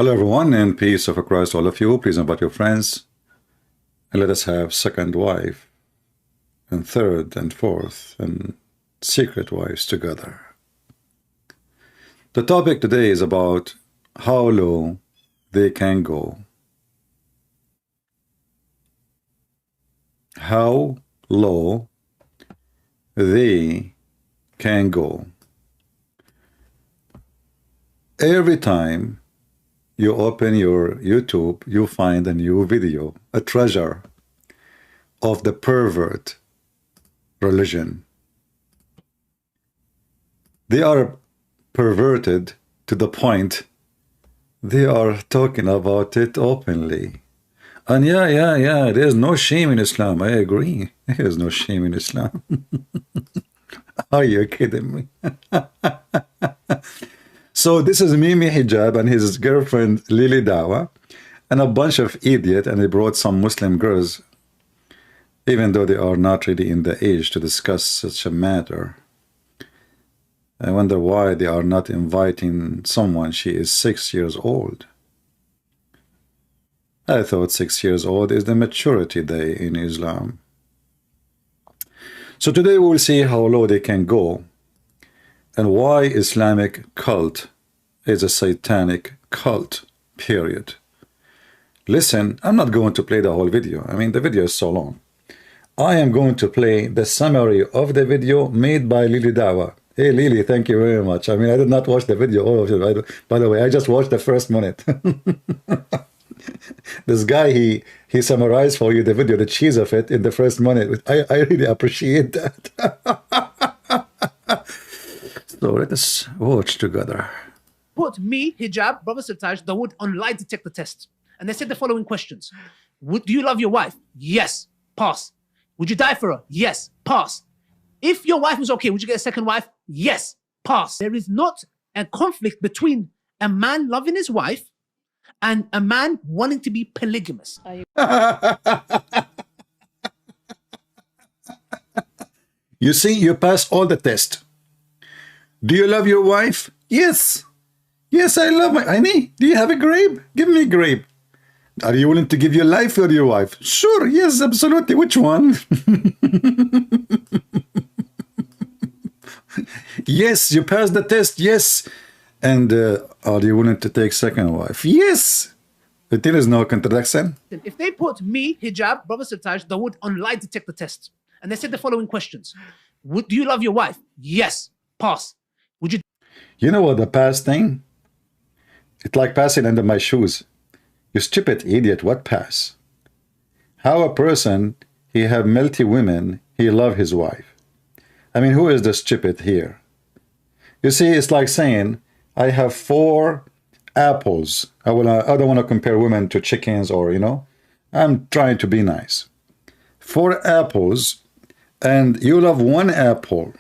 Hello everyone, and peace of Christ all of you. Please invite your friends and let us have second wife and third and fourth and secret wives together. The topic today is about how low they can go. How low they can go. Every time you open your YouTube, you find a new video, a treasure of the pervert religion. They are perverted to the point they are talking about it openly. And yeah, there's no shame in Islam. I agree. There's no shame in Islam. Are you kidding me? So this is Mimi Hijab and his girlfriend Lily Dawah and a bunch of idiots, and they brought some Muslim girls, even though they are not really in the age to discuss such a matter. I wonder why they are not inviting someone. She is 6 years old. I thought 6 years old is the maturity day in Islam. So today we will see how low they can go and why Islamic cult is a satanic cult, period. Listen, I'm not going to play the whole video. I mean, the video is so long. I am going to play the summary of the video made by Lily Dawah. Hey Lily, thank you very much. I mean, I did not watch the video, all of it. By the way, I just watched the first minute. This guy, he summarized for you the video, the cheese of it in the first minute. I really appreciate that. So let us watch together. Put me, Hijab, Brother Taj, Dawood on lie detector test. And they said the following questions. Do you love your wife? Yes. Pass. Would you die for her? Yes. Pass. If your wife was okay, would you get a second wife? Yes. Pass. There is not a conflict between a man loving his wife and a man wanting to be polygamous. You see, you pass all the tests. Do you love your wife? Yes. Yes, I love my... Honey, do you have a grape? Give me a grape. Are you willing to give your life for your wife? Sure, yes, absolutely. Which one? Yes, you passed the test, yes. And are you willing to take second wife? Yes. There is no contradiction. If they put me, Hijab, Brother Taj, Dawood on lie detector test, and they said the following questions. Do you love your wife? Yes. Pass. Would you... You know what the pass thing? It's like passing under my shoes. You stupid idiot, what pass? How a person, he have multi women, he love his wife. I mean, who is the stupid here? You see, it's like saying, I have 4 apples. I don't want to compare women to chickens or, you know. I'm trying to be nice. 4 apples, and you love 1 apple.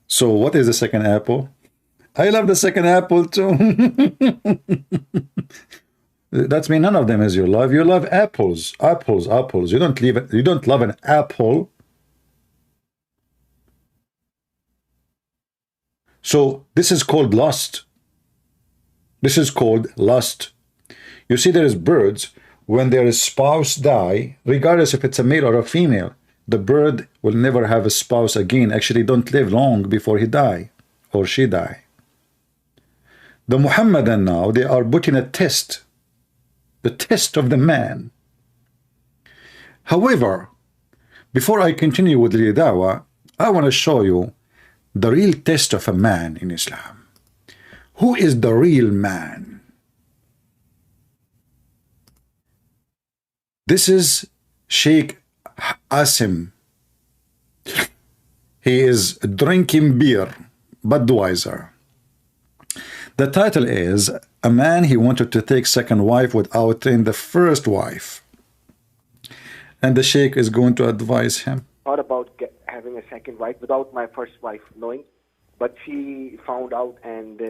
So what is the second apple? I love the second apple too. That's mean none of them is your love. You love apples, apples, apples. You don't love an apple. So this is called lust. This is called lust. You see, there is birds, when their spouse die, regardless if it's a male or a female, the bird will never have a spouse again. Actually, don't live long before he die or she die. The Muhammadan now, they are putting a test, the test of the man. However, before I continue with the dawah, I want to show you the real test of a man in Islam. Who is the real man? This is Sheikh Asim. He is drinking beer, Budweiser. The title is A Man He Wanted to Take Second Wife Without Taking the First Wife. And the Sheikh is going to advise him. Thought about having a second wife without my first wife knowing, but she found out and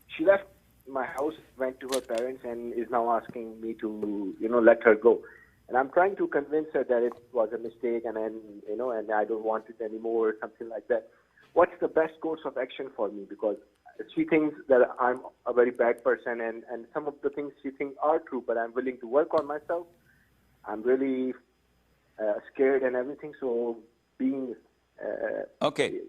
she left my house, went to her parents, and is now asking me to, let her go. And I'm trying to convince her that it was a mistake, and and I don't want it anymore, or something like that. What's the best course of action for me? Because she thinks that I'm a very bad person, and some of the things she thinks are true, but I'm willing to work on myself. I'm really scared and everything, so being Okay,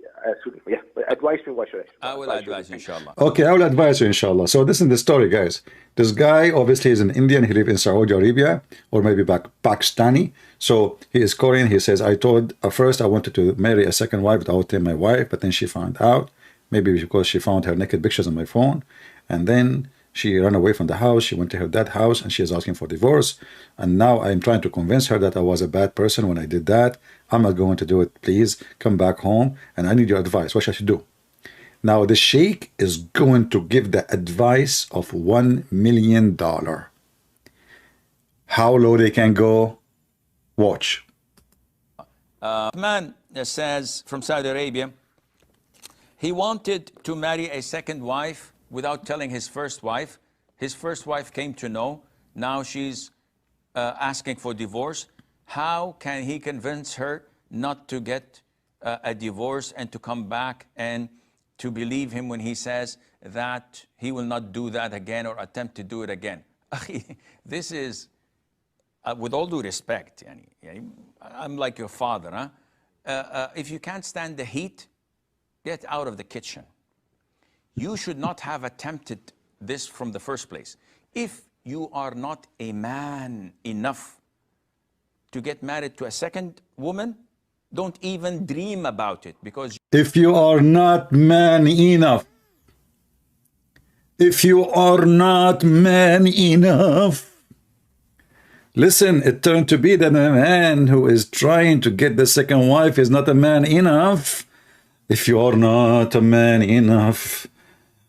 advise me, what should I I will advise you, inshallah. Okay, I will advise you, inshallah. So this is the story, guys. This guy obviously is an Indian. He lives in Saudi Arabia, or maybe Pakistani. So he is Korean. He says, I told first I wanted to marry a second wife without telling my wife, but then she found out, maybe because she found her naked pictures on my phone, and then she ran away from the house. She went to her dad's house, and she is asking for divorce. And now I'm trying to convince her that I was a bad person when I did that. I'm not going to do it. Please come back home, and I need your advice. What should I do? Now the sheikh is going to give the advice of $1 million. How low they can go? Watch. Man says from Saudi Arabia, he wanted to marry a second wife without telling his first wife. His first wife came to know. Now she's asking for divorce. How can he convince her not to get a divorce and to come back and to believe him when he says that he will not do that again or attempt to do it again? This is, with all due respect, I'm like your father. If you can't stand the heat, get out of the kitchen. You should not have attempted this from the first place. If you are not a man enough to get married to a second woman, don't even dream about it, because if you are not man enough, if you are not man enough, listen, it turned to be that a man who is trying to get the second wife is not a man enough. If you are not a man enough,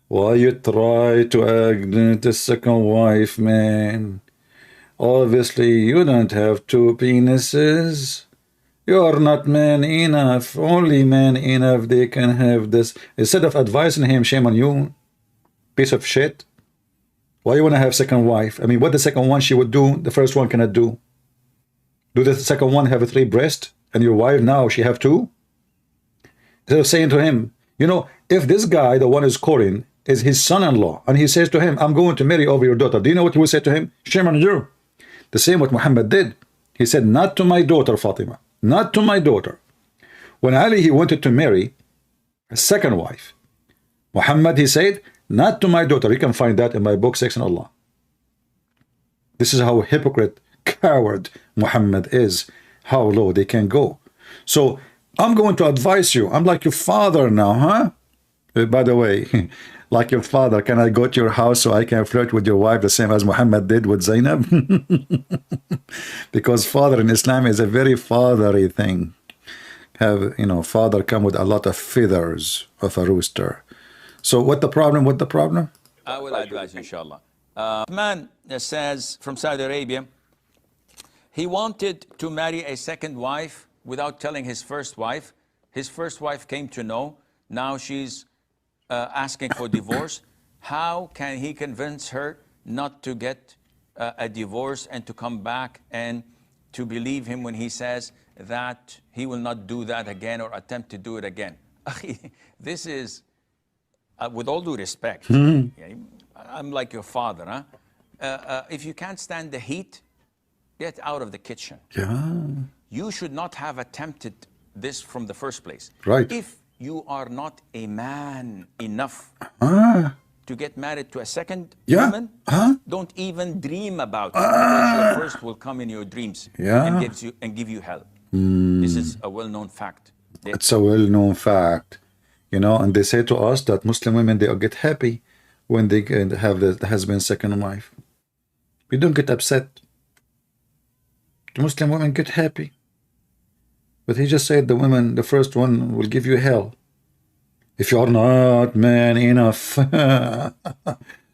why you try to act the second wife, man? Obviously, you don't have two penises. You are not man enough. Only man enough they can have this. Instead of advising him, shame on you, piece of shit. Why you want to have second wife? I mean, what the second one she would do, the first one cannot do. Do the second one have a 3 breast, and your wife now she have 2? Instead of saying to him, you know, if this guy, the one who's Korean, is his son-in-law, and he says to him, I'm going to marry over your daughter, do you know what he will say to him? Shame on you. The same what Muhammad did. He said, not to my daughter Fatima, not to my daughter. When Ali, he wanted to marry a second wife, Muhammad, he said, not to my daughter. You can find that in my book, Sex and Allah. This is how hypocrite, coward Muhammad is, how low they can go. So I'm going to advise you. I'm like your father now, huh? By the way, like your father, can I go to your house so I can flirt with your wife the same as Muhammad did with Zainab? Because father in Islam is a very fatherly thing. Have, you know, father come with a lot of feathers of a rooster. So what the problem? What the problem? I will advise you, inshallah. Man says from Saudi Arabia, he wanted to marry a second wife without telling his first wife. His first wife came to know. Now she's asking for divorce. How can he convince her not to get a divorce and to come back and to believe him when he says that he will not do that again or attempt to do it again? This is, with all due respect, I'm like your father. If you can't stand the heat, get out of the kitchen. You should not have attempted this from the first place. Right. If you are not a man enough to get married to a second woman, don't even dream about it, because your first will come in your dreams and give you hell. This is a well-known fact. It's a well-known fact, you know, and they say to us that Muslim women, they get happy when they have the husband's second wife. We don't get upset. The Muslim women get happy. But he just said the women, the first one will give you hell. If you are not man enough to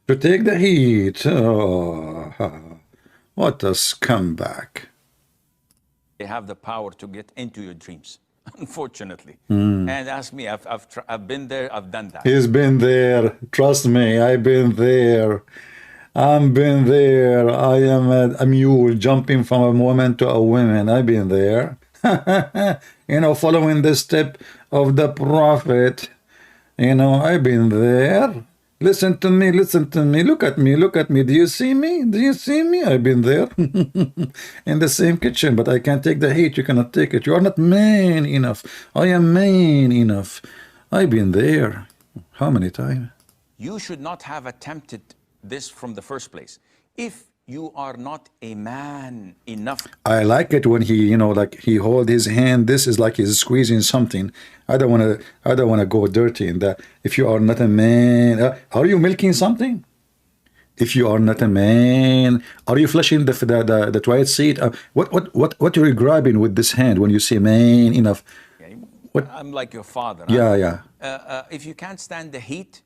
take the heat. Oh, what a scumbag. They have the power to get into your dreams, unfortunatately. And ask me, I've been there, I've done that. He's been there. Trust me, I've been there. I've been there. I am a mule jumping from a woman to a woman. I've been there. You know, following the step of the prophet. You know, I've been there. Listen to me, listen to me. Look at me, look at me. Do you see me? Do you see me? I've been there in the same kitchen, but I can't take the heat. You cannot take it. You are not man enough. I am man enough. I've been there. How many times? You should not have attempted this from the first place. If you are not a man enough. I like it when he, you know, like he hold his hand. This is like he's squeezing something. I don't want to go dirty in that. If you are not a man, are you milking something? If you are not a man, are you flushing the toilet seat? What are you grabbing with this hand when you say man enough? What? I'm like your father. Yeah, huh? yeah. If you can't stand the heat,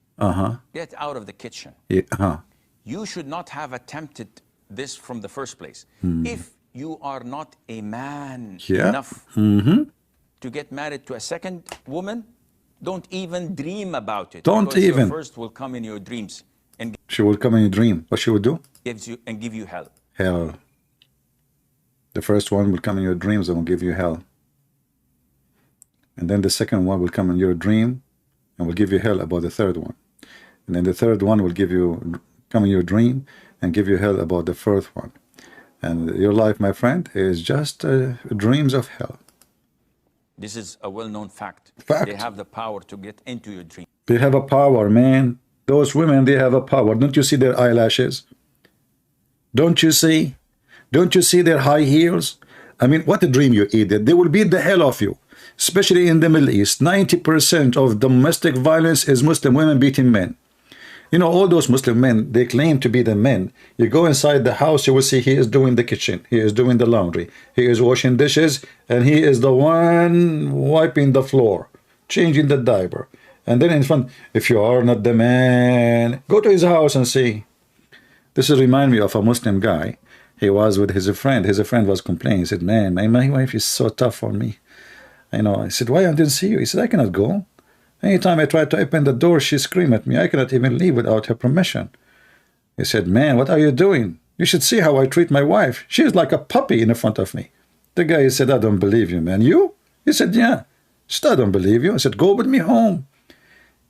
get out of the kitchen. Yeah, You should not have attempted this from the first place. If you are not a man enough to get married to a second woman, don't even dream about it. Don't because even. Your first will come in your dreams and she will come in your dream. What she will do? give you hell. Hell. The first one will come in your dreams and will give you hell. And then the second one will come in your dream and will give you hell about the third one. And then the third one will come in your dream and give you hell about the fourth one. And your life, my friend, is just dreams of hell. This is a well-known fact. Fact. They have the power to get into your dream. They have a power, man. Those women, they have a power. Don't you see their eyelashes? Don't you see? Don't you see their high heels? I mean, what a dream you eat. They will beat the hell off you. Especially in the Middle East. 90% of domestic violence is Muslim women beating men. You know, all those Muslim men, they claim to be the men. You go inside the house, you will see he is doing the kitchen. He is doing the laundry. He is washing dishes. And he is the one wiping the floor, changing the diaper. And then in front, if you are not the man, go to his house and see. This reminds me of a Muslim guy. He was with his friend. His friend was complaining. He said, man, my wife is so tough on me. You know, I said, why I didn't see you? He said, I cannot go. Anytime I try to open the door, she screams at me. I cannot even leave without her permission. He said, man, what are you doing? You should see how I treat my wife. She is like a puppy in front of me. The guy said, I don't believe you, man. You? He said, yeah. He said, I don't believe you. I said, go with me home.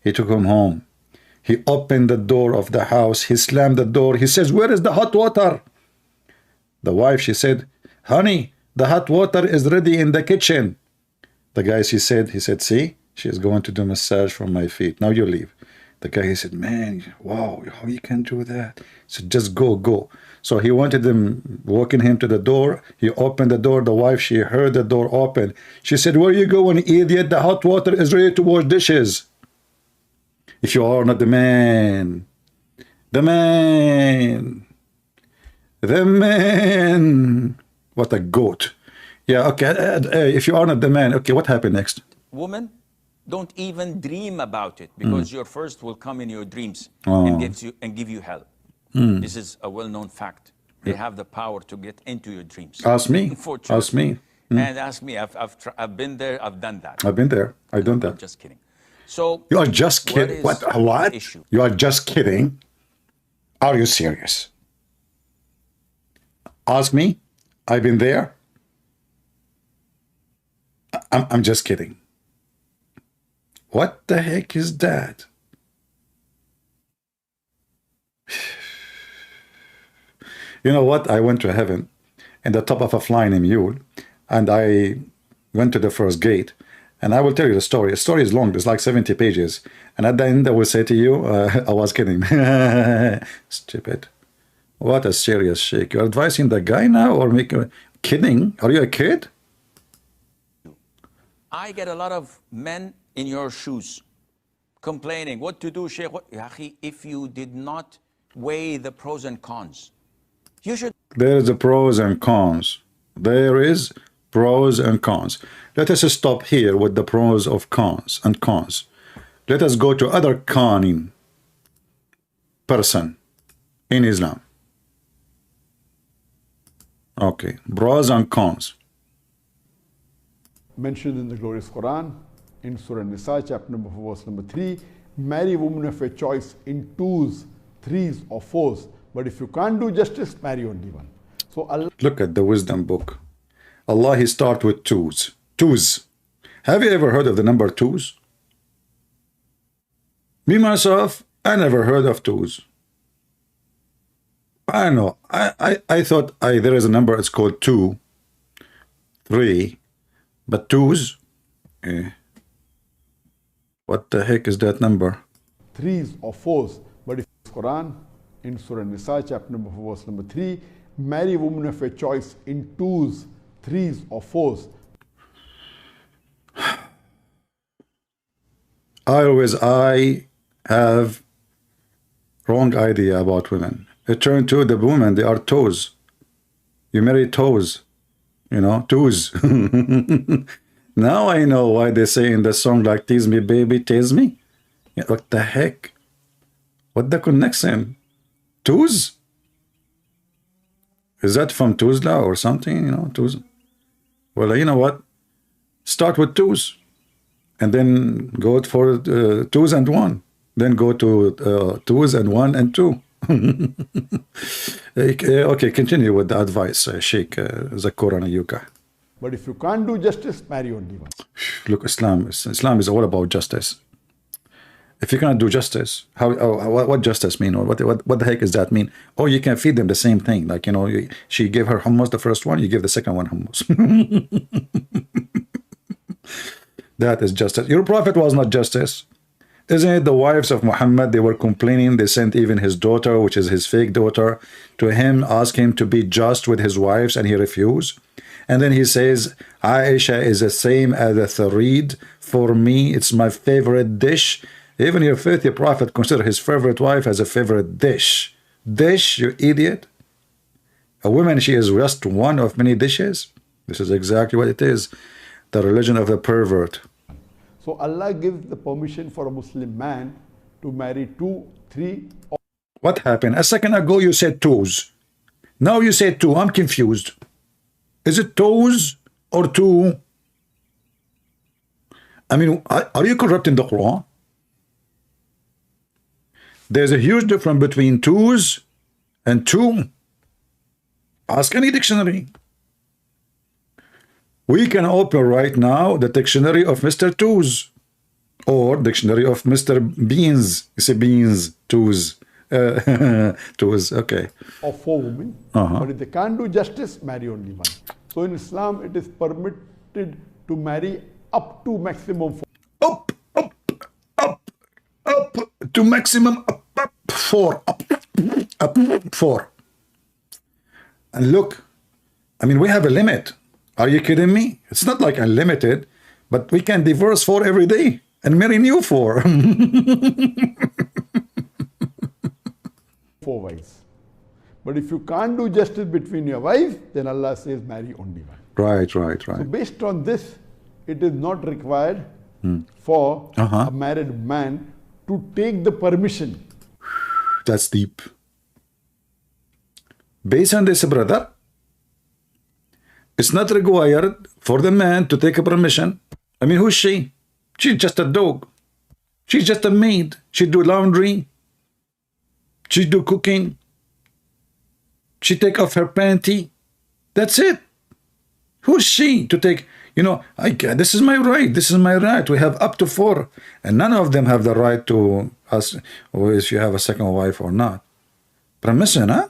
He took him home. He opened the door of the house. He slammed the door. He says, where is the hot water? The wife, she said, honey, the hot water is ready in the kitchen. The guy, he said, see? She is going to do massage for my feet. Now you leave. The guy, he said, man, wow, how you can do that? He said, just go. So he wanted them, walking him to the door. He opened the door. The wife, she heard the door open. She said, where you going, idiot? The hot water is ready to wash dishes. If you are not the man, the man, what a goat. Yeah, okay, if you are not the man, okay, what happened next? Woman, don't even dream about it, because your first will come in your dreams and give you hell. This is a well-known fact. They have the power to get into your dreams. Ask me. Ask me. And ask me. I've been there. I've done that. I've been there. I've done that. I'm just kidding. So you are just kidding. What? Issue? You are just kidding. Are you serious? Ask me. I've been there. I'm just kidding. What the heck is that? You know what? I went to heaven in the top of a flying mule, and I went to the first gate. And I will tell you the story. The story is long. It's like 70 pages. And at the end, I will say to you, I was kidding. Stupid. What a serious shake. You're advising the guy now or kidding? Are you a kid? I get a lot of men in your shoes complaining, what to do, Sheikh? If you did not weigh the pros and cons, you should. There is a pros and cons. There is pros and cons. Let us stop here with the pros of cons and cons. Let us go to other conning person in Islam. Okay, pros and cons. Mentioned in the glorious Quran, in Surah Nisa, chapter number 4, verse number 3, marry women of your choice in twos, threes, or fours. But if you can't do justice, marry only one. So Allah. Look at the wisdom book. Allah, he start with twos. Twos. Have you ever heard of the number twos? Me, myself, I never heard of twos. I don't know. I thought there is a number, it's called 2, 3, but twos? What the heck is that number? 3s or 4s. But if it's Quran, in Surah Nisa, chapter number 4, verse number 3, marry women of your choice in 2s, 3s or 4s. I have wrong idea about women. It turned to the women, they are toes. You marry toes, you know, twos. Now I know why they say in the song like, tease me, baby, tease me. Yeah, what the heck? What the connection? Twos? Is that from Tuzla or something? You know, twos. Well, you know what? Start with twos. And then go for 2s and 1. Then go to 2s and 1 and 2. Okay, continue with the advice, Sheikh Zakoran Yuka. But if you can't do justice, marry only one. Look, Islam is all about justice. If you cannot do justice, what justice mean? Or what the heck does that mean? Oh, you can feed them the same thing. Like, you know, she gave her hummus the first one, you give the second one hummus. That is justice. Your prophet was not justice. Isn't it the wives of Muhammad, they were complaining, they sent even his daughter, which is his fake daughter, to him, ask him to be just with his wives, and he refused. And then he says, Aisha is the same as a tharid. For me, it's my favorite dish. Even your filthy prophet considered his favorite wife as a favorite dish. Dish, you idiot. A woman, she is just one of many dishes. This is exactly what it is. The religion of the pervert. So Allah gives the permission for a Muslim man to marry 2, 3, or... What happened? A second ago you said toes. Now you said 2. I'm confused. Is it toes or 2? I mean, are you corrupting the Quran? There's a huge difference between twos and 2. Ask any dictionary. We can open right now the dictionary of Mr. Twos or dictionary of Mr. Beans. You say beans, twos. Twos, okay. Or 4 women. But if they can't do justice, marry only one. So in Islam, it is permitted to marry up to maximum 4. Up to maximum 4. Up 4. And look, I mean, we have a limit. Are you kidding me? It's not like unlimited, but we can divorce 4 every day and marry new 4. 4 wives. But if you can't do justice between your wives, then Allah says marry only one. Right. So based on this, it is not required for a married man to take the permission. That's deep. Based on this, brother, it's not required for the man to take a permission. I mean, who's she? She's just a dog. She's just a maid. She do laundry. She do cooking. She take off her panty. That's it. Who's she to take, you know, this is my right. This is my right. We have up to 4. And none of them have the right to ask if you have a second wife or not. Permission, huh?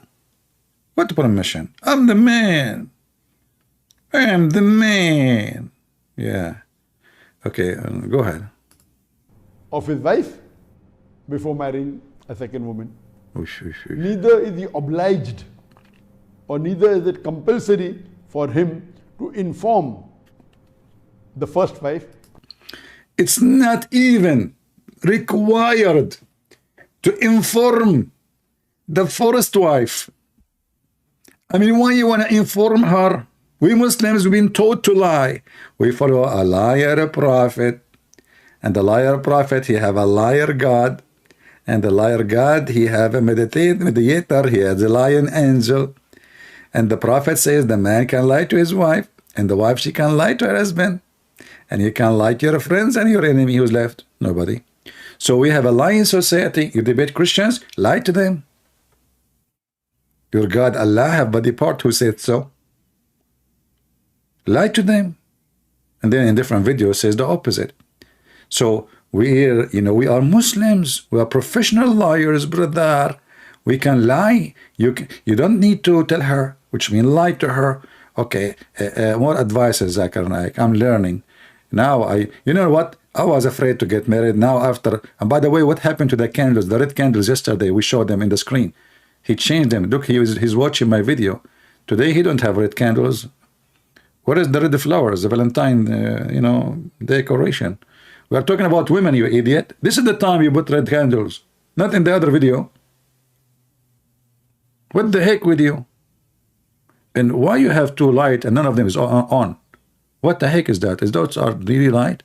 What permission? I'm the man. I am the man. Yeah. Okay, go ahead. Of his wife before marrying a second woman. Oosh. Neither is he obliged or neither is it compulsory for him to inform the first wife. It's not even required to inform the first wife. I mean, why you want to inform her? We Muslims have been taught to lie. We follow a liar prophet. And the liar prophet, he have a liar God. And the liar God, he have a mediator. He has a lion angel. And the prophet says the man can lie to his wife. And the wife, she can lie to her husband. And you can lie to your friends and your enemy. Who's left? Nobody. So we have a lying society. You debate Christians, lie to them. Your God, Allah, have body part who said so. Lie to them. And then in different videos says the opposite. So we are Muslims. We are professional liars, brother. We can lie. You don't need to tell her, which means lie to her. Okay, more advice, Zakir Naik. I'm learning. Now, you know what? I was afraid to get married. Now after, and by the way, what happened to the candles? The red candles yesterday, we showed them in the screen. He changed them. Look, he's watching my video. Today he don't have red candles. What is the red flowers? The Valentine, decoration. We are talking about women, you idiot. This is the time you put red candles, not in the other video. What the heck with you? And why you have two light and none of them is on? What the heck is that? Is those are really light?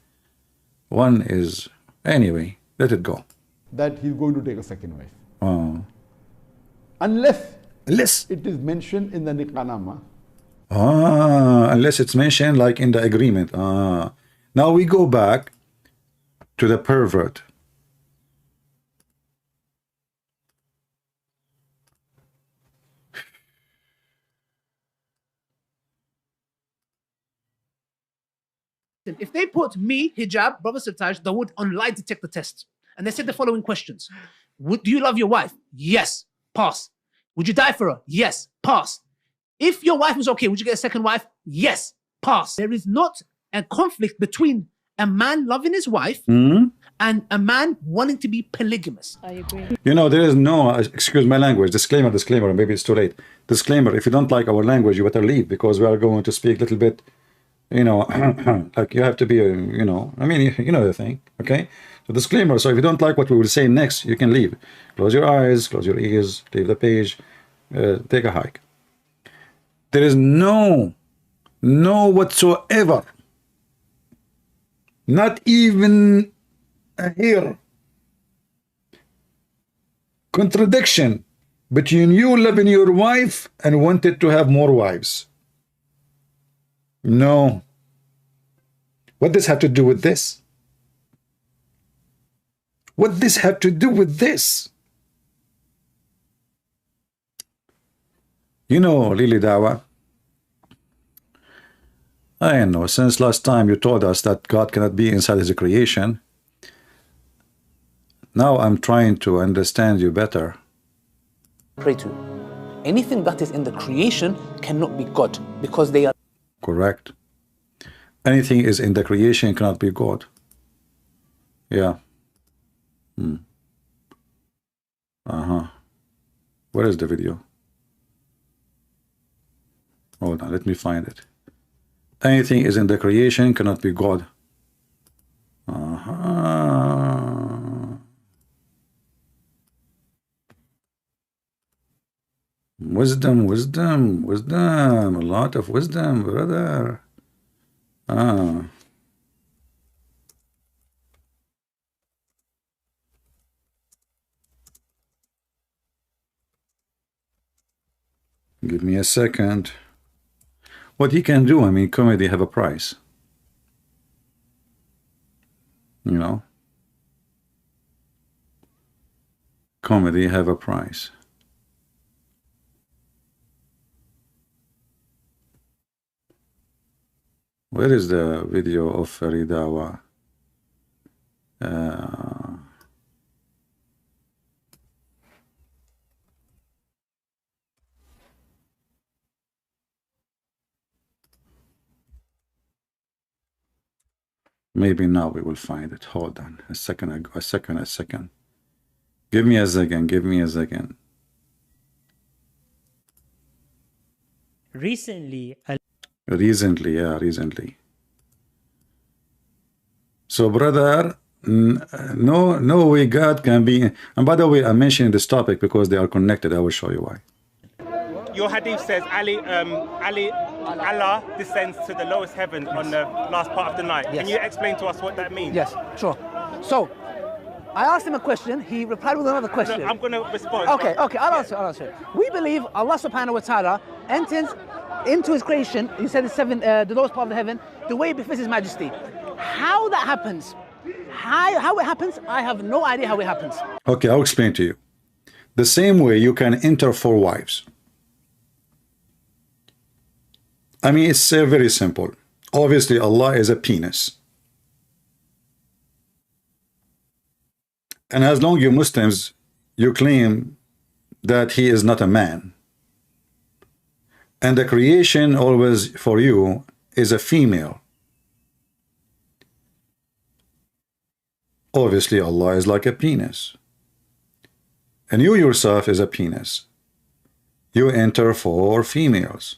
One is, anyway, let it go. That he's going to take a second wife. Oh. Unless Unless it is mentioned in the Nikah. Unless it's mentioned like in the agreement. Now we go back to the pervert. If they put me, Hijab, Brother Sirtaj, Dawood on lie detector test, and they said the following questions: do you love your wife? Yes. Pass. Would you die for her? Yes. Pass. If your wife was okay, would you get a second wife? Yes. Pass. There is not a conflict between a man loving his wife and a man wanting to be polygamous. I agree. There is no, excuse my language, disclaimer, maybe it's too late. Disclaimer, if you don't like our language, you better leave, because we are going to speak a little bit, like you have to be, you know the thing, okay? So disclaimer, so if you don't like what we will say next, you can leave. Close your eyes, close your ears, leave the page, take a hike. There is no whatsoever, not even a hair, contradiction between you loving your wife and wanted to have more wives. No. What does have to do with this? What this have to do with this? Lily Dawah, I know, since last time you told us that God cannot be inside his creation, now I'm trying to understand you better. Pray to. Anything that is in the creation cannot be God, because they are... Correct. Anything is in the creation cannot be God. Yeah. Where is the video? Hold on, let me find it. Anything is in the creation cannot be God. Wisdom, a lot of wisdom, brother. Give me a second. What he can do, comedy have a price. Comedy have a price. Where is the video of Shari Dawah? Maybe now we will find it. Hold on a second. Give me a second. Recently. Recently. So, brother, no way God can be. And by the way, I'm mentioning this topic because they are connected. I will show you why. Your hadith says Allah descends to the lowest heaven on the last part of the night. Yes. Can you explain to us what that means? Yes, sure. So, I asked him a question, he replied with another question. No, I'm going to respond. Okay, I'll answer. We believe Allah subhanahu wa ta'ala enters into his creation, he said the lowest part of the heaven, the way it befits his majesty. How that happens, how it happens, I have no idea how it happens. Okay, I'll explain to you. The same way you can enter 4 wives. It's very simple. Obviously, Allah is a penis. And as long you Muslims, you claim that he is not a man. And the creation always for you is a female. Obviously, Allah is like a penis. And you yourself is a penis. You enter for females.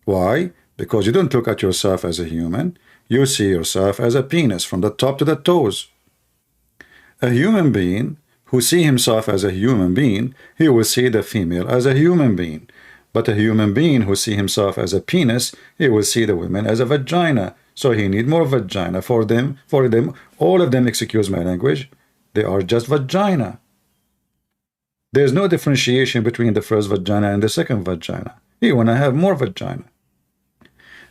Why? Because you don't look at yourself as a human. You see yourself as a penis from the top to the toes. A human being who see himself as a human being, he will see the female as a human being. But a human being who see himself as a penis, he will see the women as a vagina. So he need more vagina for them, all of them, excuse my language, they are just vagina. There's no differentiation between the first vagina and the second vagina. You want to have more vagina.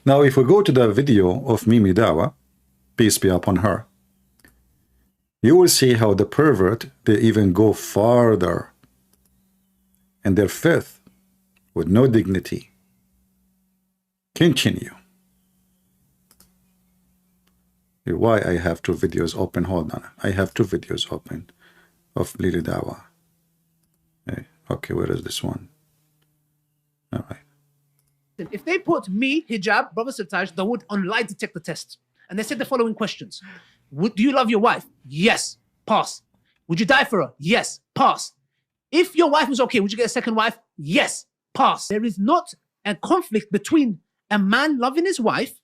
Now, if we go to the video of Mimi Dawah, peace be upon her, you will see how the pervert, they even go farther in their filth with no dignity. Continue. Why I have two videos open? Hold on. I have two videos open of Lili Dawah. Okay, where is this one? All right. If they put me, Hijab, Brother Sirtaj, Dawood on lie detector test, and they said the following questions. Do you love your wife? Yes. Pass. Would you die for her? Yes. Pass. If your wife was okay, would you get a second wife? Yes. Pass. There is not a conflict between a man loving his wife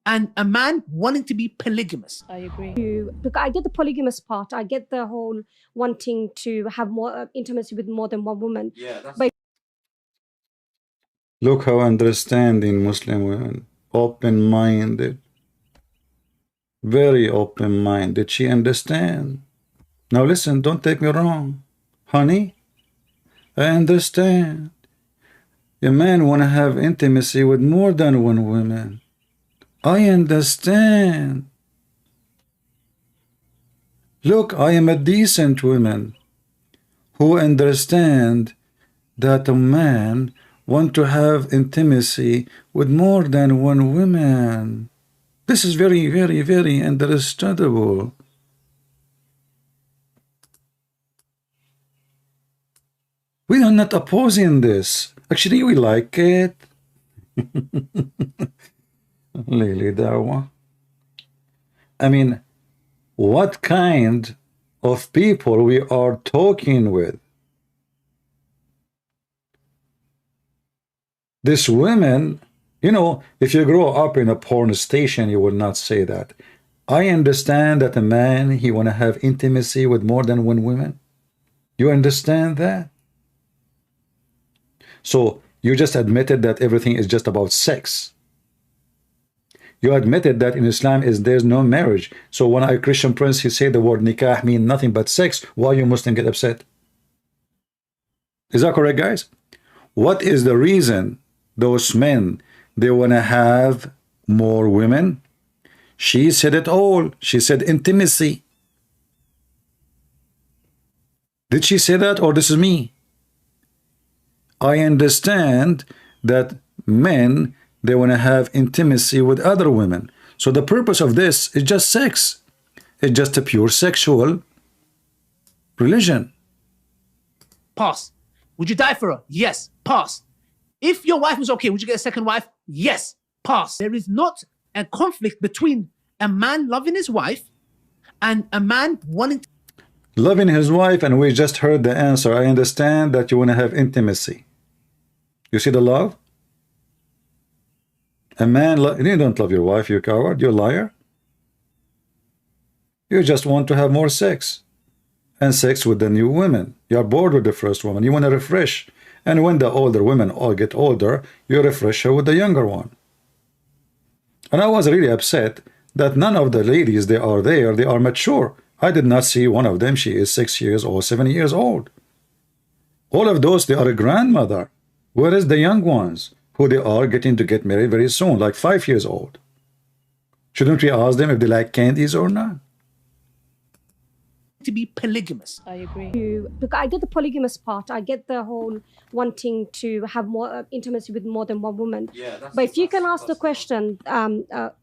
and a man wanting to be polygamous. I agree. Look, I get the polygamous part. I get the whole wanting to have more intimacy with more than one woman. Yeah, but look how understanding Muslim women, open-minded, very open-minded. She understands. Now listen, don't take me wrong, honey. I understand. A man want to have intimacy with more than one woman. I understand. Look, I am a decent woman who understand that a man want to have intimacy with more than one woman. This is very, very, very understandable. We are not opposing this. Actually, we like it. Lili Dawah. I mean, what kind of people we are talking with? This women, you know, if you grow up in a porn station, you will not say that. I understand that a man, he want to have intimacy with more than one woman. You understand that? So you just admitted that everything is just about sex. You admitted that in Islam there's no marriage. So when a Christian prince, he say the word nikah mean nothing but sex, why you Muslim get upset? Is that correct, guys? What is the reason those men, they want to have more women? She said it all. She said intimacy. Did she say that, or this is me? I understand that men, they want to have intimacy with other women. So the purpose of this is just sex. It's just a pure sexual religion. Pass. Would you die for her? Yes. Pass. If your wife was okay, would you get a second wife? Yes. Pass. There is not a conflict between a man loving his wife and a man wanting to loving his wife, and we just heard the answer. I understand that you want to have intimacy. You see the love? A man, you don't love your wife, you coward, you're a liar. You just want to have more sex. And sex with the new women. You're bored with the first woman. You want to refresh. And when the older women all get older, you refresh her with the younger one. And I was really upset that none of the ladies, they are there, they are mature. I did not see one of them. She is 6 years or 7 years old. All of those, they are a grandmother. Where is the young ones who they are getting to get married very soon, like 5 years old? Shouldn't we ask them if they like candies or not? to be polygamous. I agree. Because I get the polygamous part. I get the whole wanting to have more intimacy with more than one woman. But if you can ask the question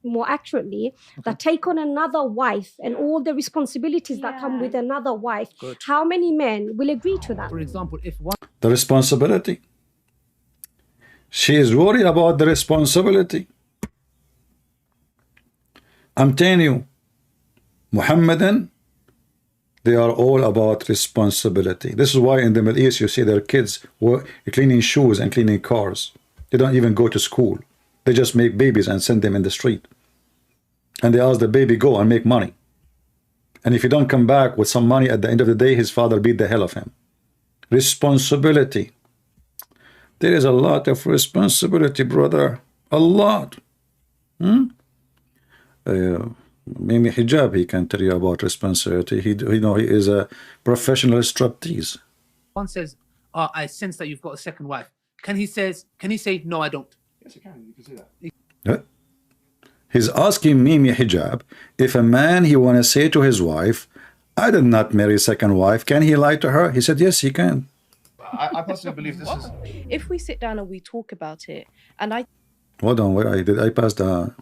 more accurately, that take on another wife and all the responsibilities that come with another wife, how many men will agree to that? For example, if one The responsibility. She is worried about the responsibility. I'm telling you, Muhammadan, they are all about responsibility. This is why in the Middle East you see their kids cleaning shoes and cleaning cars. They don't even go to school. They just make babies and send them in the street. And they ask the baby, go and make money. And if you don't come back with some money at the end of the day, his father beat the hell of him. Responsibility. There is a lot of responsibility, brother. A lot. Maybe Hijab, he can tell you about responsibility. He is a professional striptease. one says, I sense that you've got a second wife, can he say, no, I don't? Yes, you can. You can say that. He's asking Mimi Hijab, if a man he want to say to his wife, I did not marry a second wife, can he lie to her? He said, yes, he can. I personally believe this is... If we sit down and we talk about it, and I... Hold on, did I pass the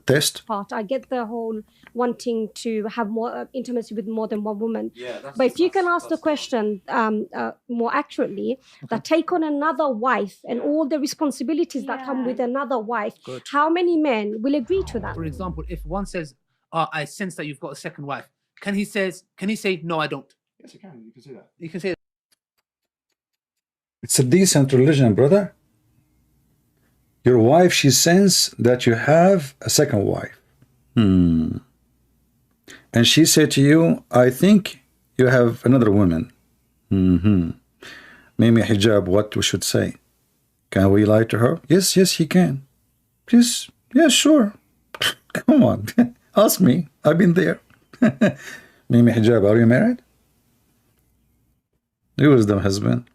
test? Part. I get the whole wanting to have more intimacy with more than one woman. But if you can ask the question more accurately, that take on another wife and all the responsibilities that come with another wife, how many men will agree to that? For example, if one says, I sense that you've got a second wife, can he say, no, I don't? Yes, you can. You can say that. You can say that. It's a decent religion, brother. Your wife, she senses that you have a second wife. And she said to you, I think you have another woman. Mimi Hijab, what we should say? Can we lie to her? Yes, he can. Please, yeah, sure. Come on, ask me. I've been there. Mimi Hijab, are you married? Who is the husband?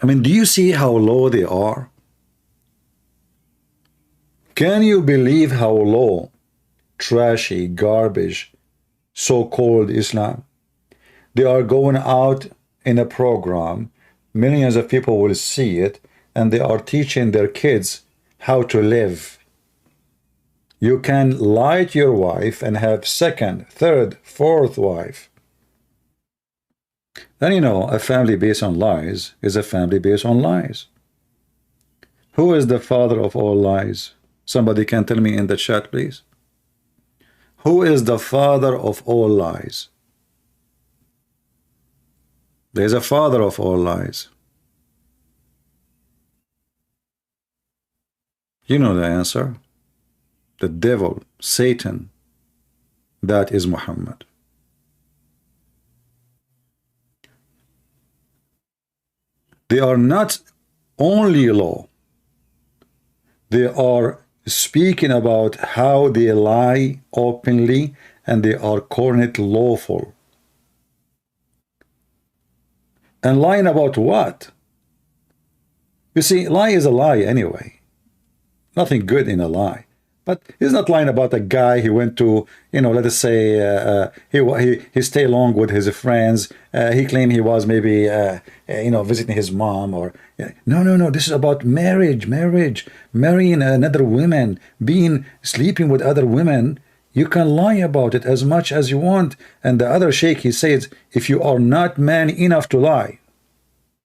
I mean, do you see how low they are? Can you believe how low, trashy, garbage, so-called Islam? They are going out in a program, millions of people will see it, and they are teaching their kids how to live. You can lie to your wife and have second, third, fourth wife. Then a family based on lies is a family based on lies. Who is the father of all lies? Somebody can tell me in the chat, please. Who is the father of all lies? There's a father of all lies. You know the answer. The devil, Satan, that is Muhammad. They are not only law, they are speaking about how they lie openly, and they are calling it lawful. And lying about what? You see, lie is a lie anyway. Nothing good in a lie. But he's not lying about a guy he went to, let us say, he stayed along with his friends. He claimed he was maybe, visiting his mom or... No. This is about marriage, marrying another woman, sleeping with other women. You can lie about it as much as you want. And the other sheikh, he says, if you are not man enough to lie,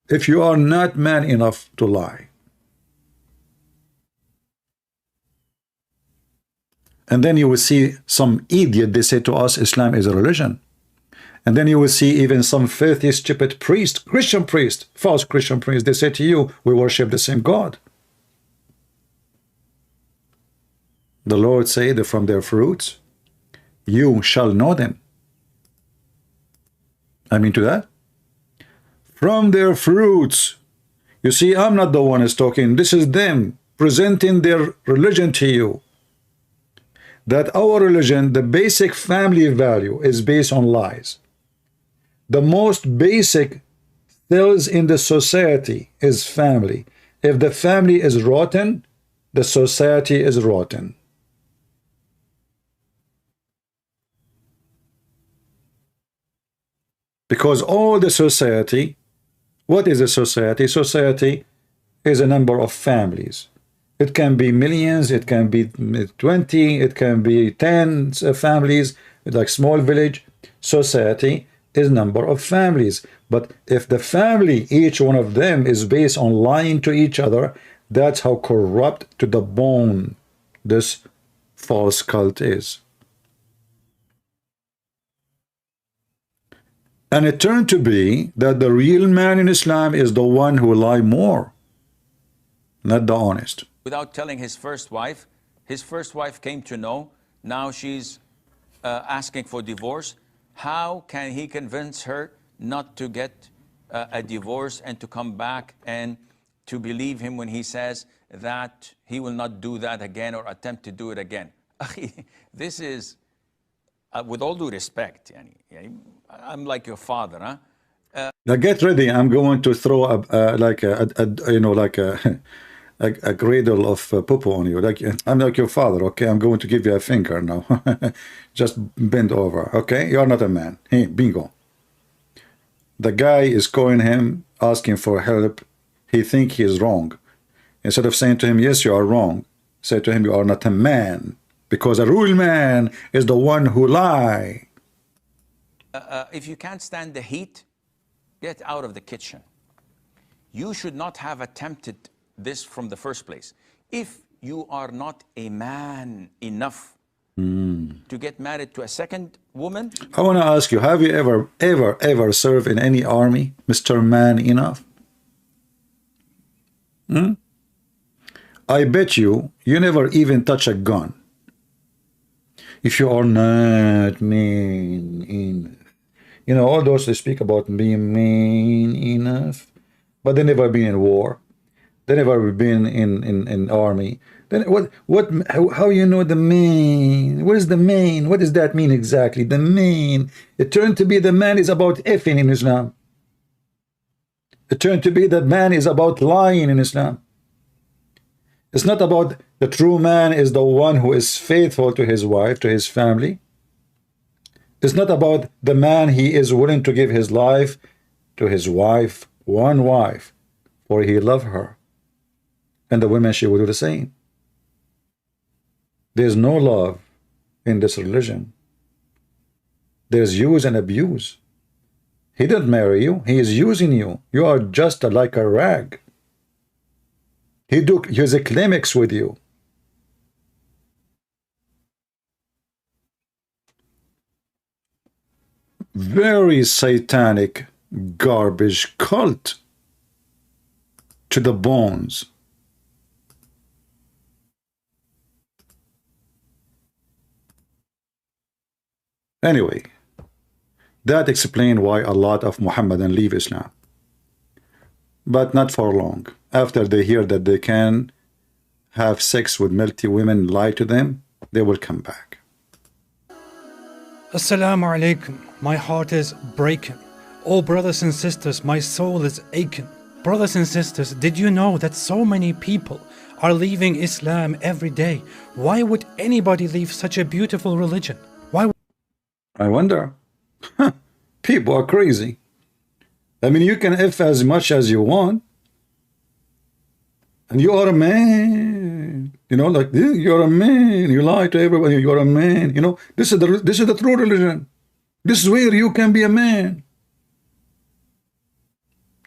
if you are not man enough to lie, and then you will see some idiot, they say to us, Islam is a religion. And then you will see even some filthy, stupid priest, Christian priest, false Christian priest, they say to you, we worship the same God. The Lord said that from their fruits, you shall know them. I mean to that. From their fruits. You see, I'm not the one who's talking. This is them presenting their religion to you. That our religion, the basic family value is based on lies. The most basic things in the society is family. If the family is rotten, the society is rotten. Because all the society, what is a society? Society is a number of families. It can be millions, it can be 20, it can be 10 families, like small village. Society is number of families. But if the family, each one of them is based on lying to each other, that's how corrupt to the bone this false cult is. And it turned to be that the real man in Islam is the one who lie more, not the honest. Without telling his first wife came to know, now she's asking for divorce. How can he convince her not to get a divorce and to come back and to believe him when he says that he will not do that again or attempt to do it again? This is, with all due respect, I'm like your father, huh? Now get ready. I'm going to throw a cradle of poo-poo on you. Like I'm like your father. Okay, I'm going to give you a finger now. Just bend over. Okay, you are not a man. Hey, bingo. The guy is calling him, asking for help. He think he is wrong. Instead of saying to him, yes, you are wrong, say to him, you are not a man, because a real man is the one who lie. If you can't stand the heat, get out of the kitchen. You should not have attempted this from the first place. If you are not a man enough to get married to a second woman. I want to ask you, have you ever served in any army, Mr. Man Enough? I bet you never even touch a gun. If you are not man enough. You know, all those they speak about being man enough, but they never been in war. They never been in army. Then how you know the man? What is the man? What does that mean exactly? The man. It turned to be the man is about effing in Islam. It turned to be that man is about lying in Islam. It's not about the true man is the one who is faithful to his wife, to his family. It's not about the man he is willing to give his life to his wife, one wife, for he love her. And the women, she will do the same. There's no love in this religion. There's use and abuse. He didn't marry you. He is using you. You are just like a rag. He took his climax with you. Very satanic garbage cult to the bones. Anyway, that explains why a lot of Muhammadan leave Islam. But not for long. After they hear that they can have sex with multi women, lie to them, they will come back. Assalamu alaikum. My heart is breaking. Oh, brothers and sisters, my soul is aching. Brothers and sisters, did you know that so many people are leaving Islam every day? Why would anybody leave such a beautiful religion? Why? I wonder. People are crazy. I mean, you can F as much as you want. And you are a man. You know, like, you're a man. You lie to everybody. You're a man. You know, this is the true religion. This is where you can be a man.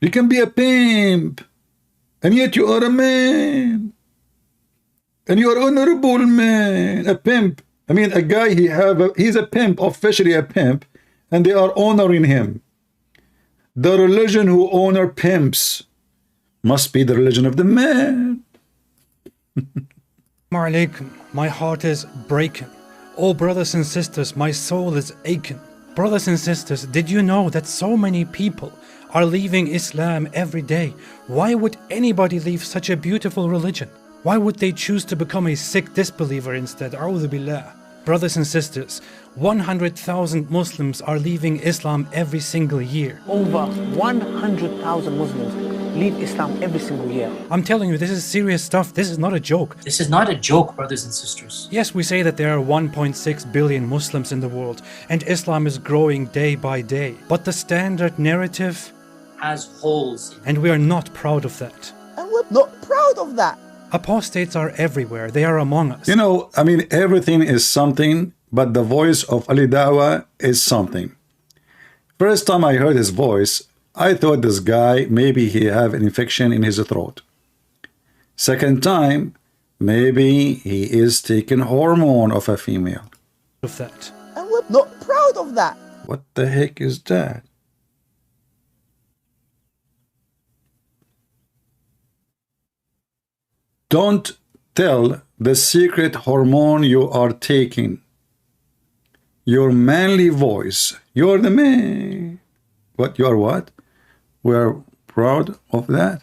You can be a pimp. And yet you are a man. And you are honorable man. A pimp. I mean, a guy, he's a pimp, officially a pimp. And they are honoring him. The religion who honor pimps must be the religion of the man. Alaikum. My heart is breaking. Oh, brothers and sisters, my soul is aching. Brothers and sisters, did you know that so many people are leaving Islam every day? Why would anybody leave such a beautiful religion? Why would they choose to become a sick disbeliever instead? A'udhu billah. Brothers and sisters, 100,000 Muslims are leaving Islam every single year. Over 100,000 Muslims leave Islam every single year. I'm telling you, this is serious stuff. This is not a joke. This is not a joke, brothers and sisters. Yes, we say that there are 1.6 billion Muslims in the world, and Islam is growing day by day. But the standard narrative has holes. And we are not proud of that. And we're not proud of that. Apostates are everywhere. They are among us. You know, I mean, everything is something, but the voice of Ali Dawah is something. First time I heard his voice, I thought this guy, maybe he have an infection in his throat. Second time, maybe he is taking hormone of a female. Of that. And we're not proud of that. What the heck is that? Don't tell the secret hormone you are taking. Your manly voice. You're the man. What? You are what? We're proud of that.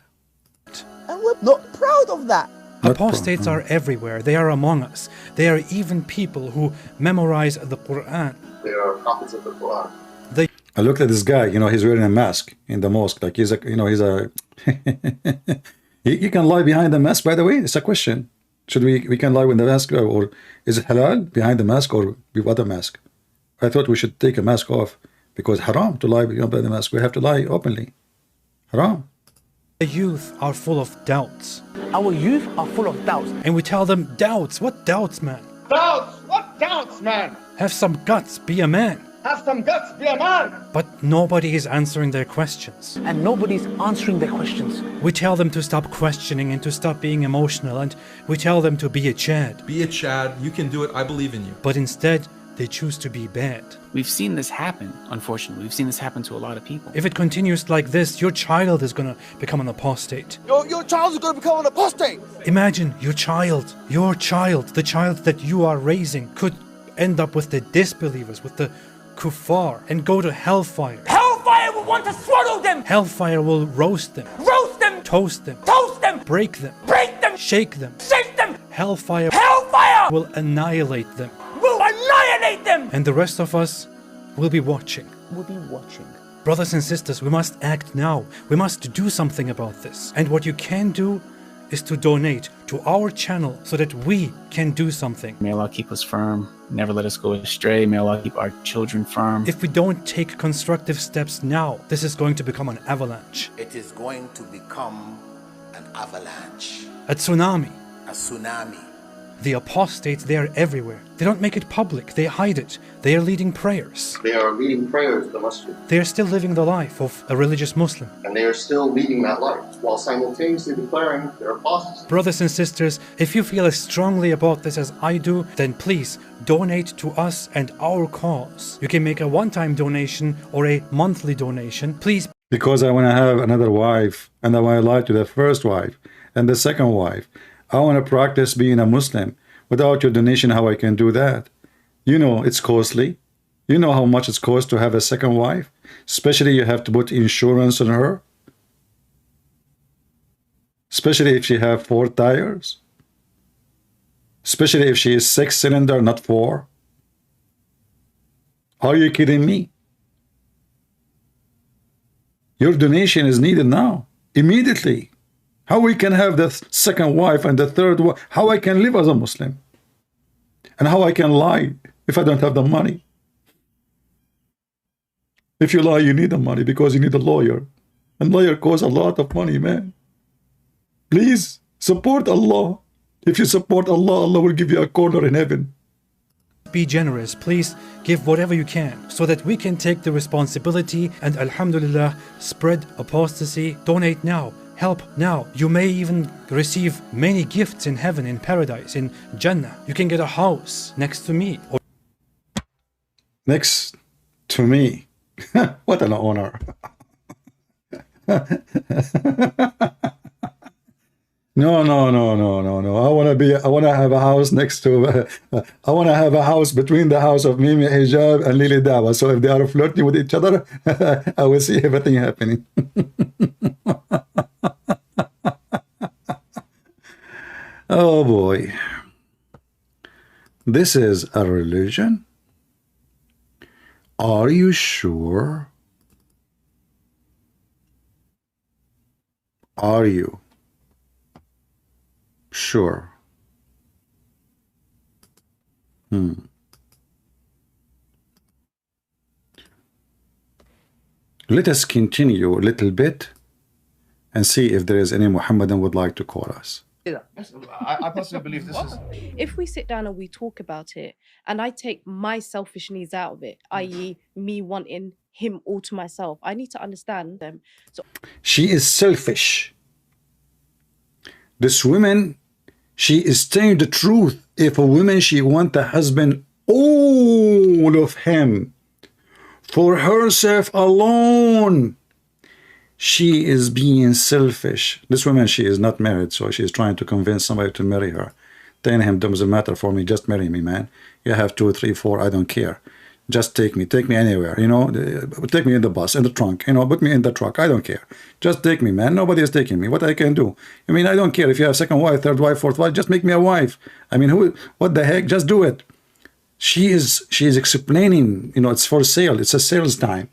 And we're not proud of that. Apostates are everywhere. They are among us. They are even people who memorize the Qur'an. They are prophets of the Quran. I looked at this guy, you know, he's wearing a mask in the mosque. Like he's a, you know, he's a... You can lie behind the mask, by the way. It's a question. Should we can lie with the mask, or is it halal behind the mask or without the mask? I thought we should take a mask off because haram to lie behind the mask. We have to lie openly. Haram. The youth are full of doubts. Our youth are full of doubts. And we tell them, doubts? What doubts, man? Doubts? What doubts, man? Have some guts, be a man. Have some guts, be a man. But nobody is answering their questions. And nobody's answering their questions. We tell them to stop questioning and to stop being emotional, and we tell them to be a Chad. Be a Chad, you can do it, I believe in you. But instead, they choose to be bad. We've seen this happen, unfortunately. We've seen this happen to a lot of people. If it continues like this, your child is going to become an apostate. Your child is going to become an apostate. Imagine your child, the child that you are raising, could end up with the disbelievers, with the kuffar, and go to hellfire. Hellfire will want to swallow them. Hellfire will roast them. Roast them. Toast them. Toast them. Break them. Break them. Shake them. Shake them. Hellfire will annihilate them. Will annihilate them. And the rest of us will be watching. We'll be watching. Brothers and sisters, we must act now. We must do something about this. And what you can do is to donate to our channel so that we can do something. May Allah keep us firm, never let us go astray. May Allah keep our children firm. If we don't take constructive steps now, this is going to become an avalanche. It is going to become an avalanche. A tsunami. A tsunami. The apostates, they are everywhere. They don't make it public. They hide it. They are leading prayers. They are leading prayers in the masjid. They are still living the life of a religious Muslim. And they are still leading that life while simultaneously declaring their apostasy. Brothers and sisters, if you feel as strongly about this as I do, then please donate to us and our cause. You can make a one-time donation or a monthly donation. Please. Because I want to have another wife, and I want to lie to the first wife and the second wife. I want to practice being a Muslim. Without your donation, how I can do that? You know it's costly. You know how much it costs to have a second wife? Especially you have to put insurance on her. Especially if she have 4 tires. Especially if she is 6-cylinder, not 4. Are you kidding me? Your donation is needed now, immediately. How we can have the second wife and the third wife? How I can live as a Muslim? And how I can lie if I don't have the money? If you lie, you need the money because you need a lawyer. And lawyer costs a lot of money, man. Please, support Allah. If you support Allah, Allah will give you a corner in heaven. Be generous. Please give whatever you can so that we can take the responsibility and, alhamdulillah, spread apostasy. Donate now. Help now. You may even receive many gifts in heaven, in paradise, in Jannah. You can get a house next to me. Next to me. What an honor. No. I want to have a house next to, I want to have a house between the house of Mimi Hijab and Lili Dawah. So if they are flirting with each other, I will see everything happening. Oh boy. This is a religion? Are you sure? Are you sure? Let us continue a little bit and see if there is any Muhammadan would like to call us. Yes, I personally believe this is... If we sit down and we talk about it, and I take my selfish needs out of it, i.e. me wanting him all to myself, I need to understand them. So she is selfish. This woman, she is telling the truth. If a woman, she want the husband, all of him, for herself alone, she is being selfish. This woman, she is not married, so she is trying to convince somebody to marry her. Telling him, doesn't matter for me, just marry me, man. You have 2, 3, 4, I don't care. Just take me anywhere, you know. Take me in the bus, in the trunk, you know, put me in the truck, I don't care. Just take me, man. Nobody is taking me. What I can do? I mean, I don't care if you have second wife, third wife, fourth wife, just make me a wife. I mean, what the heck? Just do it. She is explaining, you know, it's for sale. It's a sales time.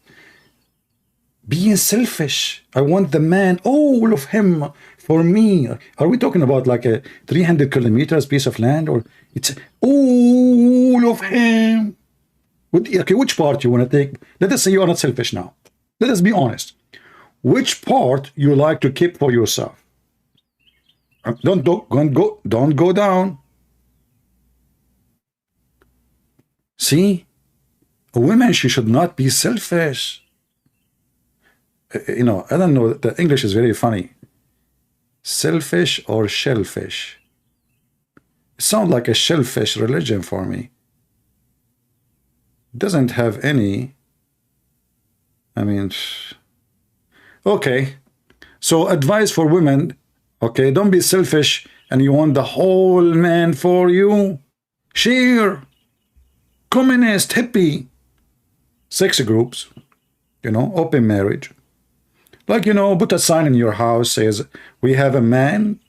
Being selfish. I want the man, all of him for me. Are we talking about like a 300 kilometers piece of land, or it's all of him? Okay, which part you want to take? Let us say you are not selfish now. Let us be honest. Which part you like to keep for yourself? Don't go down. See, a woman, she should not be selfish. You know, I don't know, the English is very funny. Selfish or shellfish? It sounds like a shellfish religion for me. Doesn't have any, I mean, okay. So advice for women, okay, don't be selfish and you want the whole man for you. Share. Communist, hippie, sex groups, you know, open marriage. Like, you know, put a sign in your house, says, we have a man,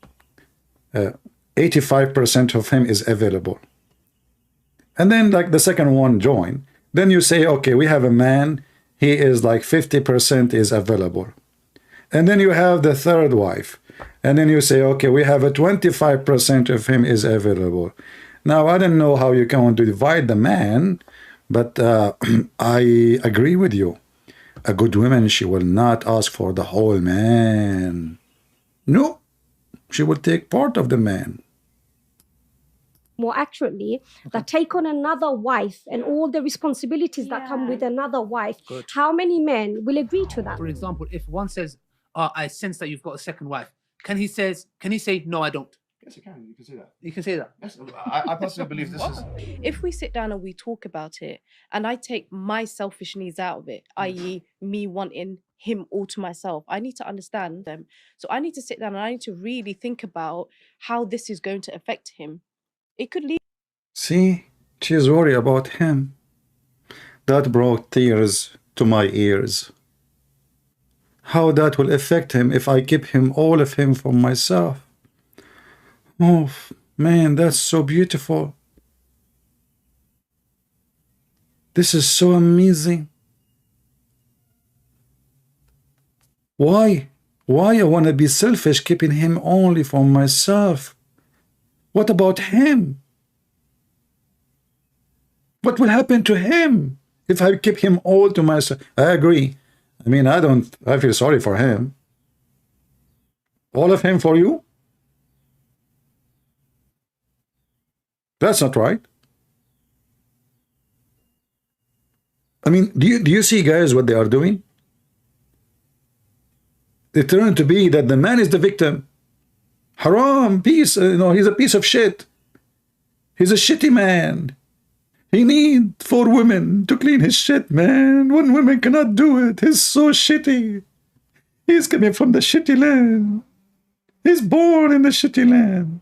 85% of him is available. And then like the second one join. Then you say, okay, we have a man, he is like 50% is available. And then you have the third wife. And then you say, okay, we have a 25% of him is available. Now, I don't know how you're going to divide the man, but I agree with you. A good woman, she will not ask for the whole man. No, she will take part of the man. More accurately, that take on another wife and all the responsibilities that come with another wife. Good. How many men will agree to that? For example, if one says, I sense that you've got a second wife, can he say, no, I don't? Yes, you can. You can say that. You can say that. Yes, I personally believe this is... if we sit down and we talk about it, and I take my selfish needs out of it, i.e. me wanting him all to myself, I need to understand them. So I need to sit down and I need to really think about how this is going to affect him. It could lead... See, she's worried about him. That brought tears to my ears. How that will affect him if I keep him, all of him, for myself. Oh, man, that's so beautiful. This is so amazing. Why? Why I want to be selfish, keeping him only for myself? What about him? What will happen to him if I keep him all to myself? I agree. I mean, I feel sorry for him. All of him for you? That's not right. I mean, do you see, guys, what they are doing? They turn to be that the man is the victim. Haram, piece, you know, he's a piece of shit. He's a shitty man. He needs 4 women to clean his shit, man. 1 woman cannot do it. He's so shitty. He's coming from the shitty land. He's born in the shitty land.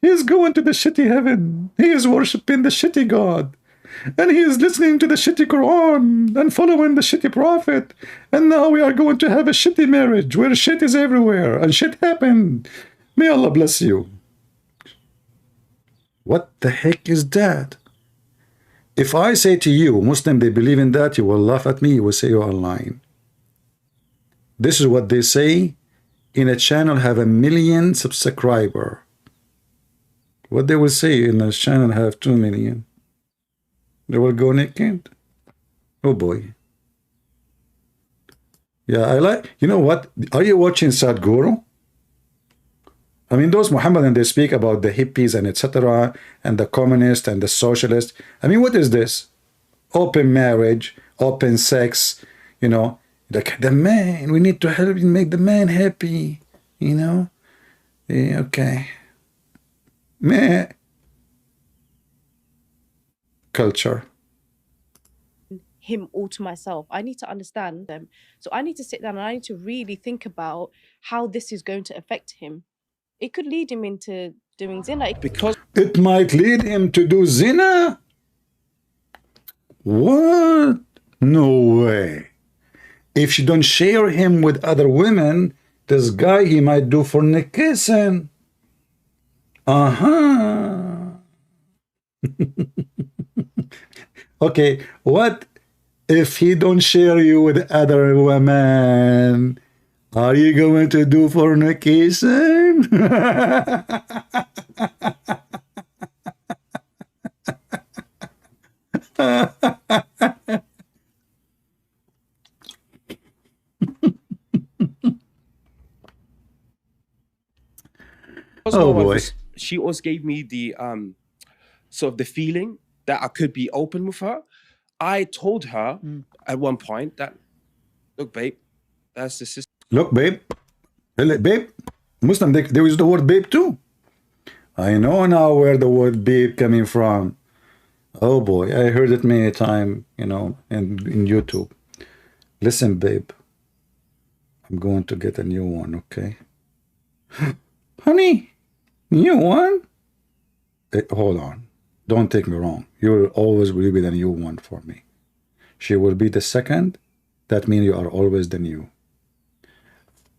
He's going to the shitty heaven. He is worshipping the shitty God. And he is listening to the shitty Quran and following the shitty prophet. And now we are going to have a shitty marriage where shit is everywhere and shit happened. May Allah bless you. What the heck is that? If I say to you, Muslim, they believe in that, you will laugh at me, you will say you are lying. This is what they say in a channel have 1 million subscriber. What they will say in a channel have 2 million? They will go naked? Oh boy. Yeah, I like, you know what? Are you watching Sadhguru? I mean, those Muhammadan, they speak about the hippies and etc. and the communists and the socialists. I mean, what is this? Open marriage, open sex, you know, like the man, we need to help you make the man happy, you know? Yeah, okay. Man. Culture. Him all to myself. I need to understand them. So I need to sit down and I need to really think about how this is going to affect him. It could lead him into doing zina. Because it might lead him to do zina? What? No way. If you don't share him with other women, this guy, he might do fornication. Okay, what if he don't share you with other women? Are you going to do fornication? Oh boy. She also gave me the sort of the feeling that I could be open with her. I told her at one point that, look, babe, that's the sister. Look, babe. Babe. Muslim, they use the word babe too. I know now where the word babe coming from. Oh boy, I heard it many times, you know, in YouTube. Listen, babe. I'm going to get a new one, okay? Honey, new one? Hold on. Don't take me wrong. You will always be the new one for me. She will be the second. That means you are always the new.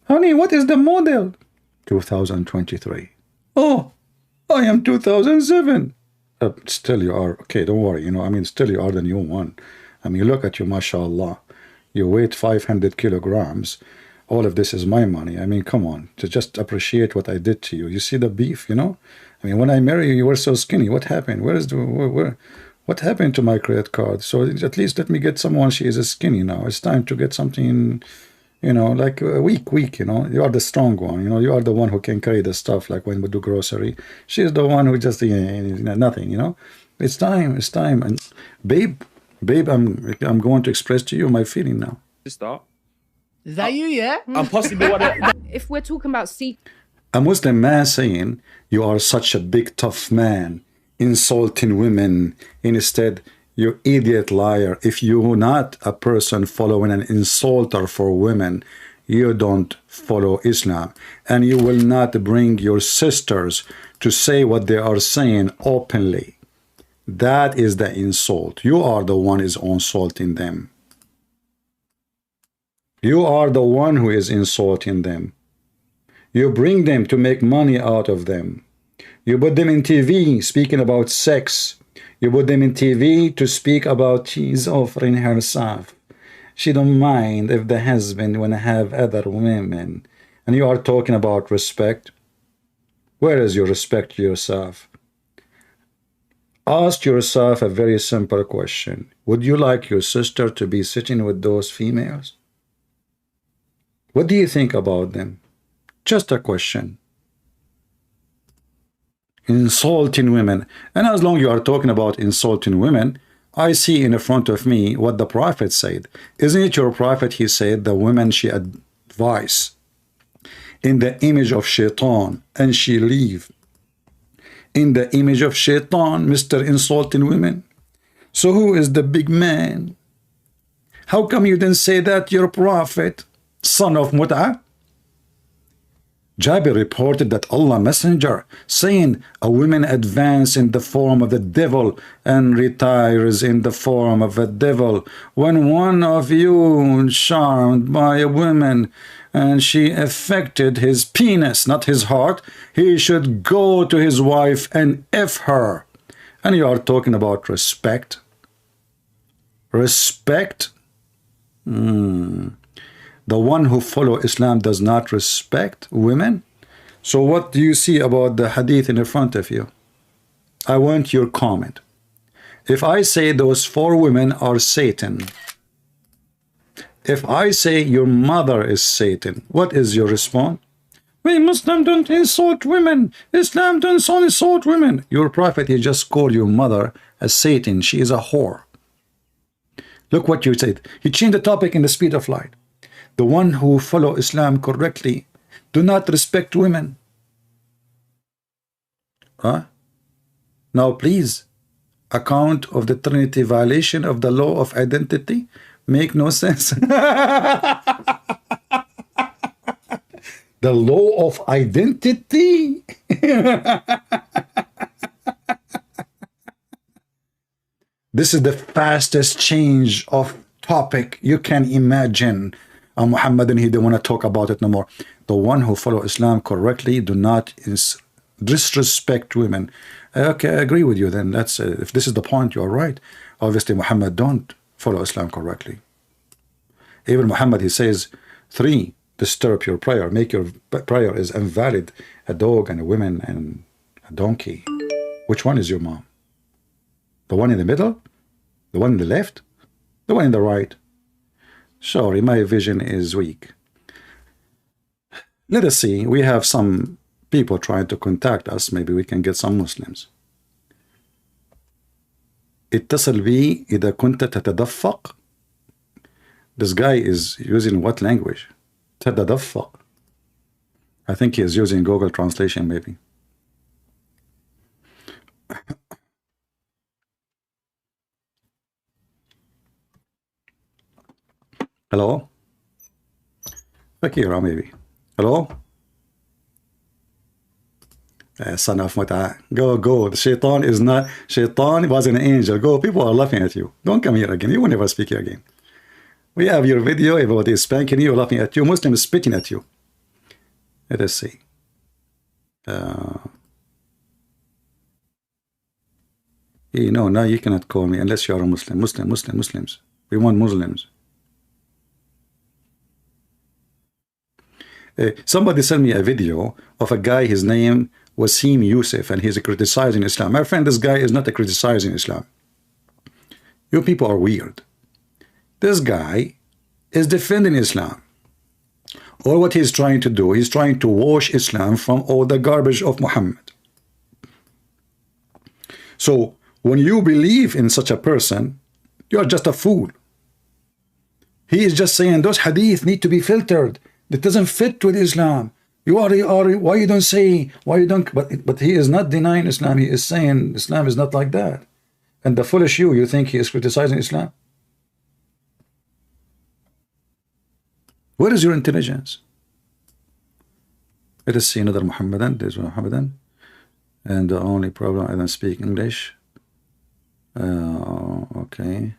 Honey, what is the model? 2023. Oh, I am 2007. Still you are. Okay, don't worry. You know, I mean, still you are the new one. I mean, look at you, mashallah. You weigh 500 kilograms. All of this is my money. I mean, come on. To just appreciate what I did to you. You see the beef, you know? I mean, when I married you, you were so skinny. What happened? What happened to my credit card? So at least let me get someone. She is skinny now. It's time to get something, you know, like weak, you know. You are the strong one, you know. You are the one who can carry the stuff, like when we do grocery. She is the one who just, nothing, you know. It's time. And babe, I'm going to express to you my feeling now. Sister. Is that you, yeah? I'm possibly one of... If we're talking about a Muslim man saying, you are such a big tough man, insulting women. Instead, you idiot liar. If you're not a person following an insulter for women, you don't follow Islam. And you will not bring your sisters to say what they are saying openly. That is the insult. You are the one who is insulting them. You are the one who is insulting them. You bring them to make money out of them. You put them in TV speaking about sex. You put them in TV to speak about she's offering herself. She don't mind if the husband wanna have other women. And you are talking about respect. Where is your respect to yourself? Ask yourself a very simple question. Would you like your sister to be sitting with those females? What do you think about them? Just a question. Insulting women. And as long as you are talking about insulting women, I see in front of me what the Prophet said. Isn't it your Prophet? He said the women she advise in the image of shaitan and she leave in the image of shaitan, Mr. Insulting women. So who is the big man? How come you didn't say that your Prophet, son of Mut'ah? Jabir reported that Allah Messenger saying a woman advance in the form of the devil and retires in the form of a devil. When one of you charmed by a woman and she affected his penis, not his heart, he should go to his wife and F her. And you are talking about respect. Respect? The one who follow Islam does not respect women. So what do you see about the hadith in front of you? I want your comment. If I say those 4 women are Satan, if I say your mother is Satan, what is your response? We Muslims don't insult women. Islam don't insult women. Your prophet, he just called your mother as Satan. She is a whore. Look what you said. He changed the topic in the speed of light. The one who follow Islam correctly do not respect women. Huh? Now please, account of the Trinity violation of the law of identity make no sense. The law of identity. This is the fastest change of topic you can imagine. Muhammadan, he don't want to talk about it no more. The one who follow Islam correctly do not disrespect women. Okay, I agree with you then. That's if this is the point, you're right. Obviously, Muhammad don't follow Islam correctly. Even Muhammad, he says, 3, disturb your prayer. Make your prayer is invalid. A dog and a woman and a donkey. Which one is your mom? The one in the middle? The one in the left? The one in the right? Sorry, my vision is weak. Let us see. We have some people trying to contact us. Maybe we can get some Muslims. اتصل بي إذا كنت تتدفق. This guy is using what language? تتدفق. I think he is using Google Translation maybe. Hello? Fakira maybe. Hello? Son of Mata. Go, go. The shaitan is not, shaitan was an angel. Go, people are laughing at you. Don't come here again. You will never speak here again. We have your video. Everybody is spanking you, laughing at you. Muslim is spitting at you. Let us see. No, now you cannot call me unless you are a Muslim. Muslims. We want Muslims. Somebody sent me a video of a guy, his name Wasim Yusuf, and he's criticizing Islam. My friend, this guy is not criticizing Islam. You people are weird. This guy is defending Islam. Or what he's trying to do, he's trying to wash Islam from all the garbage of Muhammad. So when you believe in such a person, you're just a fool. He is just saying those hadith need to be filtered. That doesn't fit with Islam. You are why you don't say, why you don't, but he is not denying Islam. He is saying Islam is not like that. And the foolish you think he is criticizing Islam? Where is your intelligence? Let us see another Muhammadan. There's Muhammadan. And the only problem, I don't speak English. Okay.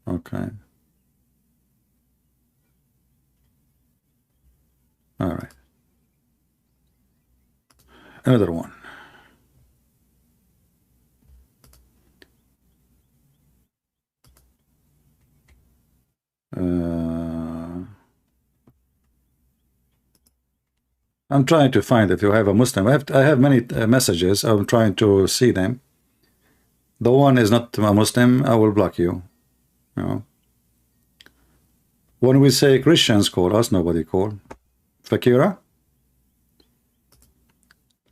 Okay. All right. Another one. I'm trying to find if you have a Muslim. I have many messages. I'm trying to see them. The one is not a Muslim, I will block you. You know. When we say Christians call us, nobody call. Fakira?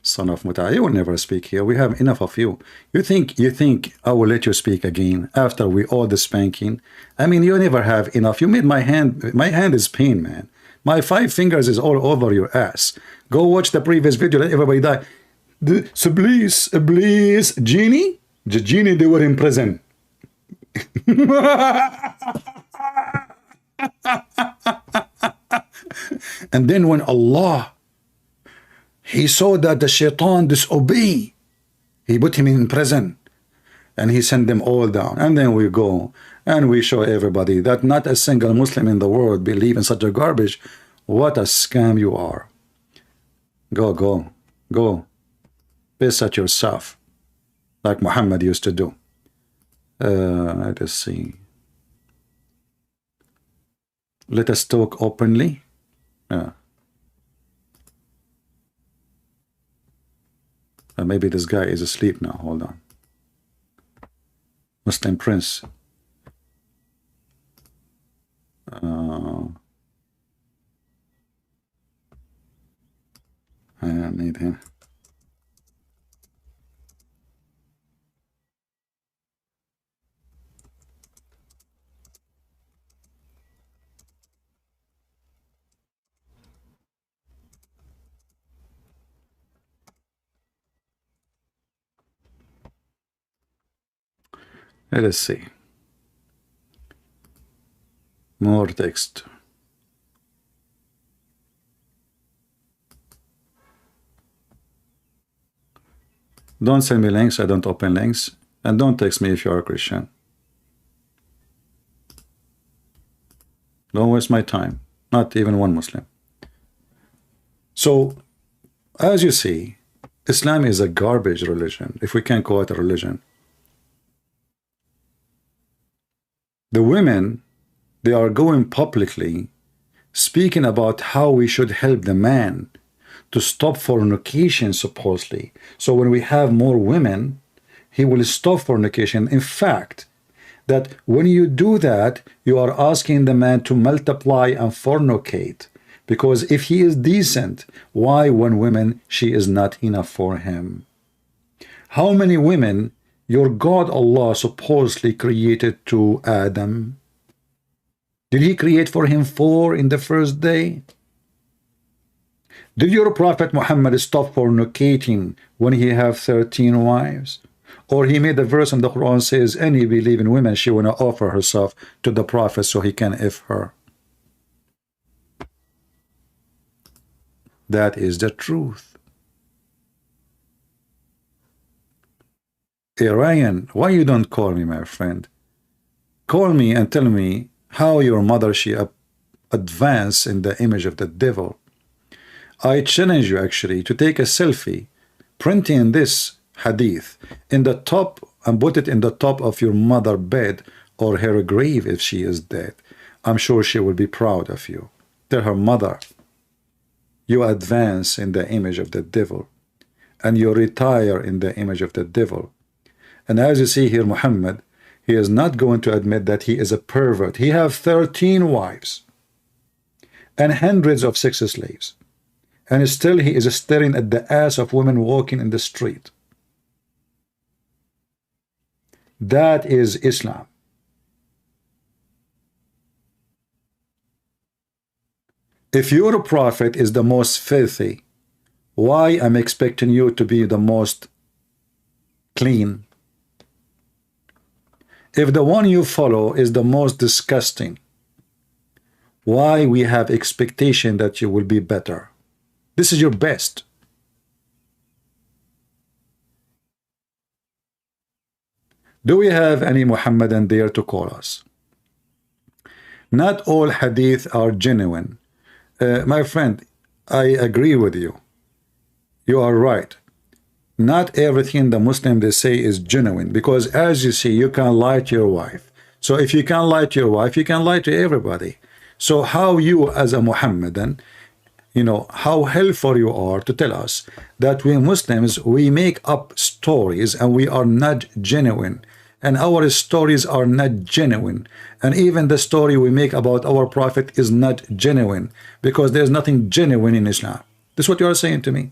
Son of Muta, you will never speak here. We have enough of you. You think I will let you speak again after we all the spanking? I mean, you never have enough. You made my hand is pain, man. My 5 fingers is all over your ass. Go watch the previous video, let everybody die. So please, Genie? The Genie, they were in prison. And then when Allah, he saw that the shaitan disobey, he put him in prison and he sent them all down. And then we go and we show everybody that not a single Muslim in the world believe in such a garbage. What a scam you are. Go piss at yourself like Muhammad used to do. Let us see. Let us talk openly. Maybe this guy is asleep now. Hold on. Muslim Prince. I need him. Let us see. More text. Don't send me links. I don't open links. And don't text me if you are a Christian. Don't waste my time. Not even one Muslim. So, as you see, Islam is a garbage religion, if we can call it a religion. The women, they are going publicly speaking about how we should help the man to stop fornication, supposedly. So when we have more women, he will stop fornication. In fact, that when you do that, you are asking the man to multiply and fornicate. Because if he is decent, why one woman, she is not enough for him? How many women your God Allah supposedly created to Adam? Did he create for him 4 in the first day? Did your Prophet Muhammad stop fornicating when he have 13 wives? Or he made a verse in the Quran says, any believing woman, she want to offer herself to the Prophet so he can if her. That is the truth. Hey, Ryan, why you don't call me, my friend? Call me and tell me how your mother, she advanced in the image of the devil. I challenge you actually to take a selfie, printing this hadith in the top and put it in the top of your mother's bed or her grave if she is dead. I'm sure she will be proud of you. Tell her mother, you advance in the image of the devil and you retire in the image of the devil. And as you see here, Muhammad, he is not going to admit that he is a pervert. He have 13 wives and hundreds of sex slaves. And still he is staring at the ass of women walking in the street. That is Islam. If your prophet is the most filthy, why I'm expecting you to be the most clean? If the one you follow is the most disgusting, why we have expectation that you will be better? This is your best. Do we have any Muhammadan there to call us? Not all hadith are genuine. My friend, I agree with you. You are right. Not everything the Muslim they say is genuine, because as you see, you can lie to your wife. So if you can lie to your wife, you can lie to everybody. So how you as a Muhammadan, you know, how helpful you are to tell us that we Muslims, we make up stories and we are not genuine. And our stories are not genuine. And even the story we make about our prophet is not genuine, because there's nothing genuine in Islam. This is what you are saying to me.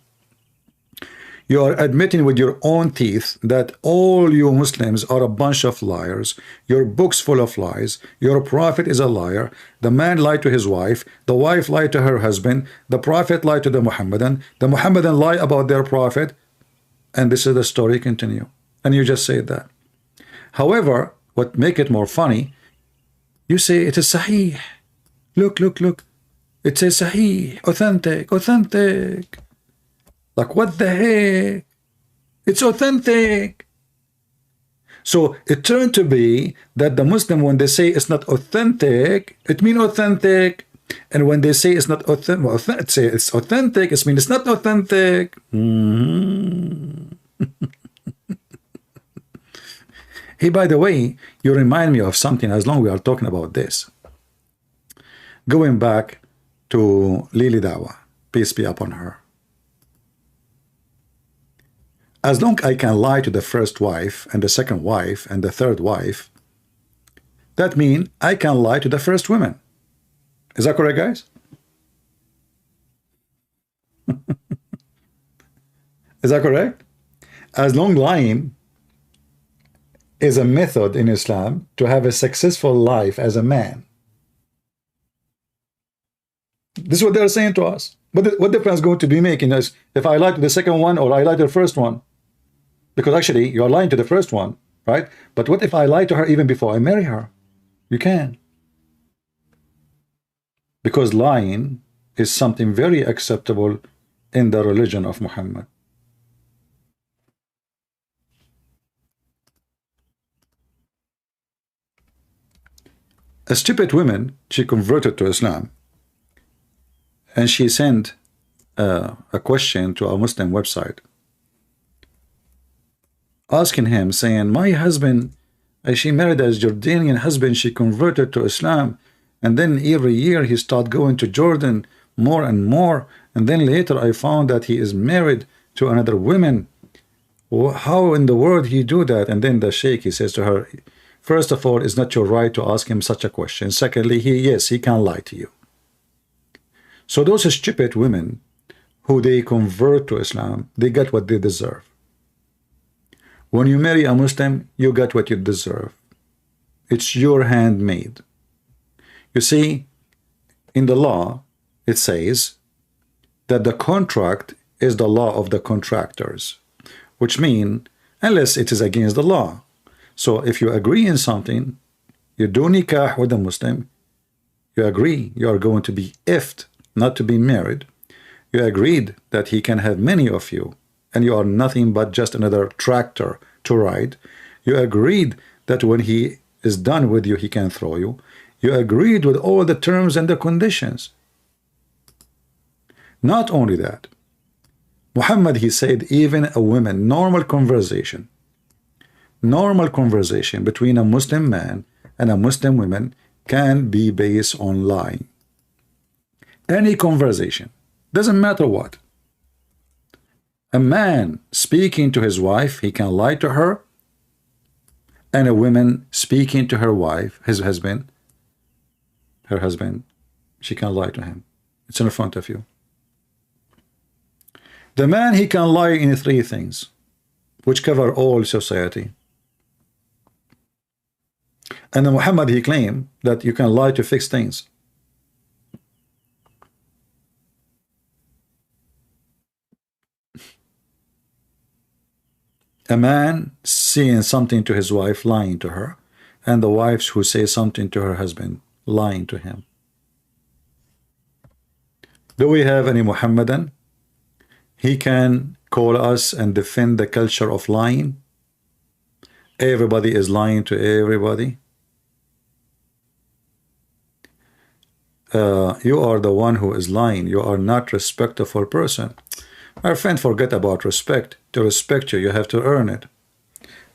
You are admitting with your own teeth that all you Muslims are a bunch of liars. Your book's full of lies. Your prophet is a liar. The man lied to his wife. The wife lied to her husband. The prophet lied to the Muhammadan. The Muhammadan lie about their prophet. And this is the story continue. And you just say that. However, what make it more funny, you say it is sahih. Look, look, look. It says sahih, authentic, authentic. Like, what the heck? It's authentic. So it turned to be that the Muslim, when they say it's not authentic, it means authentic. And when they say it's not authentic, well, say it's authentic, it means it's not authentic. Hey, by the way, you remind me of something as long we are talking about this. Going back to Lili Dawah, peace be upon her. As long I can lie to the first wife and the second wife and the third wife, that means I can lie to the first women. Is that correct, guys? Is that correct? As long lying is a method in Islam to have a successful life as a man. This is what they're saying to us. What difference going to be making us if I lie to the second one or I lie to the first one? Because actually, you're lying to the first one, right? But what if I lie to her even before I marry her? You can. Because lying is something very acceptable in the religion of Muhammad. A stupid woman, she converted to Islam, and she sent a question to a Muslim website, asking him, saying, my husband, she married a Jordanian husband, she converted to Islam, and then every year he started going to Jordan more and more, and then later I found that he is married to another woman. How in the world he do that? And then the sheikh, he says to her, first of all, it's not your right to ask him such a question. Secondly, yes, he can lie to you. So those stupid women who they convert to Islam, they get what they deserve. When you marry a Muslim, you get what you deserve. It's your handmade. You see, in the law, it says that the contract is the law of the contractors, which means unless it is against the law. So if you agree in something, you do nikah with a Muslim, you agree you are going to be ifed, not to be married. You agreed that he can have many of you, and you are nothing but just another tractor to ride. You agreed that when he is done with you, he can throw you. You agreed with all the terms and the conditions. Not only that, Muhammad, he said, even a woman, normal conversation between a Muslim man and a Muslim woman can be based on lying. Any conversation, doesn't matter what. A man speaking to his wife, he can lie to her, and a woman speaking to her wife, her husband, she can lie to him. It's in front of you. The man, he can lie in 3 things, which cover all society. And then Muhammad, he claimed that you can lie to fix things. A man saying something to his wife, lying to her, and the wives who say something to her husband, lying to him. Do we have any Muhammadan? He can call us and defend the culture of lying. Everybody is lying to everybody. You are the one who is lying. You are not a respectful person. My friend, forget about respect. To respect you, you have to earn it.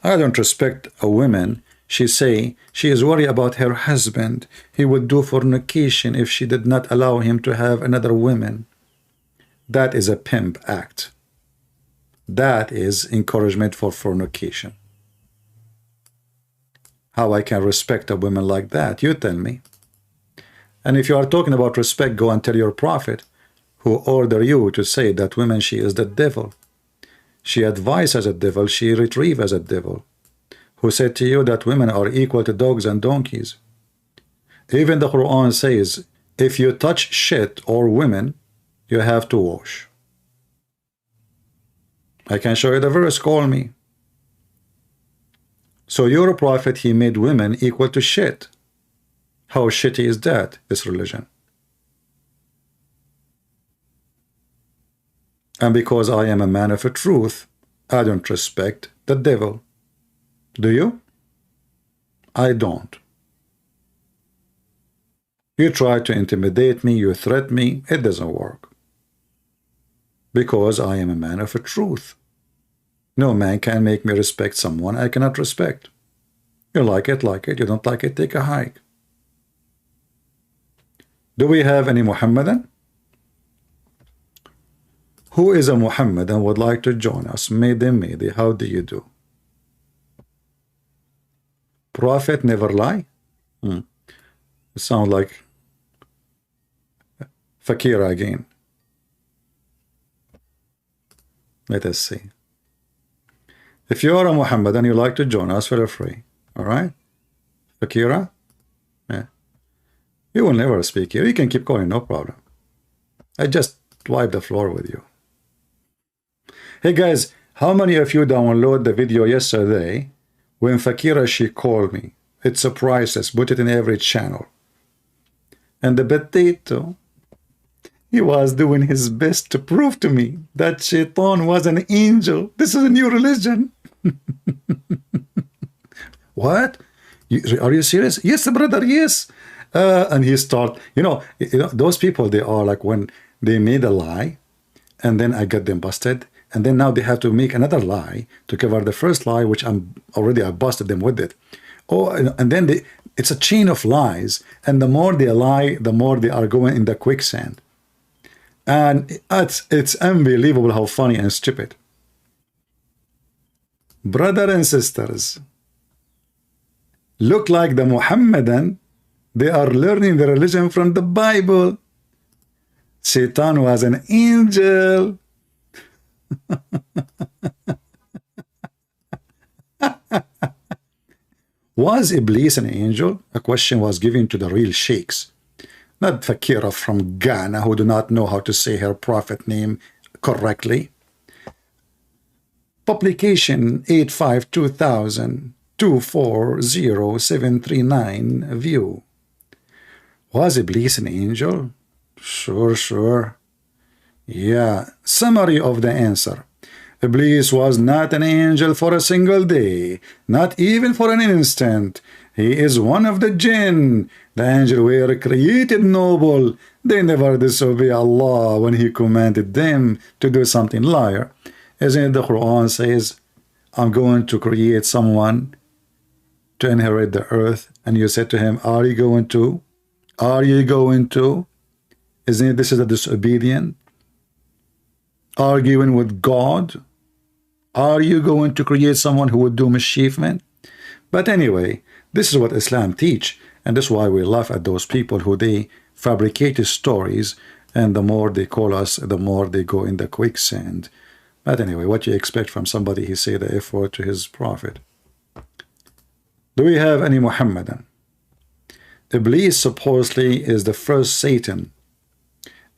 I don't respect a woman. She say she is worried about her husband. He would do fornication if she did not allow him to have another woman. That is a pimp act. That is encouragement for fornication. How I can respect a woman like that? You tell me. And if you are talking about respect, go and tell your prophet, who order you to say that woman, she is the devil. She advises as a devil, she retrieve as a devil. Who said to you that women are equal to dogs and donkeys. Even the Qur'an says, if you touch shit or women, you have to wash. I can show you the verse, call me. So your prophet, he made women equal to shit. How shitty is that, this religion? And because I am a man of a truth, I don't respect the devil. Do you? I don't. You try to intimidate me, you threaten me, it doesn't work. Because I am a man of a truth. No man can make me respect someone I cannot respect. You like it, like it. You don't like it, take a hike. Do we have any Muhammadan? Who is a Muhammadan would like to join us? Maybe. How do you do? Prophet never lie? It sounds like Fakira again. Let us see. If you are a Muhammadan, you like to join us, feel free. All right? Fakira? Yeah. You will never speak here. You can keep calling, no problem. I just wipe the floor with you. Hey guys, how many of you downloaded the video yesterday when Fakira, she called me? It's a priceless. Put it in every channel. And the potato, he was doing his best to prove to me that Shaitan was an angel. This is a new religion. What? Are you serious? Yes, brother, yes. And he start, you know, those people, they are like when they made a lie and then I got them busted. And then now they have to make another lie to cover the first lie, which I busted them with it. Oh, and then it's a chain of lies. And the more they lie, the more they are going in the quicksand. And it's unbelievable how funny and stupid. Brother and sisters, look like the Muhammadan, they are learning the religion from the Bible. Satan was an angel. Was Iblis an angel? A question was given to the real sheikhs, not Fakira from Ghana who do not know how to say her prophet name correctly. Publication 85-2000-240739 view. Was Iblis an angel? Sure. Yeah. Summary of the answer. Iblis was not an angel for a single day, not even for an instant. He is one of the jinn. The angels were created noble. They never disobey Allah when He commanded them to do something liar. Isn't it the Quran says, I'm going to create someone to inherit the earth, and you said to him, are you going to? Are you going to? Isn't it this is a disobedient? Arguing with God? Are you going to create someone who would do mischievement? But anyway, this is what Islam teach, and this is why we laugh at those people who they fabricate stories, and the more they call us, the more they go in the quicksand. But anyway, what you expect from somebody he say the F word to his prophet? Do we have any Muhammadan? Iblis supposedly is the first Satan.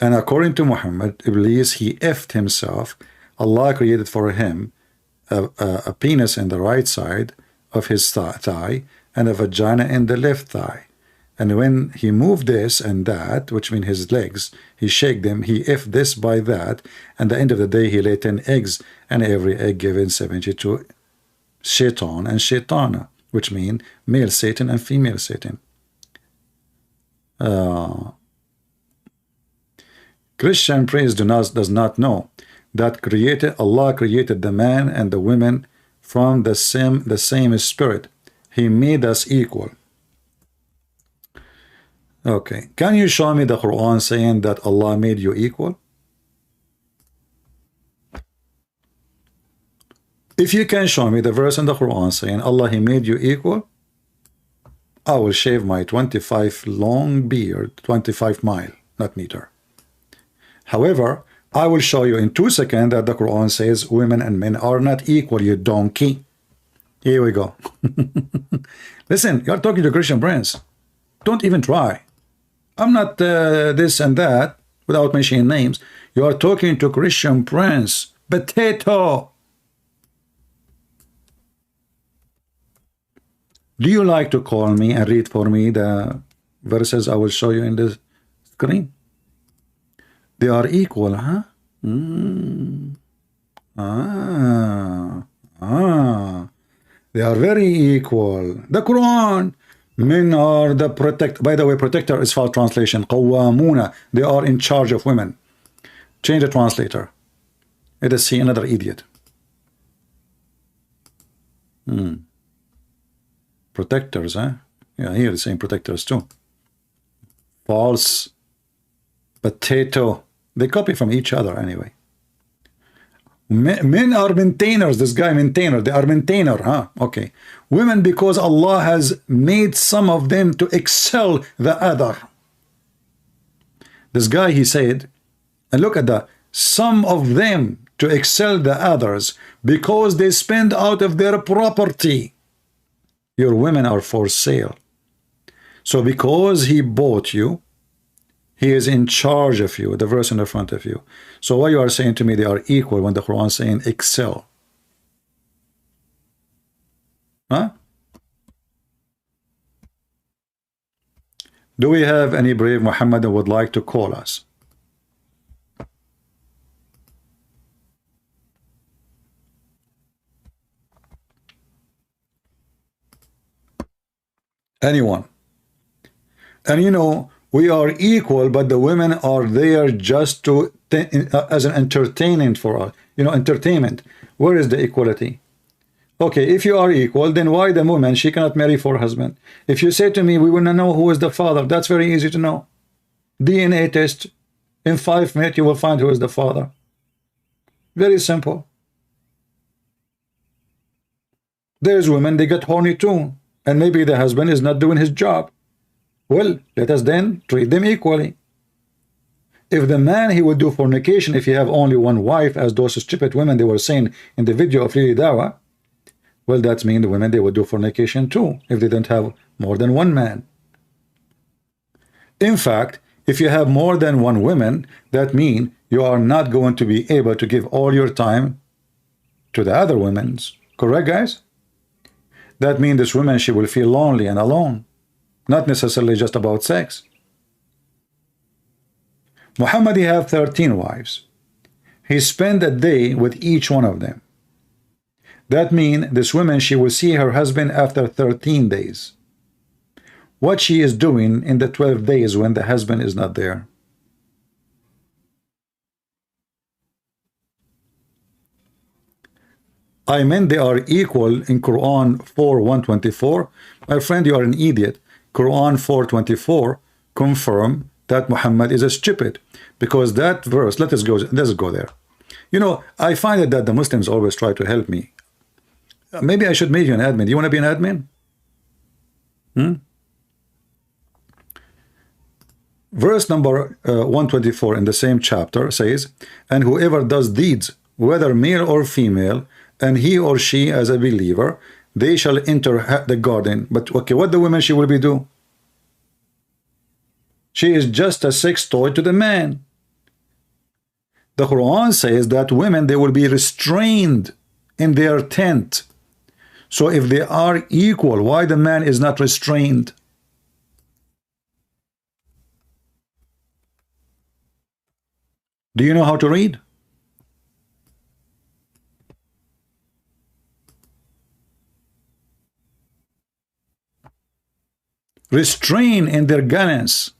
And according to Muhammad, Iblis, he effed himself. Allah created for him a penis in the right side of his thigh and a vagina in the left thigh. And when he moved this and that, which means his legs, he shake them, he effed this by that, and at the end of the day, he laid 10 eggs, and every egg given 72 shaitan and shaitana, which mean male Satan and female Satan. Christian priest does not know that Allah created the man and the women from the same spirit. He made us equal. Okay, can you show me the Quran saying that Allah made you equal? If you can show me the verse in the Quran saying Allah, He made you equal, I will shave my 25 long beard, 25 mile, not meter. However, I will show you in 2 seconds that the Quran says women and men are not equal, you donkey. Here we go. Listen, you're talking to Christian friends. Don't even try. I'm not this and that without mentioning names. You are talking to Christian prince. Potato. Do you like to call me and read for me the verses I will show you in the screen? They are equal, huh? They are very equal. The Quran. Men are the protect. By the way, protector is false translation. Qawwamuna. They are in charge of women. Change the translator. Let us see another idiot. Protectors, huh? Yeah, here it's saying protectors too. False. Potato. They copy from each other anyway. Men are maintainers. This guy maintainer. They are maintainer, huh? Okay. Women, because Allah has made some of them to excel the other. This guy, he said, and look at that, some of them to excel the others because they spend out of their property. Your women are for sale. So because he bought you, he is in charge of you, the verse in the front of you. So why you are saying to me they are equal when the Quran is saying excel? Huh? Do we have any brave Muhammad that would like to call us? Anyone? And you know, we are equal, but the women are there just to as an entertainment for us. You know, entertainment. Where is the equality? Okay, if you are equal, then why the woman, she cannot marry for husband? If you say to me, we want to know who is the father, that's very easy to know. DNA test. In 5 minutes, you will find who is the father. Very simple. There's women, they get horny too. And maybe the husband is not doing his job. Well, let us then treat them equally. If the man, he would do fornication if he have only one wife, as those stupid women they were saying in the video of Lily Dawah, well, that means the women, they would do fornication too if they didn't have more than one man. In fact, if you have more than one woman, that means you are not going to be able to give all your time to the other women's. Correct, guys? That means this woman, she will feel lonely and alone. Not necessarily just about sex. Muhammad, he have 13 wives. He spent a day with each one of them. That means this woman, she will see her husband after 13 days. What she is doing in the 12 days when the husband is not there? I meant they are equal in Quran 4:124. My friend, you are an idiot. Quran 4:24 confirm that Muhammad is a stupid, because that verse, let's go there. You know, I find it that the Muslims always try to help me. Maybe I should make you an admin. Do you want to be an admin? Verse number 124 in the same chapter says, and whoever does deeds, whether male or female, and he or she as a believer, they shall enter the garden. But okay, what the woman she will be do? She is just a sex toy to the man. The Quran says that women, they will be restrained in their tent. So if they are equal, why the man is not restrained? Do you know how to read? Restrain in their guidance.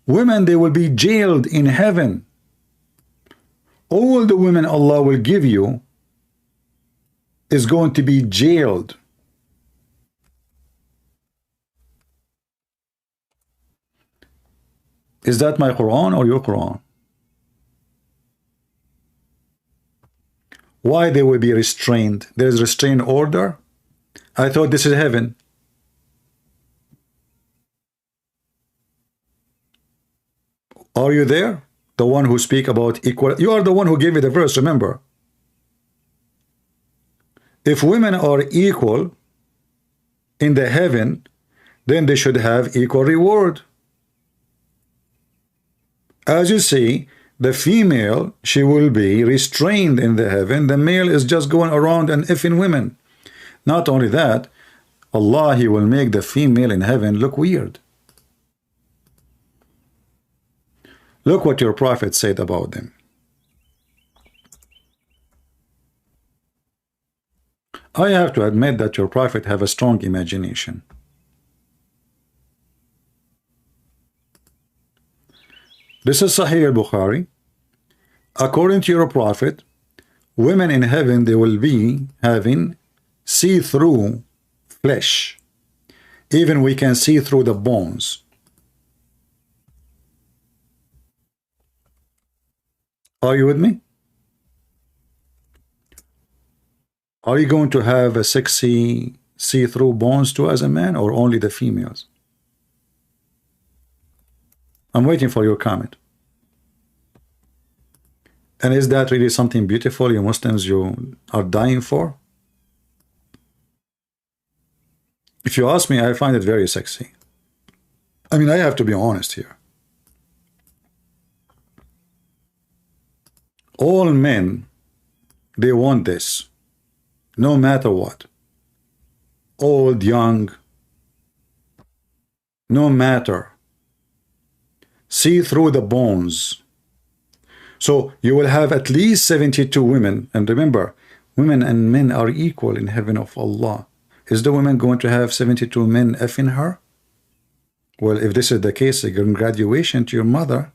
Women, they will be jailed in heaven. All the women Allah will give you is going to be jailed. Is that my Quran or your Quran? Why they will be restrained? There is restraint order. I thought this is heaven. Are you there? The one who speak about equal. You are the one who gave me the verse, remember. If women are equal in the heaven, then they should have equal reward. As you see, the female, she will be restrained in the heaven. The male is just going around and effing women. Not only that, Allah, he will make the female in heaven look weird. Look what your prophet said about them. I have to admit that your prophet have a strong imagination. This is Sahih al-Bukhari. According to your prophet, women in heaven, they will be having see-through flesh. Even we can see through the bones. Are you with me? Are you going to have a sexy see-through bones too as a man, or only the females? I'm waiting for your comment. And is that really something beautiful, you Muslims, you are dying for? If you ask me, I find it very sexy. I mean, I have to be honest here. All men, they want this, no matter what. Old, young, no matter. See through the bones. So you will have at least 72 women. And remember, women and men are equal in heaven of Allah. Is the woman going to have 72 men effing her? Well, if this is the case, a graduation to your mother.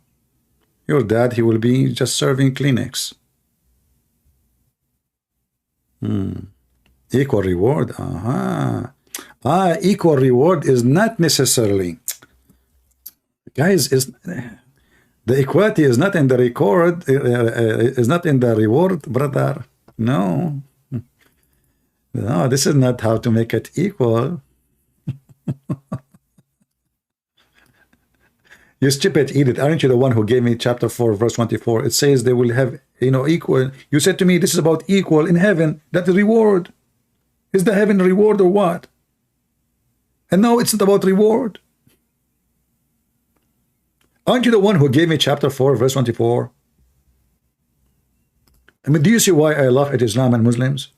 Your dad, he will be just serving Kleenex. Equal reward. Equal reward is not necessarily. Guys, is the equality is not in the record, is not in the reward, brother. No. No, this is not how to make it equal. You stupid idiot, aren't you the one who gave me chapter 4 verse 24? It says they will have, equal. You said to me this is about equal in heaven. That is reward. Is the heaven reward or what? And now it's not about reward. Aren't you the one who gave me chapter 4 verse 24? I mean, do you see why I laugh at Islam and Muslims?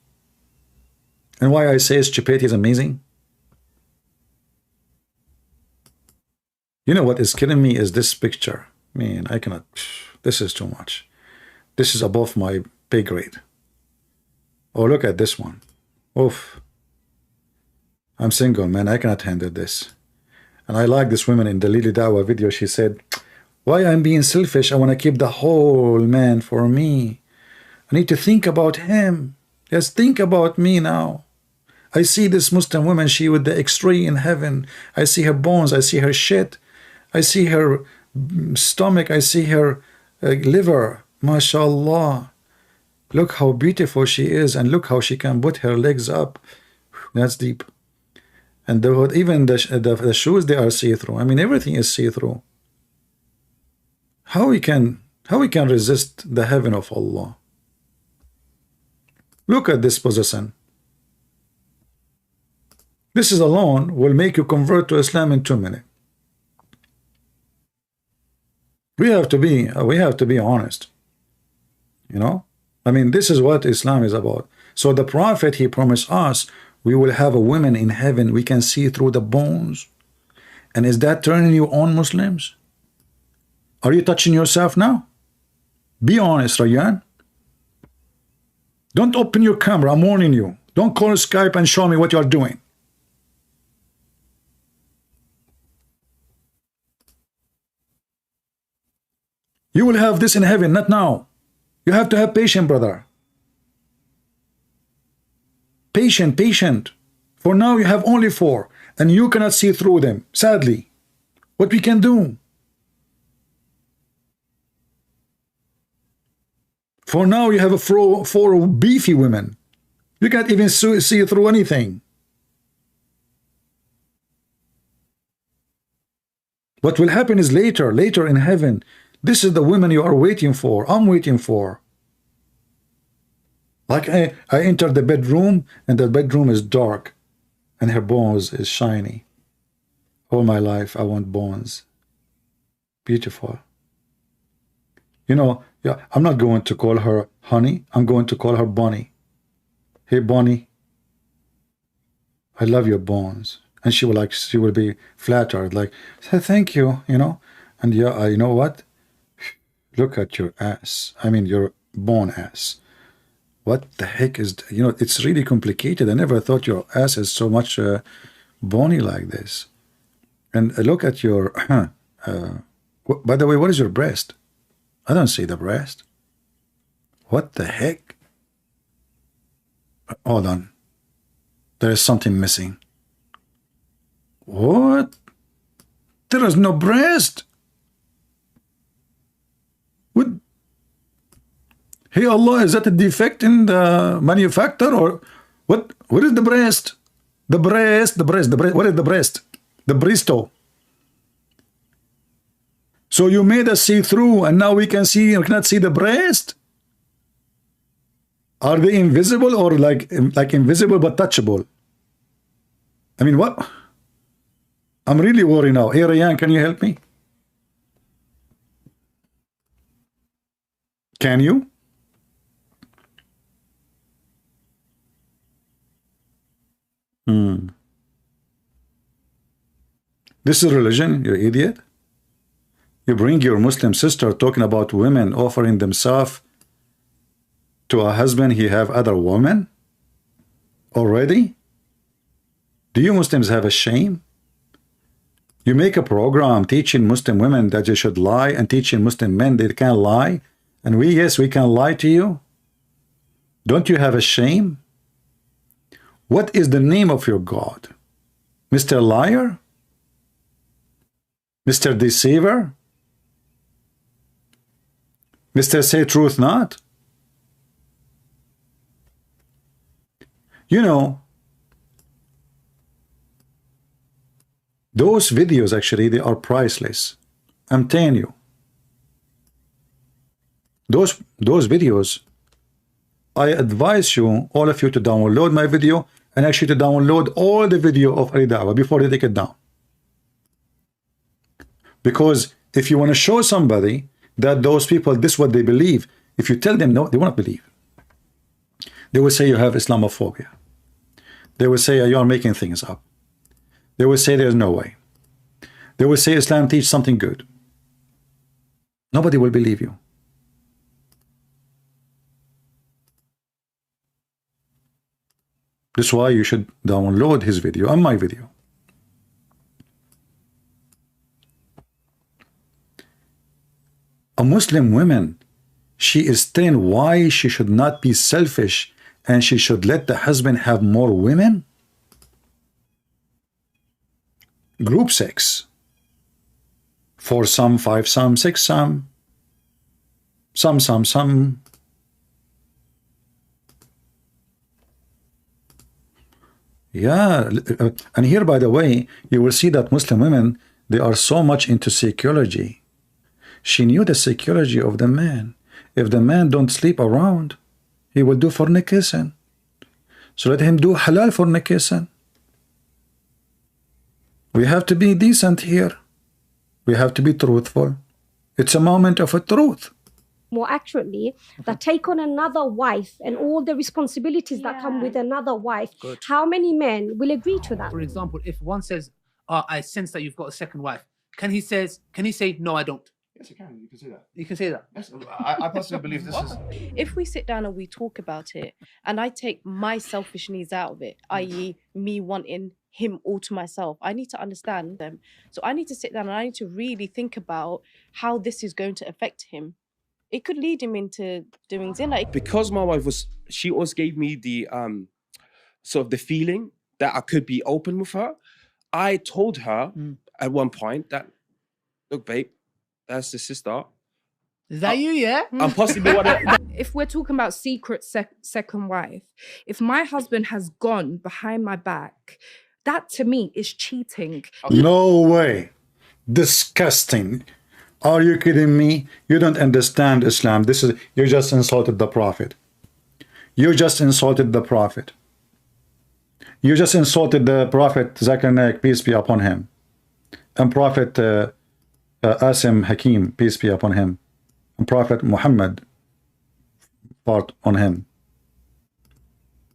And why I say Djupet is amazing? You know what is killing me is this picture. Man, I cannot. This is too much. This is above my pay grade. Oh, look at this one. Oof. I'm single, man. I cannot handle this. And I like this woman in the Lily Dawah video. She said, why I'm being selfish? I want to keep the whole man for me. I need to think about him. Just think about me now. I see this Muslim woman, she with the X-ray in heaven. I see her bones. I see her shit. I see her stomach. I see her liver. MashaAllah. Look how beautiful she is. And look how she can put her legs up. That's deep. And even the shoes, they are see-through. I mean, everything is see-through. How we can resist the heaven of Allah? Look at this position. This is alone will make you convert to Islam in 2 minutes. We have to be honest. I mean, this is what Islam is about. So the Prophet, he promised us, we will have a woman in heaven, we can see through the bones. And is that turning you on, Muslims? Are you touching yourself now? Be honest, Rayyan. Don't open your camera, I'm warning you. Don't call Skype and show me what you are doing. You will have this in heaven, not now. You have to have patience, brother. Patient. For now you have only 4, and you cannot see through them, sadly. What we can do? For now you have 4 beefy women. You can't even see through anything. What will happen is later in heaven. This is the women you are waiting for. I'm waiting for. Like I entered the bedroom, and the bedroom is dark, and her bones is shiny. All my life I want bones. Beautiful. Yeah, I'm not going to call her honey. I'm going to call her Bonnie. Hey, Bonnie, I love your bones. And she will be flattered, like, thank you, And yeah, you know what? Look at your ass. I mean, your bone ass. What the heck is, it's really complicated. I never thought your ass is so much bony like this. And look at your, by the way, what is your breast? I don't see the breast. What the heck? Hold on. There is something missing. What? There is no breast. What? Hey Allah, is that a defect in the manufacturer or what? What is the breast? The breast. What is the breast? The bristo. So you made us see through, and now we cannot see the breast. Are they invisible or like invisible but touchable? I mean, what? I'm really worried now. Hey, Rayyan, can you help me? Can you? This is religion, you idiot. You bring your Muslim sister talking about women offering themselves to a husband he have other women already. Do you Muslims have a shame? You make a program teaching Muslim women that they should lie and teaching Muslim men they can't lie, and we can lie to you. Don't you have a shame? What is the name of your God? Mr. Liar? Mr. Deceiver? Mr. Say Truth Not? You know, those videos actually, they are priceless. I'm telling you. Those videos, I advise you, all of you, to download my video and actually to download all the video of Ali Dawah before they take it down. Because if you want to show somebody that those people, this is what they believe, if you tell them no, they won't believe. They will say you have Islamophobia. They will say you are making things up. They will say there's no way. They will say Islam teaches something good. Nobody will believe you. That's why you should download his video and my video. A Muslim woman, she is telling why she should not be selfish and she should let the husband have more women. Group sex. 4 some, 5 some, 6 some. Some. Yeah, and here, by the way, you will see that Muslim women, they are so much into psychology. She knew the psychology of the man. If the man don't sleep around, he will do fornication. So let him do halal fornication. We have to be decent here. We have to be truthful. It's a moment of a truth. More accurately, that take on another wife and all the responsibilities that come with another wife. Good. How many men will agree to that? For example, if one says, I sense that you've got a second wife, can he say, no, I don't? Yes, you can. You can say that. You can say that. Yes, I personally believe this is. If we sit down and we talk about it, and I take my selfish needs out of it, i.e., me wanting him all to myself, I need to understand them. So I need to sit down and I need to really think about how this is going to affect him. It could lead him into doing zina. Because my wife she always gave me the sort of the feeling that I could be open with her. I told her at one point that, look, babe, that's the sister. Is that you, yeah? I'm possibly one of... If we're talking about secret second wife, if my husband has gone behind my back, that to me is cheating. No way. Disgusting. Are you kidding me? You don't understand Islam. You just insulted the Prophet. You just insulted the Prophet. You just insulted the Prophet Zakaria, peace be upon him, and Prophet Asim Hakim, peace be upon him, and Prophet Muhammad, part on him.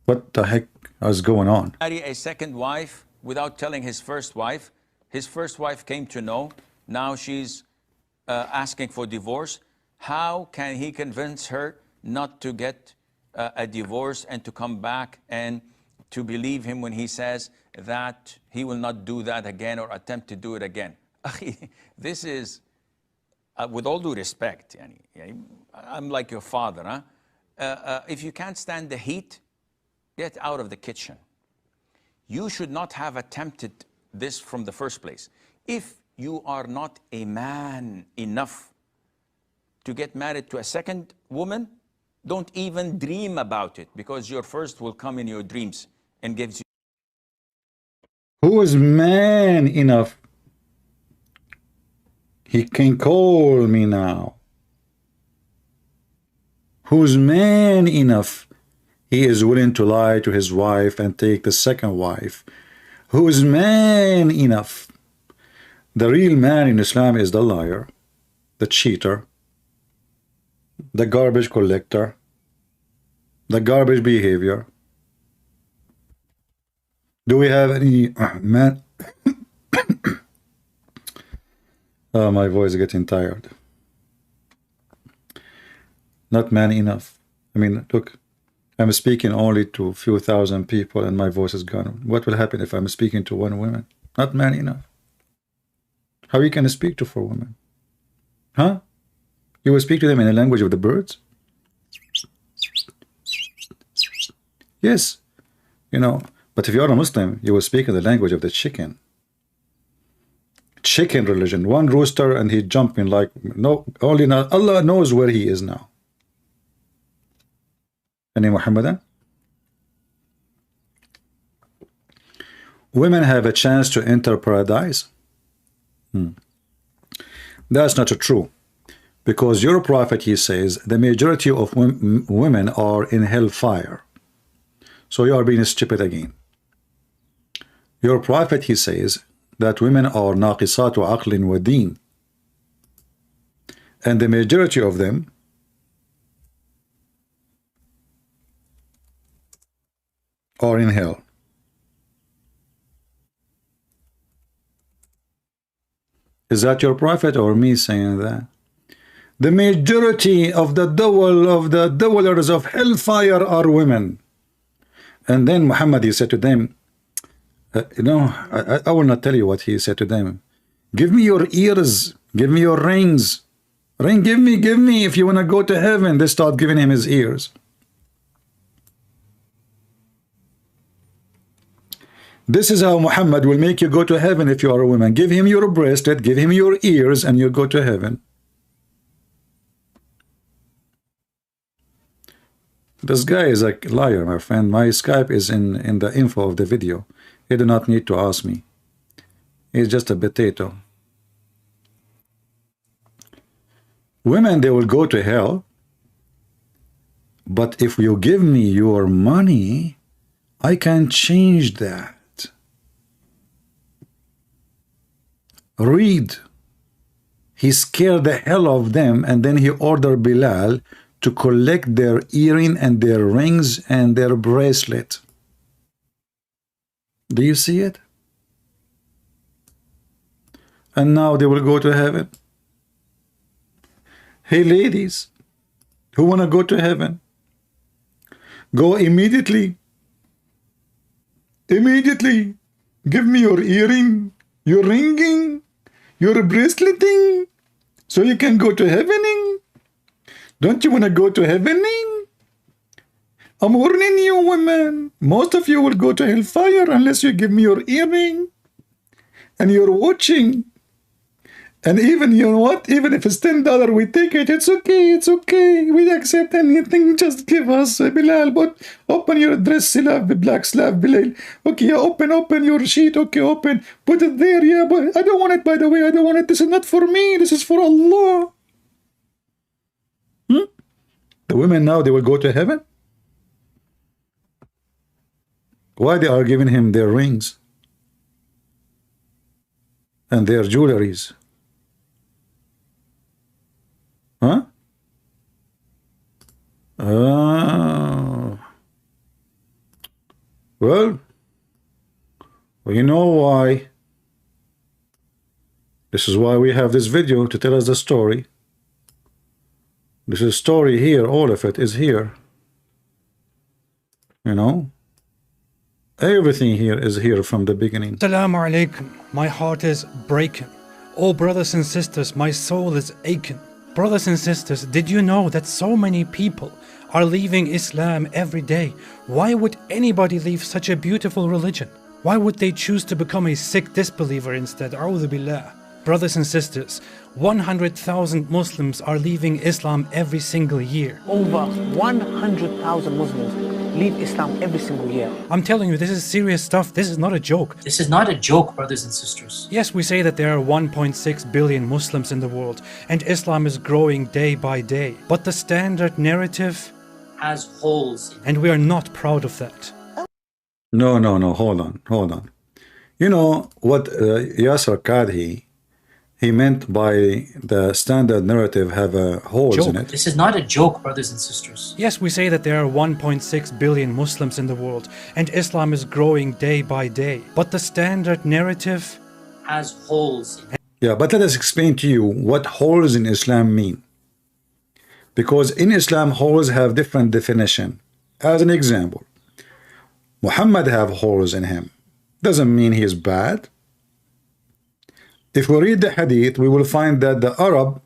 What the heck is going on? Marry a second wife without telling his first wife. His first wife came to know. Now she's asking for divorce. How can he convince her not to get a divorce and to come back and to believe him when he says that he will not do that again or attempt to do it again? This is, with all due respect, I'm like your father. Huh? If you can't stand the heat, get out of the kitchen. You should not have attempted this from the first place. If you are not a man enough to get married to a second woman, don't even dream about it, because your first will come in your dreams and gives you. Who is man enough? He can call me now. Who's man enough? He is willing to lie to his wife and take the second wife. Who is man enough? The real man in Islam is the liar, the cheater, the garbage collector, the garbage behavior. Do we have any man? Oh, my voice is getting tired. Not man enough. I mean, look, I'm speaking only to a few thousand people and my voice is gone. What will happen if I'm speaking to one woman? Not man enough. How you can speak to 4 women? Huh? You will speak to them in the language of the birds? Yes. You know, but if you're a Muslim, you will speak in the language of the chicken. Chicken religion. One rooster and he's jumping like, no, only not, Allah knows where he is now. Any Muhammadan? Women have a chance to enter paradise? That's not true. Because your prophet, he says, the majority of women are in hellfire. So you are being stupid again. Your prophet, he says, that women are naqisatu aqlin wa deen. And the majority of them are in hell. Is that your prophet or me saying that? The majority of the dwellers of hellfire are women. And then Muhammad, he said to them, you know, I will not tell you what he said to them. Give me your ears, give me your rings. Ring, give me if you want to go to heaven. They start giving him his ears. This is how Muhammad will make you go to heaven if you are a woman. Give him your bracelet, give him your ears, and you go to heaven. This guy is a liar, my friend. My Skype is in the info of the video. You do not need to ask me. He's just a potato. Women, they will go to hell. But if you give me your money, I can change that. Read. He scared the hell of them, and then he ordered Bilal to collect their earring and their rings and their bracelet. Do you see it? And now they will go to heaven. Hey ladies, who want to go to heaven? Go immediately. Immediately. Give me your earring, your ringing, your braceleting, so you can go to heavening. Don't you want to go to heavening? I'm warning you, women. Most of you will go to hellfire unless you give me your earring and your watching. And even, you know what? Even if it's $10, we take it. It's okay. It's okay. We accept anything. Just give us, Bilal. But open your dress, slave, black slave, Bilal. Okay, yeah, open your sheet. Okay, open. Put it there. Yeah, but I don't want it, by the way. I don't want it. This is not for me. This is for Allah. The women now, they will go to heaven? Why they are giving him their rings and their jewelries? Huh? Well, you know why. This is why we have this video, to tell us the story. This is story here, all of it is here. You know? Everything here is here from the beginning. Assalamu alaikum. My heart is breaking. Oh brothers and sisters, my soul is aching. Brothers and sisters, did you know that so many people are leaving Islam every day? Why would anybody leave such a beautiful religion? Why would they choose to become a sick disbeliever instead? A'udhu billah. Brothers and sisters, 100,000 Muslims are leaving Islam every single year. Over 100,000 Muslims leave Islam every single year. I'm telling you, this is serious stuff. This is not a joke. This is not a joke, brothers and sisters. Yes, we say that there are 1.6 billion Muslims in the world and Islam is growing day by day. But the standard narrative has holes in it. And we are not proud of that. No, hold on. You know what Yasser Qadhi, he meant by the standard narrative have holes in it. This is not a joke, brothers and sisters. Yes, we say that there are 1.6 billion Muslims in the world and Islam is growing day by day. But the standard narrative has holes in it. Yeah, but let us explain to you what holes in Islam mean. Because in Islam, holes have different definition. As an example, Muhammad have holes in him. Doesn't mean he is bad. If we read the hadith, we will find that the Arab,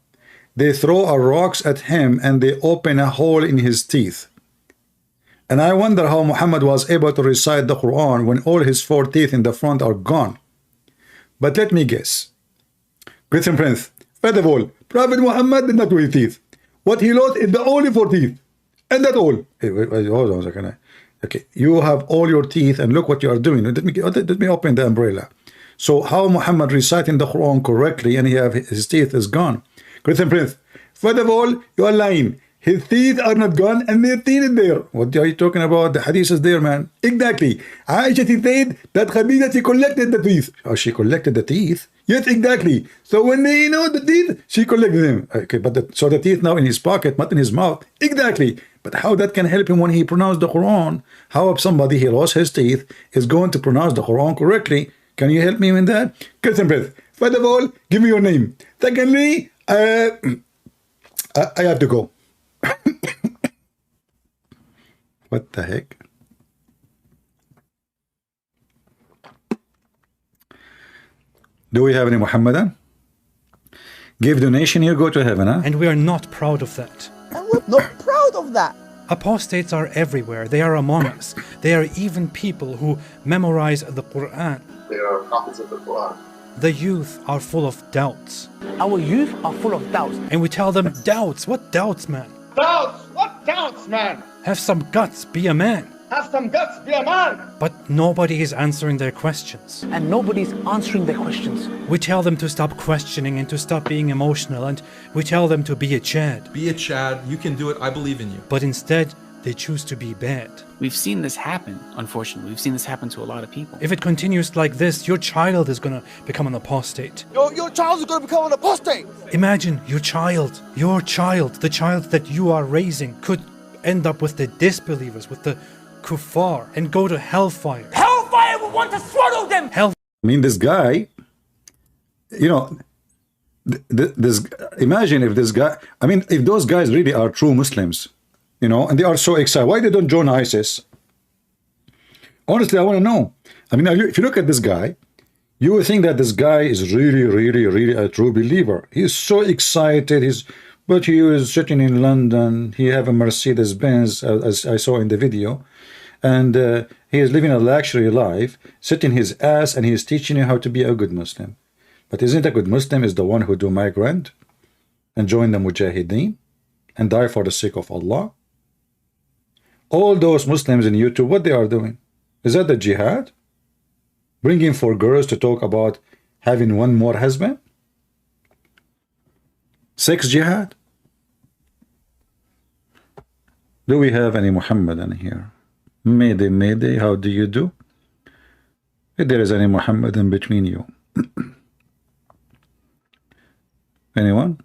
they throw rocks at him and they open a hole in his teeth. And I wonder how Muhammad was able to recite the Quran when all his 4 teeth in the front are gone. But let me guess. Question Prince, first of all, Prophet Muhammad did not lose teeth. What he lost is the only 4 teeth. And that's all. Hey, wait, hold on a second. Okay, you have all your teeth and look what you are doing. Let me open the umbrella. So how Muhammad reciting the Quran correctly and his teeth is gone? Christian Prince, first of all, you are lying. His teeth are not gone and their teeth is there. What are you talking about? The hadith is there, man. Exactly. Aisha said that Khadija, she collected the teeth. Oh, she collected the teeth? Yes, exactly. So when they know the teeth, she collected them. Okay, but so the teeth now in his pocket, not in his mouth. Exactly. But how that can help him when he pronounced the Quran? How if somebody, he lost his teeth, is going to pronounce the Quran correctly? Can you help me with that? Christian Prince, first of all, give me your name. Secondly, I have to go. What the heck? Do we have any Muhammadan? Give donation, you go to heaven, huh? And we are not proud of that. And we're not proud of that. Apostates are everywhere. They are among us. They are even people who memorize the Qur'an. They are copies of the Quran. The youth are full of doubts. Our youth are full of doubts. And we tell them, doubts? What doubts, man? Doubts? What doubts, man? Have some guts, be a man. Have some guts, be a man. But nobody is answering their questions. And nobody's answering their questions. We tell them to stop questioning and to stop being emotional, and we tell them to be a Chad. Be a Chad, you can do it, I believe in you. But instead, they choose to be bad. We've seen this happen, unfortunately. We've seen this happen to a lot of people. If it continues like this, your child is going to become an apostate. Your child is going to become an apostate. Imagine your child, the child that you are raising could end up with the disbelievers, with the kuffar, and go to hellfire. Hellfire will want to swallow them! I mean, this guy, you know, imagine if this guy, I mean, if those guys really are true Muslims, you know, and they are so excited, why they don't join ISIS? Honestly, I want to know. I mean, if you look at this guy, you would think that this guy is really a true believer. He's so excited. But he was sitting in London. He have a Mercedes Benz, as I saw in the video, and he is living a luxury life, sitting his ass, and he is teaching you how to be a good Muslim. But isn't a good Muslim is the one who do migrant and join the Mujahideen and die for the sake of Allah? All those Muslims in YouTube, what they are doing? Is that the jihad? Bringing 4 girls to talk about having 1 more husband? Sex jihad? Do we have any Muhammadan here? Mayday, how do you do? If there is any Muhammadan between you. Anyone?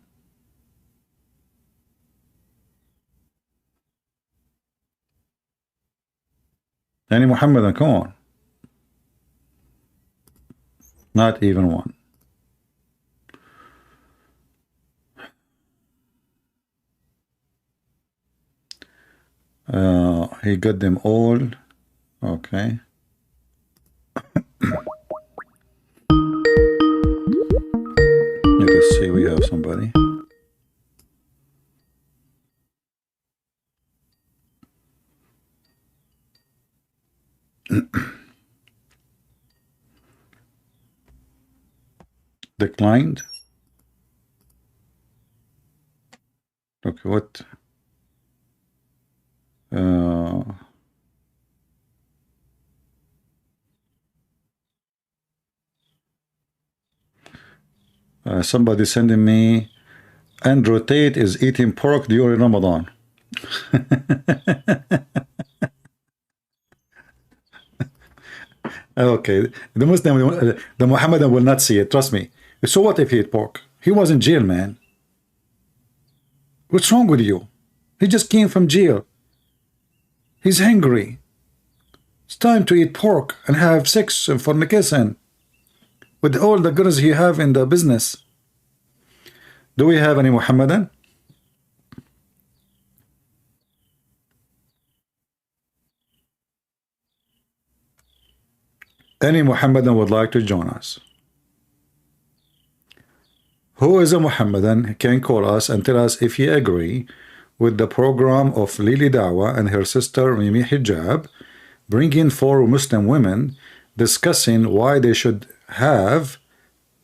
Any Muhammadan? Come on. Not even one. He got them all. Okay. Let us see, we have somebody. Declined. Okay, what? Somebody sending me, Andrew Tate is eating pork during Ramadan. Okay, the Muslim, the Muhammadan will not see it, trust me. So what if he ate pork? He was in jail, man. What's wrong with you? He just came from jail. He's hungry. It's time to eat pork and have sex and fornication with all the girls he have in the business. Do we have any Muhammadan? Any Muhammadan would like to join us? Who is a Muhammadan can call us and tell us if he agree with the program of Lili Dawah and her sister Mimi Hijab, bringing 4 Muslim women discussing why they should have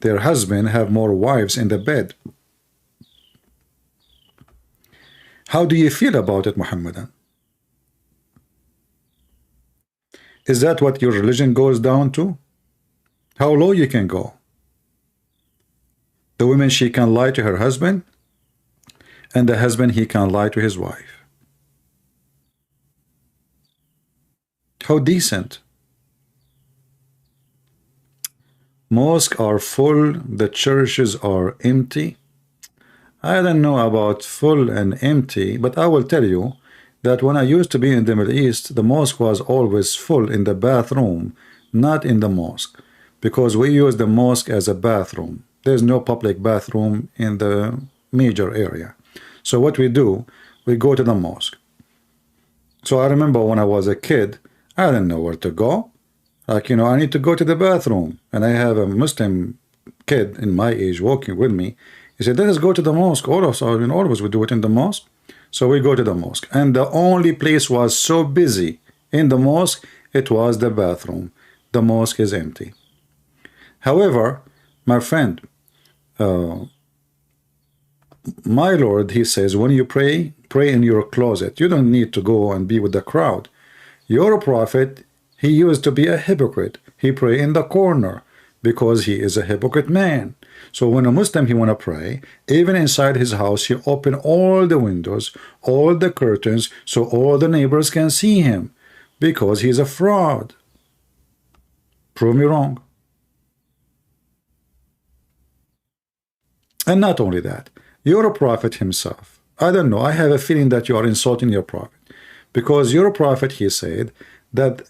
their husband have more wives in the bed. How do you feel about it, Muhammadan? Is that what your religion goes down to? How low you can go? The woman, she can lie to her husband, and the husband, he can lie to his wife. How decent. Mosques are full, the churches are empty. I don't know about full and empty, but I will tell you that when I used to be in the Middle East, the mosque was always full in the bathroom, not in the mosque, because we use the mosque as a bathroom. There's no public bathroom in the major area. So what we do, we go to the mosque. So I remember when I was a kid, I didn't know where to go. Like, you know, I need to go to the bathroom. And I have a Muslim kid in my age walking with me. He said, let us go to the mosque. Always we do it in the mosque. So we go to the mosque. And the only place was so busy in the mosque, it was the bathroom. The mosque is empty. However, my friend, my Lord, he says, when you pray, pray in your closet. You don't need to go and be with the crowd. Your prophet, he used to be a hypocrite. He pray in the corner because he is a hypocrite man. So when a Muslim, he want to pray, even inside his house, he open all the windows, all the curtains, so all the neighbors can see him, because he's a fraud. Prove me wrong. And not only that, your prophet himself, I don't know, I have a feeling that you are insulting your prophet, because your prophet, he said that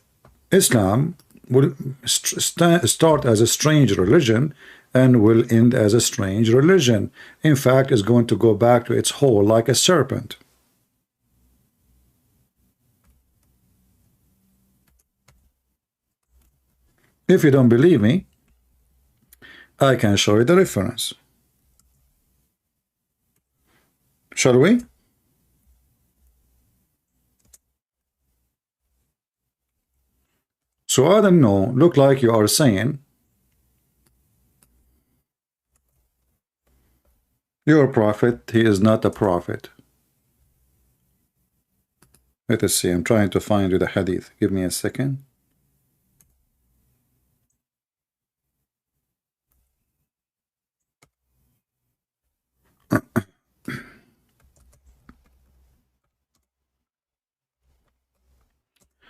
Islam will start as a strange religion and will end as a strange religion. In fact, it's going to go back to its hole like a serpent. If you don't believe me, I can show you the reference. Shall we? So I don't know, look like you are saying your prophet, he is not a prophet. Let us see, I'm trying to find you the hadith. Give me a second.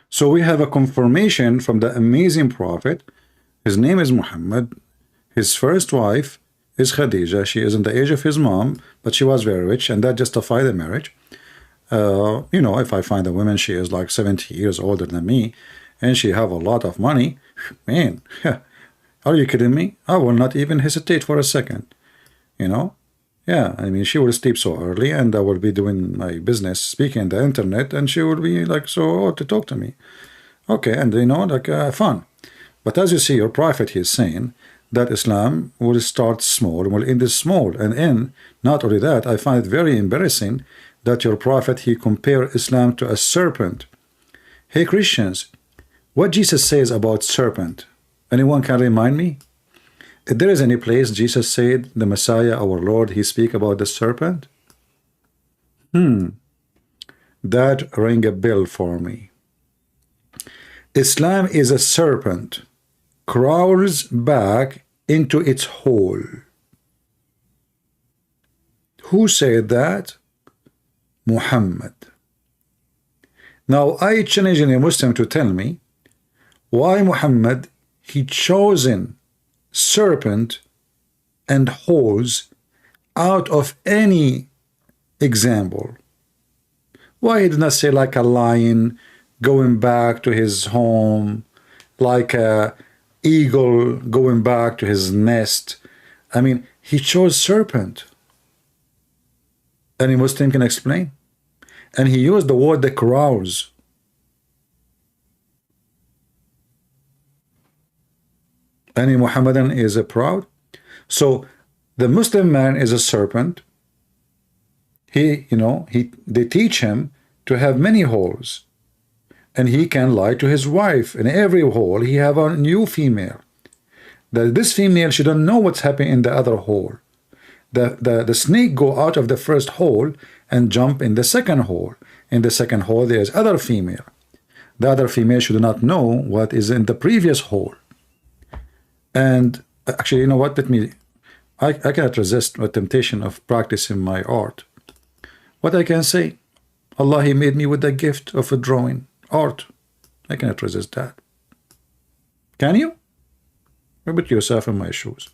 So we have a confirmation from the amazing prophet. His name is Muhammad. His first wife is Khadija. She is in the age of his mom, but she was very rich, and that justified the marriage. You know, if I find a woman, she is like 70 years older than me, and she have a lot of money, man, are you kidding me? I will not even hesitate for a second, you know? Yeah, I mean, she will sleep so early, and I will be doing my business, speaking on the internet, and she will be like so to talk to me. Okay, and you know, like fun. But as you see, your prophet, he is saying that Islam will start small and will end small. And in not only that, I find it very embarrassing that your prophet, he compared Islam to a serpent. Hey Christians, what Jesus says about serpent. Anyone can remind me? If there is any place Jesus said, the Messiah, our Lord, he speak about the serpent? That ring a bell for me. Islam is a serpent, crawls back into its hole. Who said that? Muhammad. Now I challenge any Muslim to tell me why Muhammad, he chosen serpent and holes out of any example. Why he did not say like a lion going back to his home, like a eagle going back to his nest? I mean, he chose serpent. Any Muslim can explain? And he used the word that crawls. Any Muhammadan is a proud. So the Muslim man is a serpent. He, they teach him to have many holes, and he can lie to his wife. In every hole, he have a new female. That this female, she don't know what's happening in the other hole. The snake go out of the first hole and jump in the second hole. In the second hole, there is other female. The other female should not know what is in the previous hole. And actually, you know what? I cannot resist the temptation of practicing my art. What I can say, Allah, he made me with the gift of a drawing, art. I cannot resist that. Can you? Put yourself in my shoes.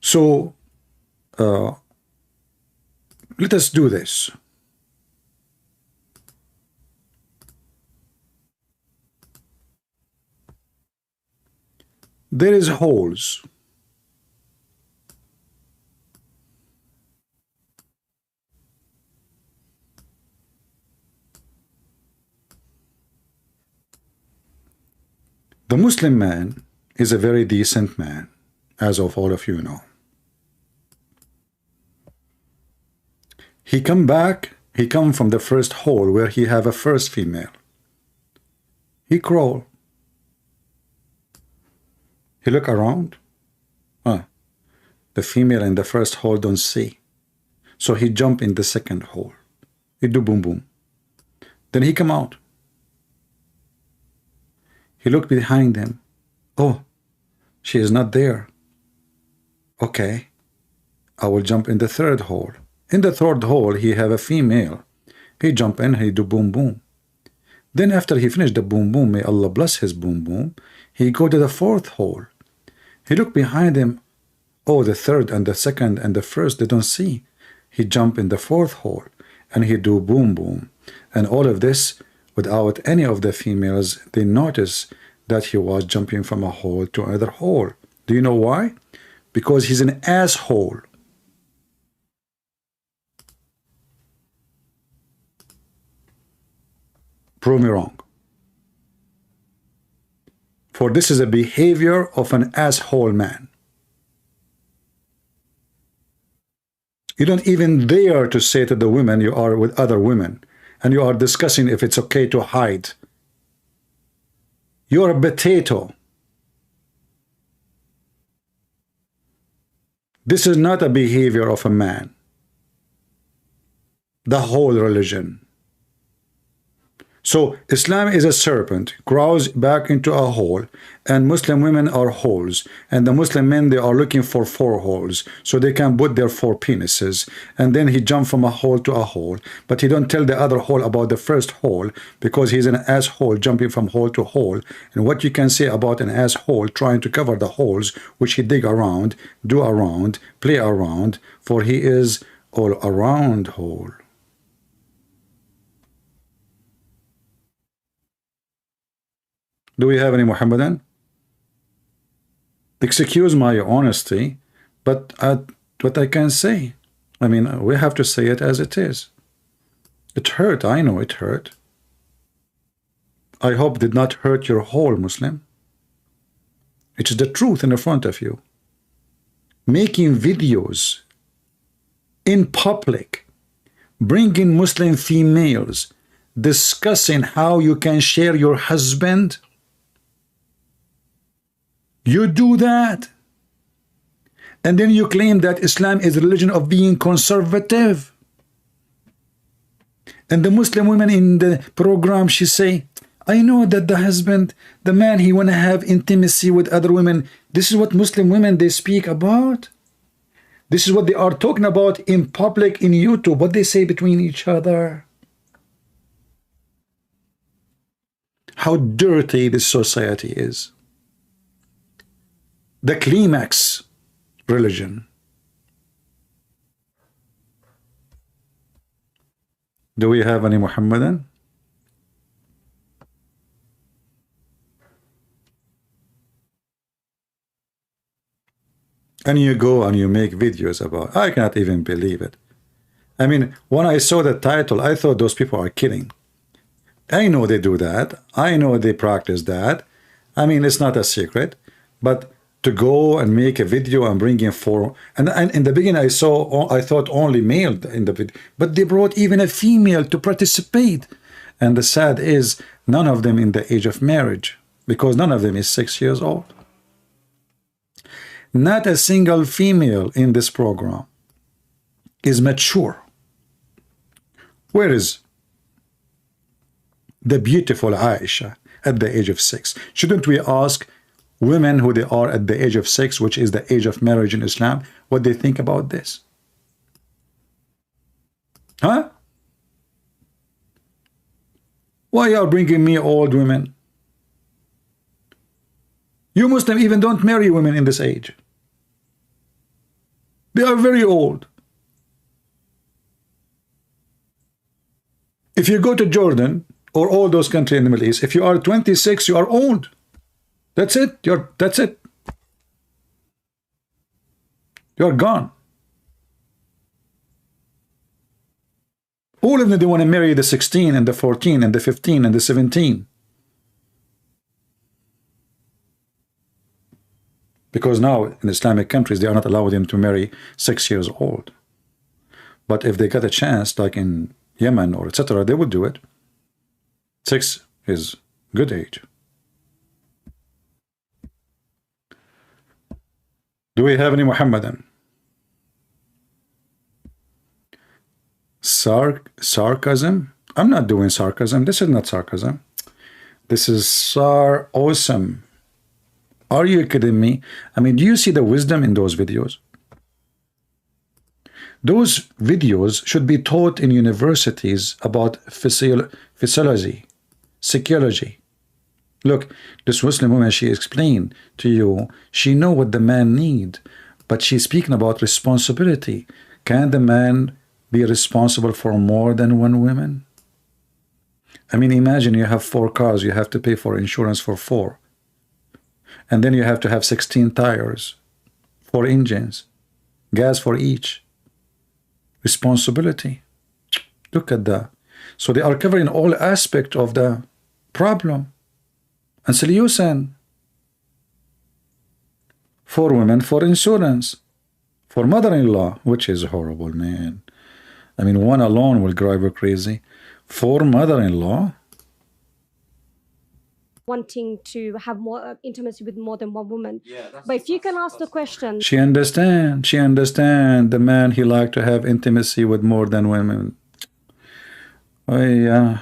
So, let us do this. There is holes. The Muslim man is a very decent man, as of all of you know. He come from the first hole where he have a first female. He crawl. He look around. The female in the first hole don't see. So he jump in the second hole. He do boom boom. Then he come out. He looked behind him. Oh, she is not there. Okay, I will jump in the third hole. In the third hole, he have a female. He jump in, he do boom boom. Then after he finished the boom boom, may Allah bless his boom boom, he go to the fourth hole. He look behind him. Oh, the third and the second and the first, they don't see. He jump in the fourth hole and he do boom boom. And all of this without any of the females, they notice that he was jumping from a hole to another hole. Do you know why? Because he's an asshole. Prove me wrong. For this is a behavior of an asshole man. You don't even dare to say to the women you are with other women, and you are discussing if it's okay to hide. You're a potato. This is not a behavior of a man. The whole religion. So Islam is a serpent, crawls back into a hole, and Muslim women are holes, and the Muslim men, they are looking for 4 holes so they can put their 4 penises, and then he jump from a hole to a hole, but he don't tell the other hole about the first hole because he's an asshole jumping from hole to hole. And what you can say about an asshole trying to cover the holes which he dig around, do around, play around, for he is all around hole. Do we have any Muhammadan? Excuse my honesty, but what I can say, I mean, we have to say it as it is. It hurt, I know it hurt. I hope it did not hurt your whole Muslim. It is the truth in front of you. Making videos in public, bringing Muslim females, discussing how you can share your husband? You do that, and then you claim that Islam is a religion of being conservative. And the Muslim woman in the program, she say, I know that the husband, the man, he want to have intimacy with other women. This is what Muslim women, they speak about. This is what they are talking about in public, in YouTube, what they say between each other. How dirty this society is. The climax religion. Do we have any Muhammadan? And you go and you make videos about, I cannot even believe it. I mean, when I saw the title, I thought those people are kidding. I know they do that. I know they practice that. I mean, it's not a secret. But to go and make a video and bring in four, and in the beginning I thought only male in the video, but they brought even a female to participate. And the sad is, none of them in the age of marriage, because none of them is 6 years old. Not a single female in this program is mature. Where is the beautiful Aisha at the age of 6? Shouldn't we ask women who they are at the age of 6, which is the age of marriage in Islam, what they think about this? Huh? Why are you bringing me old women? You Muslim even don't marry women in this age. They are very old. If you go to Jordan or all those countries in the Middle East, if you are 26, you are old. That's it. That's it. You're gone. All of them, they want to marry the 16 and the 14 and the 15 and the 17. Because now in Islamic countries, they are not allowing them to marry 6 years old. But if they got a chance, like in Yemen or etc., they would do it. 6 is good age. Do we have any Muhammadan? Sarcasm? I'm not doing sarcasm. This is not sarcasm. This is awesome. Are you kidding me? I mean, do you see the wisdom in those videos? Those videos should be taught in universities about physiology, psychology. Look, this Muslim woman, she explained to you, she know what the man need, but she's speaking about responsibility. Can the man be responsible for more than one woman? I mean, imagine you have 4 cars, you have to pay for insurance for 4. And then you have to have 16 tires, 4 engines, gas for each. Responsibility. Look at that. So they are covering all aspects of the problem and solution. 4 women for insurance, for mother-in-law, which is horrible, man. I mean, one alone will drive her crazy. 4 mother-in-law. Wanting to have more intimacy with more than one woman. But if you can ask the question, she understand the man, he like to have intimacy with more than women. Oh yeah.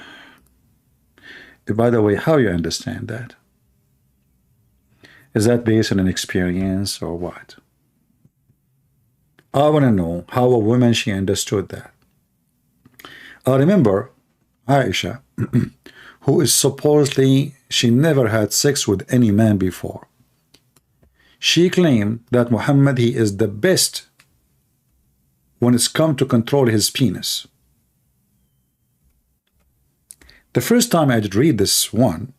By the way, how you understand that? Is that based on an experience or what? I want to know how a woman, she understood that. I remember Aisha, who is supposedly, she never had sex with any man before. She claimed that Muhammad, he is the best when it's come to control his penis. The first time I did read this one,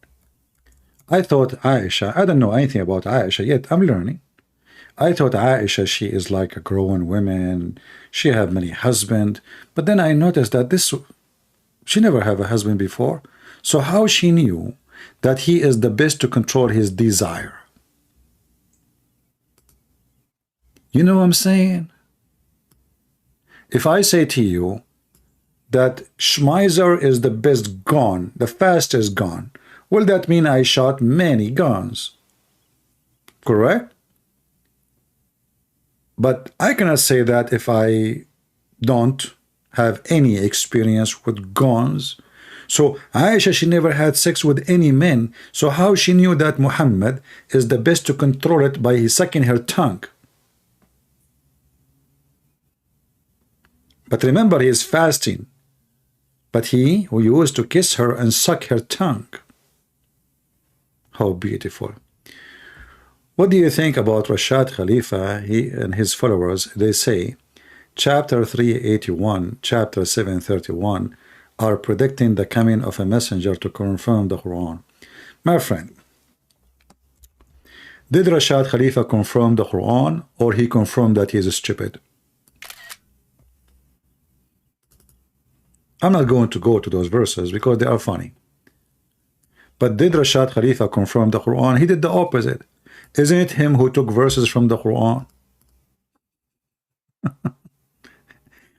I thought Aisha, I don't know anything about Aisha yet, I'm learning. I thought Aisha, she is like a grown woman, she have many husbands, but then I noticed that she never have a husband before. So how she knew that he is the best to control his desire? You know what I'm saying? If I say to you, that Schmeiser is the best gun, the fastest gun. Will that mean I shot many guns? Correct? But I cannot say that if I don't have any experience with guns. So Aisha, she never had sex with any men. So how she knew that Muhammad is the best to control it by sucking her tongue? But remember, he is fasting. But he who used to kiss her and suck her tongue. How beautiful. What do you think about Rashad Khalifa? He and his followers, they say, chapter 381, chapter 731 are predicting the coming of a messenger to confirm the Quran. My friend, did Rashad Khalifa confirm the Quran, or he confirmed that he is stupid? I'm not going to go to those verses because they are funny. But did Rashad Khalifa confirm the Quran? He did the opposite. Isn't it him who took verses from the Quran?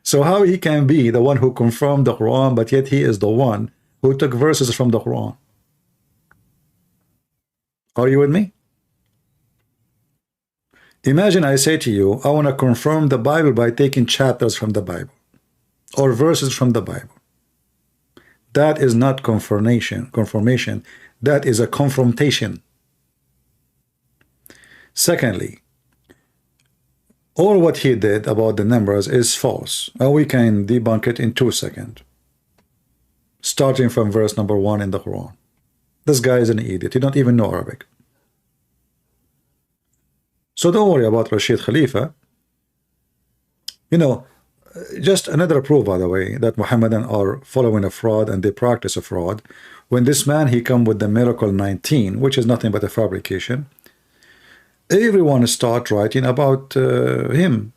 So how he can be the one who confirmed the Quran, but yet he is the one who took verses from the Quran? Are you with me? Imagine I say to you, I want to confirm the Bible by taking chapters from the Bible or verses from the Bible. That is not confirmation. That is a confrontation. Secondly, all what he did about the numbers is false, and we can debunk it in 2 seconds. Starting from verse number 1 in the Quran. This guy is an idiot. He don't even know Arabic. So don't worry about Rashid Khalifa. You know, just another proof, by the way, that Muhammadan are following a fraud and they practice a fraud. When this man, he come with the miracle 19, which is nothing but a fabrication, everyone start writing about him.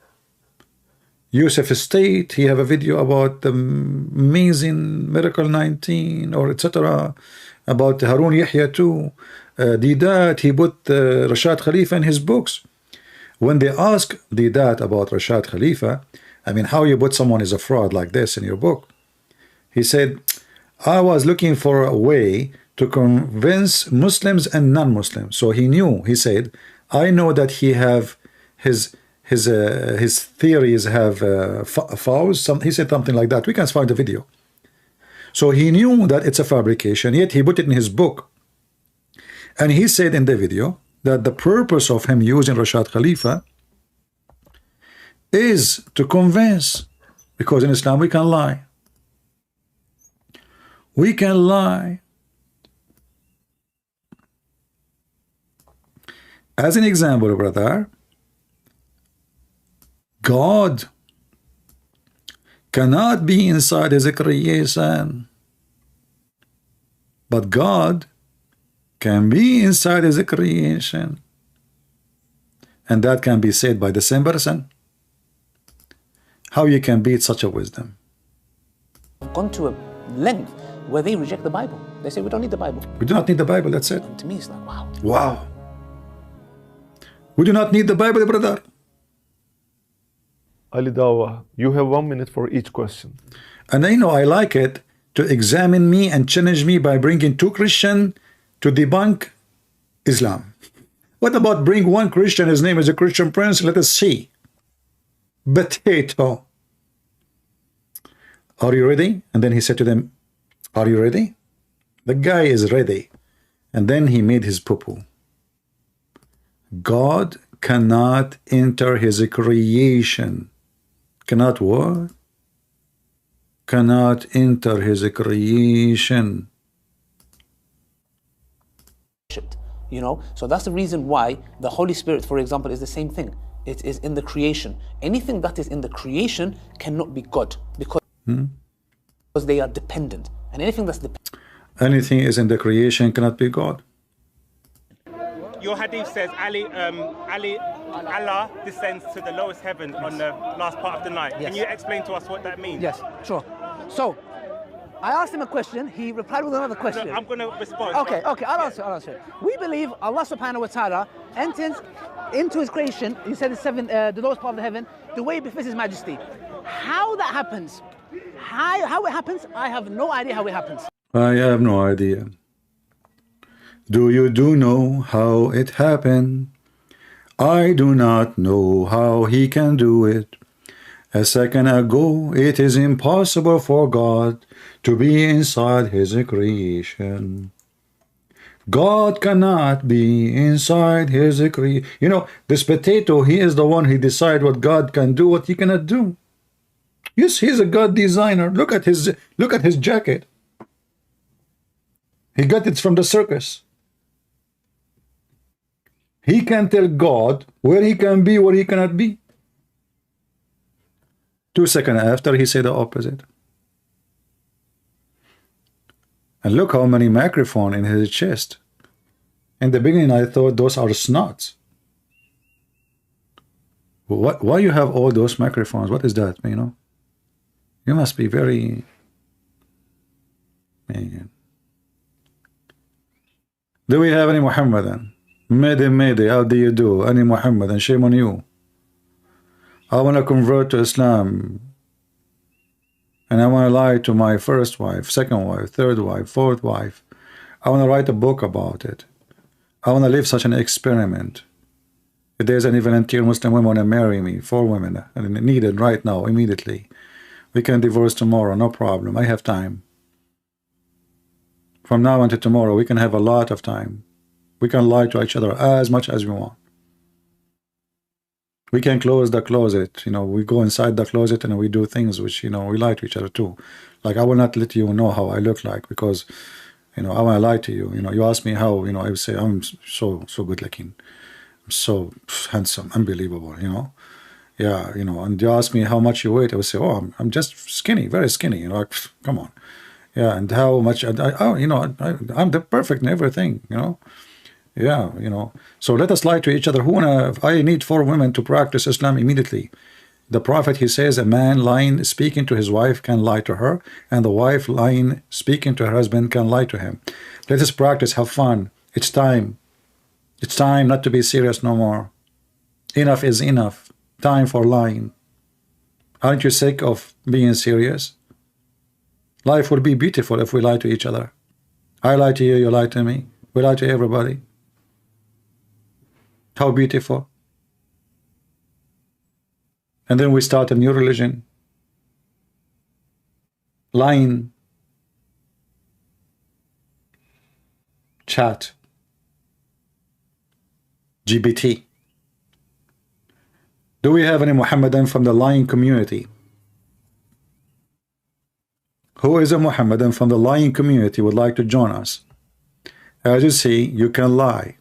Yusuf State, he have a video about the amazing miracle 19 or etc. About Harun Yahya too. Didat, he put Rashad Khalifa in his books. When they ask Didat about Rashad Khalifa, I mean, how you put someone is a fraud like this in your book? He said, I was looking for a way to convince Muslims and non-Muslims. So he knew, he said, I know that he have his theories have flaws. He said something like that. We can find the video. So he knew that it's a fabrication, yet he put it in his book. And he said in the video that the purpose of him using Rashad Khalifa is to convince, because in Islam we can lie. We can lie. As an example, brother, God cannot be inside his creation, but God can be inside his creation, and that can be said by the same person. How you can beat such a wisdom? Gone to a length where they reject the Bible. They say we don't need the Bible. We do not need the Bible, that's it. And to me it's like, wow. Wow. We do not need the Bible, brother. Ali Dawah, you have 1 minute for each question. And I know I like it to examine me and challenge me by bringing 2 Christians to debunk Islam. What about bring 1 Christian, his name is a Christian Prince, let us see. Potato. Are you ready? And then he said to them, are you ready? The guy is ready. And then he made his poo-poo. God cannot enter his creation. Cannot what? Cannot enter his creation. You know, so that's the reason why the Holy Spirit, for example, is the same thing. It is in the creation. Anything that is in the creation cannot be God because they are dependent. And anything that's dependent. Anything is in the creation cannot be God. Your hadith says Allah descends to the lowest heaven on the last part of the night. Yes. Can you explain to us what that means? Yes, sure. So, I asked him a question, he replied with another question. No, I'm going to respond. Okay, I'll answer. We believe Allah subhanahu wa ta'ala enters into his creation, he said the lowest part of the heaven, the way it befits his majesty. How that happens, How it happens, I have no idea how it happens. I have no idea. Do you know how it happened? I do not know how he can do it. A second ago, it is impossible for God to be inside his creation. God cannot be inside his creation. You know, this potato, he is the one who decides what God can do, what he cannot do. Yes, he's a God designer. Look at his jacket. He got it from the circus. He can tell God where he can be, where he cannot be. 2 seconds after, he said the opposite. And look how many microphones in his chest. In the beginning, I thought those are snots. Why you have all those microphones? What is that, you know? You must be very... Man. Do we have any Muhammadan? Mayday, how do you do? Any Muhammadan? Shame on you. I want to convert to Islam, and I want to lie to my first wife, second wife, third wife, fourth wife. I want to write a book about it. I want to live such an experiment. If there's any volunteer Muslim women want to marry me, 4 women, and needed right now, immediately, we can divorce tomorrow, no problem. I have time. From now until tomorrow, we can have a lot of time. We can lie to each other as much as we want. We can close the closet, you know, we go inside the closet and we do things which, you know, we lie to each other too. Like, I will not let you know how I look like because, you know, I want to lie to you. You know, you ask me how, you know, I would say I'm so good looking. I'm so handsome, unbelievable, you know. Yeah, you know, and you ask me how much you weigh, I would say, oh, I'm just skinny, very skinny, you know, like, come on. Yeah, and how much, you know, I'm the perfect in everything, you know. Yeah, you know. So let us lie to each other. I need 4 women to practice Islam immediately. The Prophet, he says, a man lying, speaking to his wife can lie to her, and the wife lying, speaking to her husband can lie to him. Let us practice, have fun. It's time. It's time not to be serious no more. Enough is enough. Time for lying. Aren't you sick of being serious? Life will be beautiful if we lie to each other. I lie to you, you lie to me. We lie to everybody. How beautiful. And then we start a new religion. Lying. Chat. GBT. Do we have any Muhammadan from the lying community? Who is a Muhammadan from the lying community would like to join us? As you see, you can lie.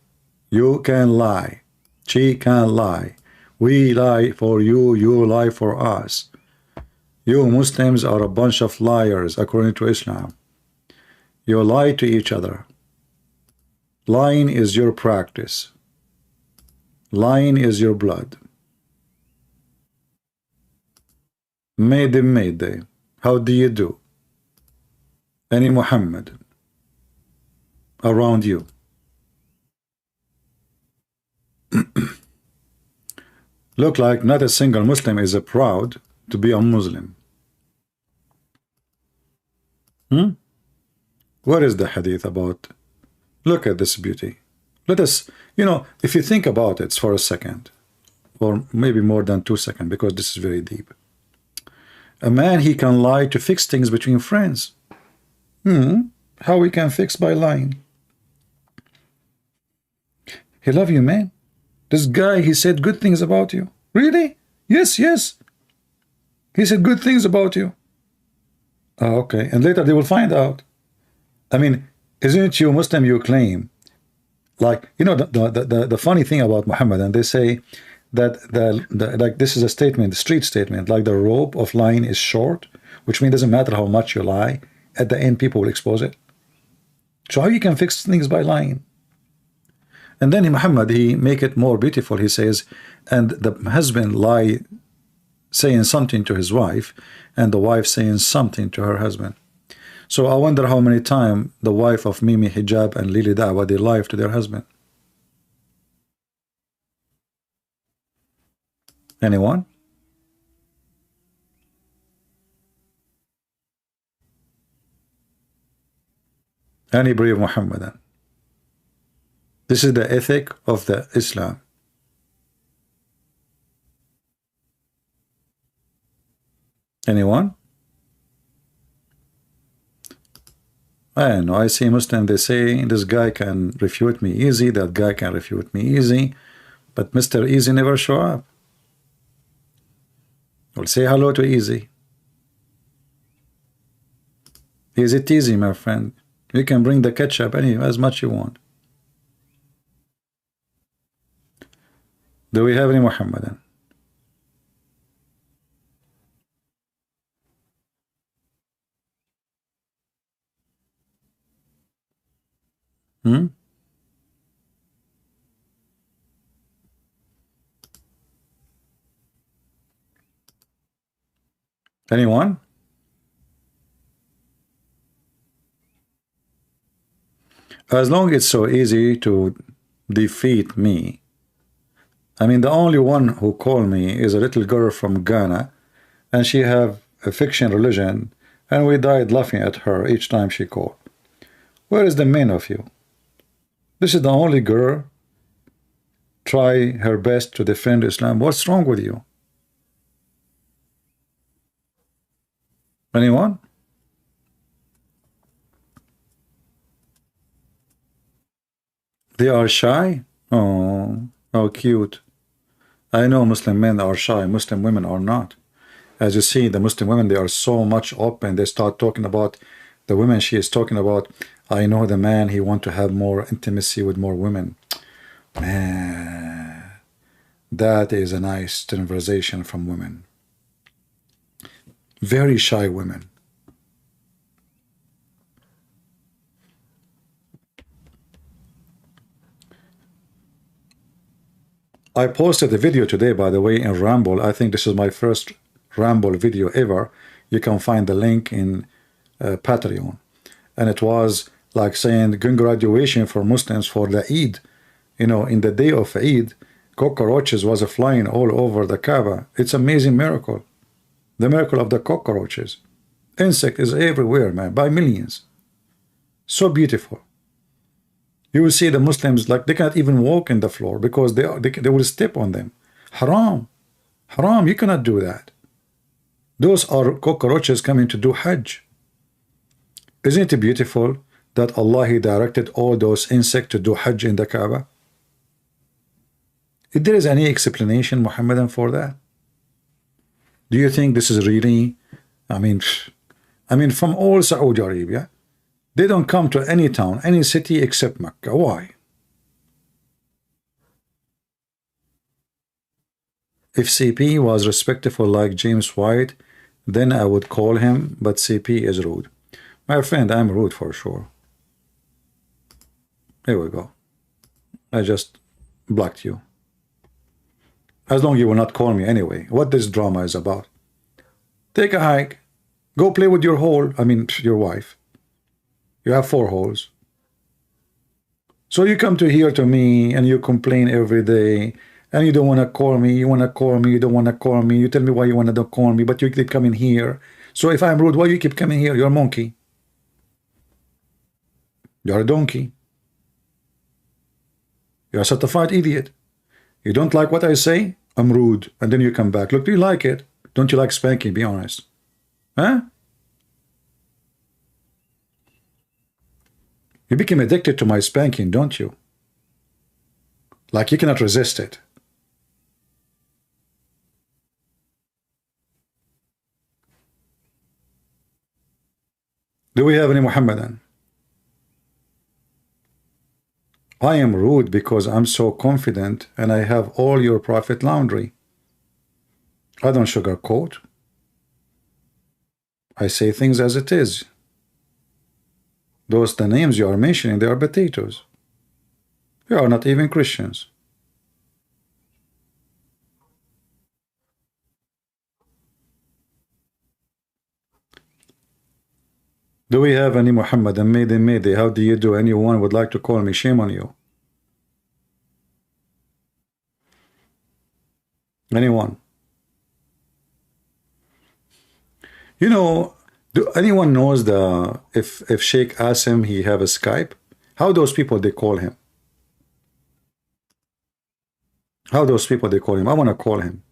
You can lie. She can lie. We lie for you, you lie for us. You Muslims are a bunch of liars according to Islam. You lie to each other. Lying is your practice. Lying is your blood. Mayday. How do you do? Any Muhammad around you? Look like not a single Muslim is proud to be a Muslim. What is the hadith about? Look at this beauty. Let us, you know, if you think about it for a second, or maybe more than 2 seconds, because this is very deep. A man, he can lie to fix things between friends. How we can fix by lying? He love you, man. This guy, he said good things about you. Really? Yes. He said good things about you. Oh, okay. And later they will find out. I mean, isn't you Muslim, you claim? Like, you know, the funny thing about Muhammad, and they say that like this is a statement, a street statement, like the rope of lying is short, which means it doesn't matter how much you lie, at the end people will expose it. So how you can fix things by lying? And then Muhammad, he make it more beautiful. He says, and the husband lie saying something to his wife, and the wife saying something to her husband. So I wonder how many times the wife of Mimi Hijab and Lili Dawah, they lie to their husband. Anyone? Any brave Muhammadan. This is the ethic of the Islam. Anyone? I don't know. I see Muslim, they say this guy can refute me easy, that guy can refute me easy, but Mr. Easy never show up. We'll say hello to Easy. Easy teasy, my friend. You can bring the ketchup as much you want. Do we have any Muhammadan? Anyone? As long as it's so easy to defeat me. I mean, the only one who called me is a little girl from Ghana, and she have a fiction religion, and we died laughing at her each time she called. Where is the main of you? This is the only girl try her best to defend Islam. What's wrong with you? Anyone? They are shy? Oh, how cute. I know Muslim men are shy, Muslim women are not. As you see, the Muslim women, they are so much open. They start talking about the women she is talking about. I know the man, he want to have more intimacy with more women. Man, that is a nice conversation from women. Very shy women. I posted a video today, by the way, in Ramble. I think this is my first Ramble video ever. You can find the link in Patreon. And it was like saying congratulations for Muslims for the Eid. You know, in the day of Eid, cockroaches was flying all over the Kaaba. It's an amazing miracle. The miracle of the cockroaches. Insect is everywhere, man, by millions. So beautiful. You will see the Muslims, like, they cannot even walk in the floor because they will step on them. Haram. Haram, you cannot do that. Those are cockroaches coming to do Hajj. Isn't it beautiful that Allah, He directed all those insects to do Hajj in the Kaaba? If there is any explanation, Muhammadan, for that? Do you think this is really, I mean, from all Saudi Arabia, they don't come to any town, any city except Mecca. Why? If CP was respectful like James White, then I would call him, but CP is rude. My friend, I'm rude for sure. Here we go. I just blocked you. As long as you will not call me anyway. What this drama is about. Take a hike. Go play with your your wife. You have 4 holes. So you come to here to me and you complain every day and you don't want to call me, you want to call me, you don't want to call me, you tell me why you want to call me, but you keep coming here. So if I'm rude, why you keep coming here? You're a monkey. You're a donkey. You're a certified idiot. You don't like what I say? I'm rude. And then you come back. Look, do you like it? Don't you like spanking? Be honest. Huh? You became addicted to my spanking, don't you? Like you cannot resist it. Do we have any Muhammadan? I am rude because I'm so confident and I have all your prophet laundry. I don't sugarcoat. I say things as it is. Those the names you are mentioning, they are potatoes. They are not even Christians. Do we have any Muhammadan? Mayday. How do you do? Anyone would like to call me? Shame on you. Anyone? You know, Do anyone knows if Sheikh Asim he have a Skype? How those people they call him? How those people they call him? I want to call him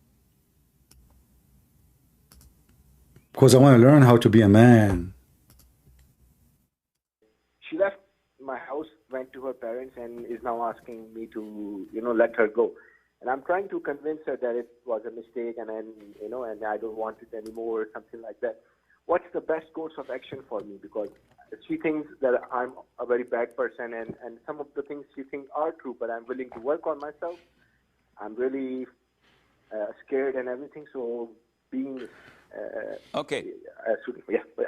because I want to learn how to be a man. She left my house, went to her parents, and is now asking me to, let her go. And I'm trying to convince her that it was a mistake, and then, and I don't want it anymore, or something like that. What's the best course of action for me? Because she thinks that I'm a very bad person, and some of the things she thinks are true, but I'm willing to work on myself. I'm really scared and everything, so being okay.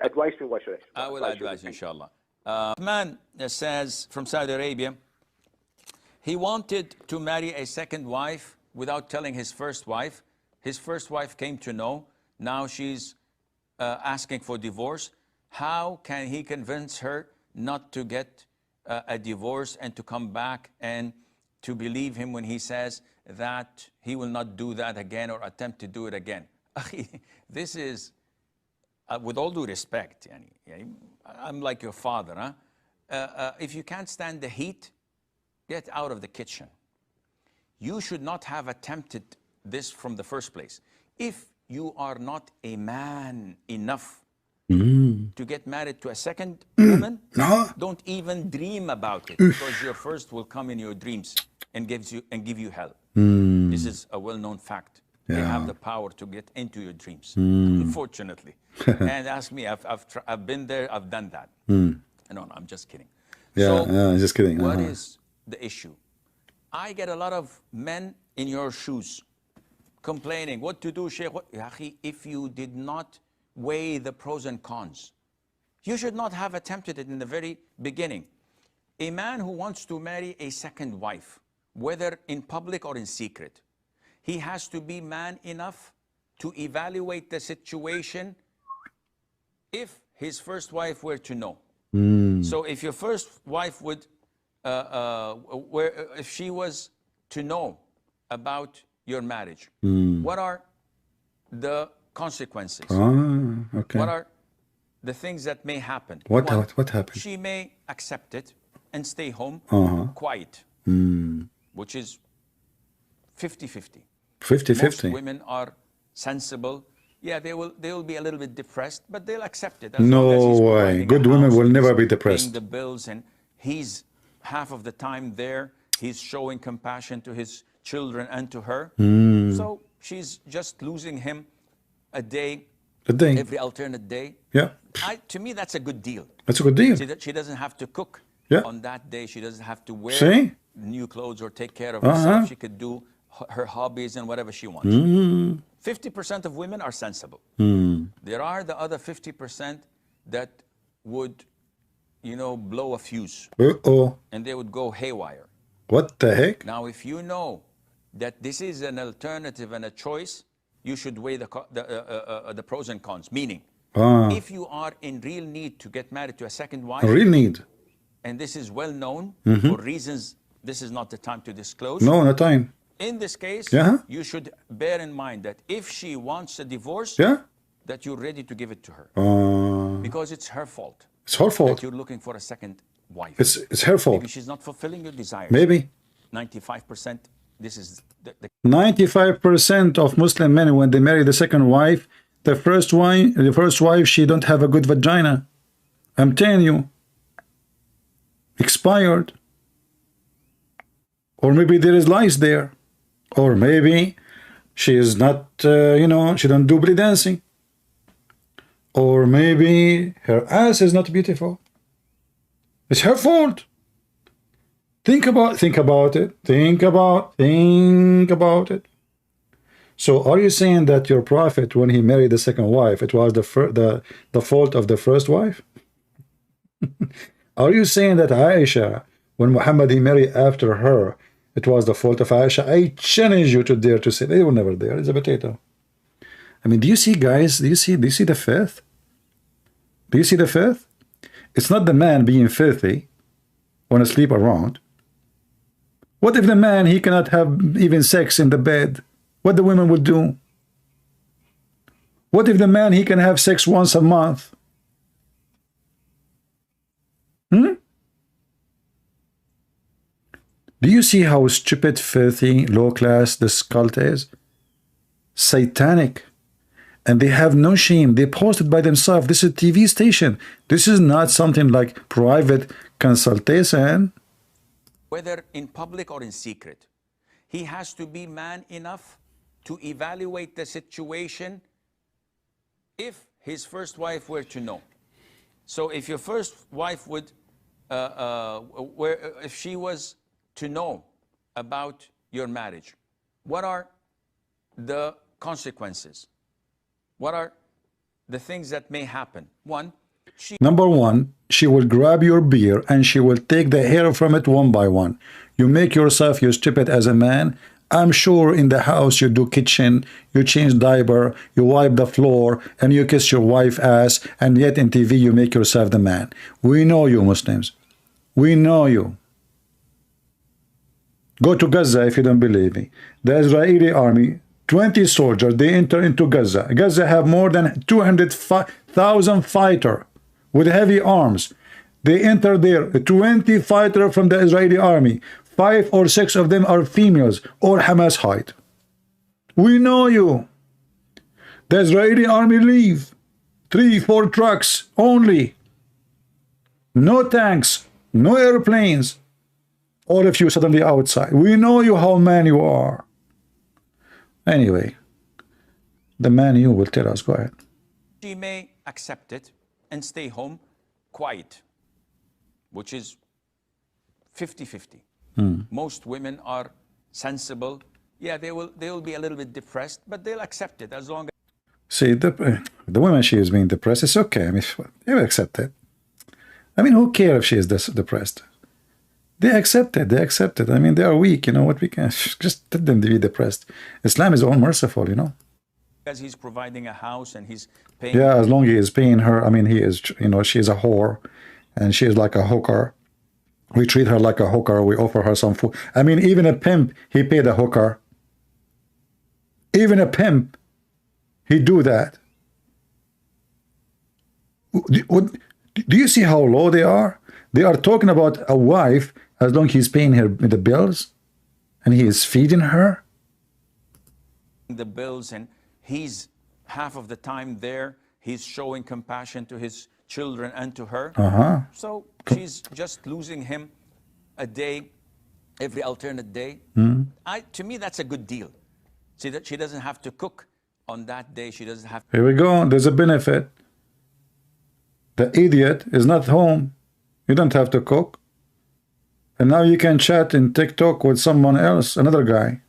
Advise me, what should I will advise you, inshallah. A man says from Saudi Arabia, he wanted to marry a second wife without telling his first wife. His first wife came to know. Now she's asking for divorce. How can he convince her not to get a divorce and to come back and to believe him when he says that he will not do that again or attempt to do it again? This is, with all due respect, I'm like your father. If you can't stand the heat, get out of the kitchen. You should not have attempted this from the first place. If you are not a man enough to get married to a second woman, don't even dream about it, because your first will come in your dreams and give you hell. This is a well-known fact. They have the power to get into your dreams, unfortunately. And ask me, I've been there, I've done that. No, I'm just kidding. Just kidding. What is the issue? I get a lot of men in your shoes complaining, what to do, Sheikh? If you did not weigh the pros and cons, you should not have attempted it in the very beginning. A man who wants to marry a second wife, whether in public or in secret, he has to be man enough to evaluate the situation if his first wife were to know. So if your first wife would, if she was to know about your marriage, what are the consequences? What are the things that may happen? What happened? She may accept it and stay home quiet, which is 50-50. 50-50. Most women are sensible. Yeah, they will be a little bit depressed, but they'll accept it. No way. Good women will never be depressed. Paying the bills, and he's half of the time there. He's showing compassion to his children and to her. So she's just losing him a day, every alternate day. Yeah. To me, that's a good deal. That's a good deal. She doesn't have to cook on that day. She doesn't have to wear new clothes or take care of herself. She could do her hobbies and whatever she wants. 50% of women are sensible. There are the other 50% that would, blow a fuse. And they would go haywire. What the heck? Now, if you know that this is an alternative and a choice, you should weigh the pros and cons. Meaning, if you are in real need to get married to a second wife, real need, and this is well known for reasons this is not the time to disclose. No, no time. In this case, you should bear in mind that if she wants a divorce, that you're ready to give it to her, because it's her fault. It's her fault. That you're looking for a second wife. It's her fault. Maybe she's not fulfilling your desires. Maybe 95%. This is the 95% of Muslim men, when they marry the second wife, the first wife, she don't have a good vagina. I'm telling you, expired. Or maybe there is lice there. Or maybe she is not, she don't do belly dancing. Or maybe her ass is not beautiful. It's her fault. Think about it. Think about it. So are you saying that your prophet, when he married the second wife, it was the fault of the first wife? Are you saying that Aisha, when Muhammad he married after her, it was the fault of Aisha? I challenge you to dare to say they were never there. It's a potato. I mean, do you see, guys? Do you see the faith? Do you see the faith? It's not the man being filthy, want to sleep around. What if the man, he cannot have even sex in the bed? What the women would do? What if the man, he can have sex once a month? Do you see how stupid, filthy, low class this cult is? Satanic. And they have no shame. They post it by themselves. This is a TV station. This is not something like private consultation. Whether in public or in secret, he has to be man enough to evaluate the situation if his first wife were to know. So if your first wife would, if she was to know about your marriage, what are the consequences? What are the things that may happen? Number one, she will grab your beer and she will take the hair from it one by one. You make yourself, you stupid as a man. I'm sure in the house you do kitchen, you change diaper, you wipe the floor, and you kiss your wife's ass, and yet in TV you make yourself the man. We know you Muslims. We know you. Go to Gaza if you don't believe me. The Israeli army, 20 soldiers, they enter into Gaza. Gaza have more than 200,000 fighters with heavy arms. They enter there, 20 fighters from the Israeli army. 5 or 6 of them are females or Hamas height. We know you. The Israeli army leave. 3-4 trucks only. No tanks, no airplanes. All of you suddenly outside. We know you how man you are. Anyway, the man you will tell us. Go ahead. She may accept it and stay home quiet, which is 50-50. Most women are sensible. Yeah, they will be a little bit depressed, but they'll accept it as long as... See, the woman, she is being depressed. It's okay. I mean, they will accept it. I mean, who cares if she is depressed? They accept it. They accept it. I mean, they are weak. You know what? We can just let them be depressed. Islam is all merciful, you know. Because he's providing a house and he's paying... Yeah, as long as he is paying her. I mean, he is, you know, she is a whore and she is like a hooker. We treat her like a hooker. We offer her some food. I mean, even a pimp, he paid a hooker. Even a pimp, he do that. Do you see how low they are? They are talking about a wife as long as he's paying her the bills and he is feeding her. The bills, and he's half of the time there. He's showing compassion to his children and to her. So she's just losing him a day, every alternate day. To me, that's a good deal. See, that she doesn't have to cook on that day. She doesn't have... Here we go. There's a benefit. The idiot is not home. You don't have to cook. And now you can chat in TikTok with someone else, another guy.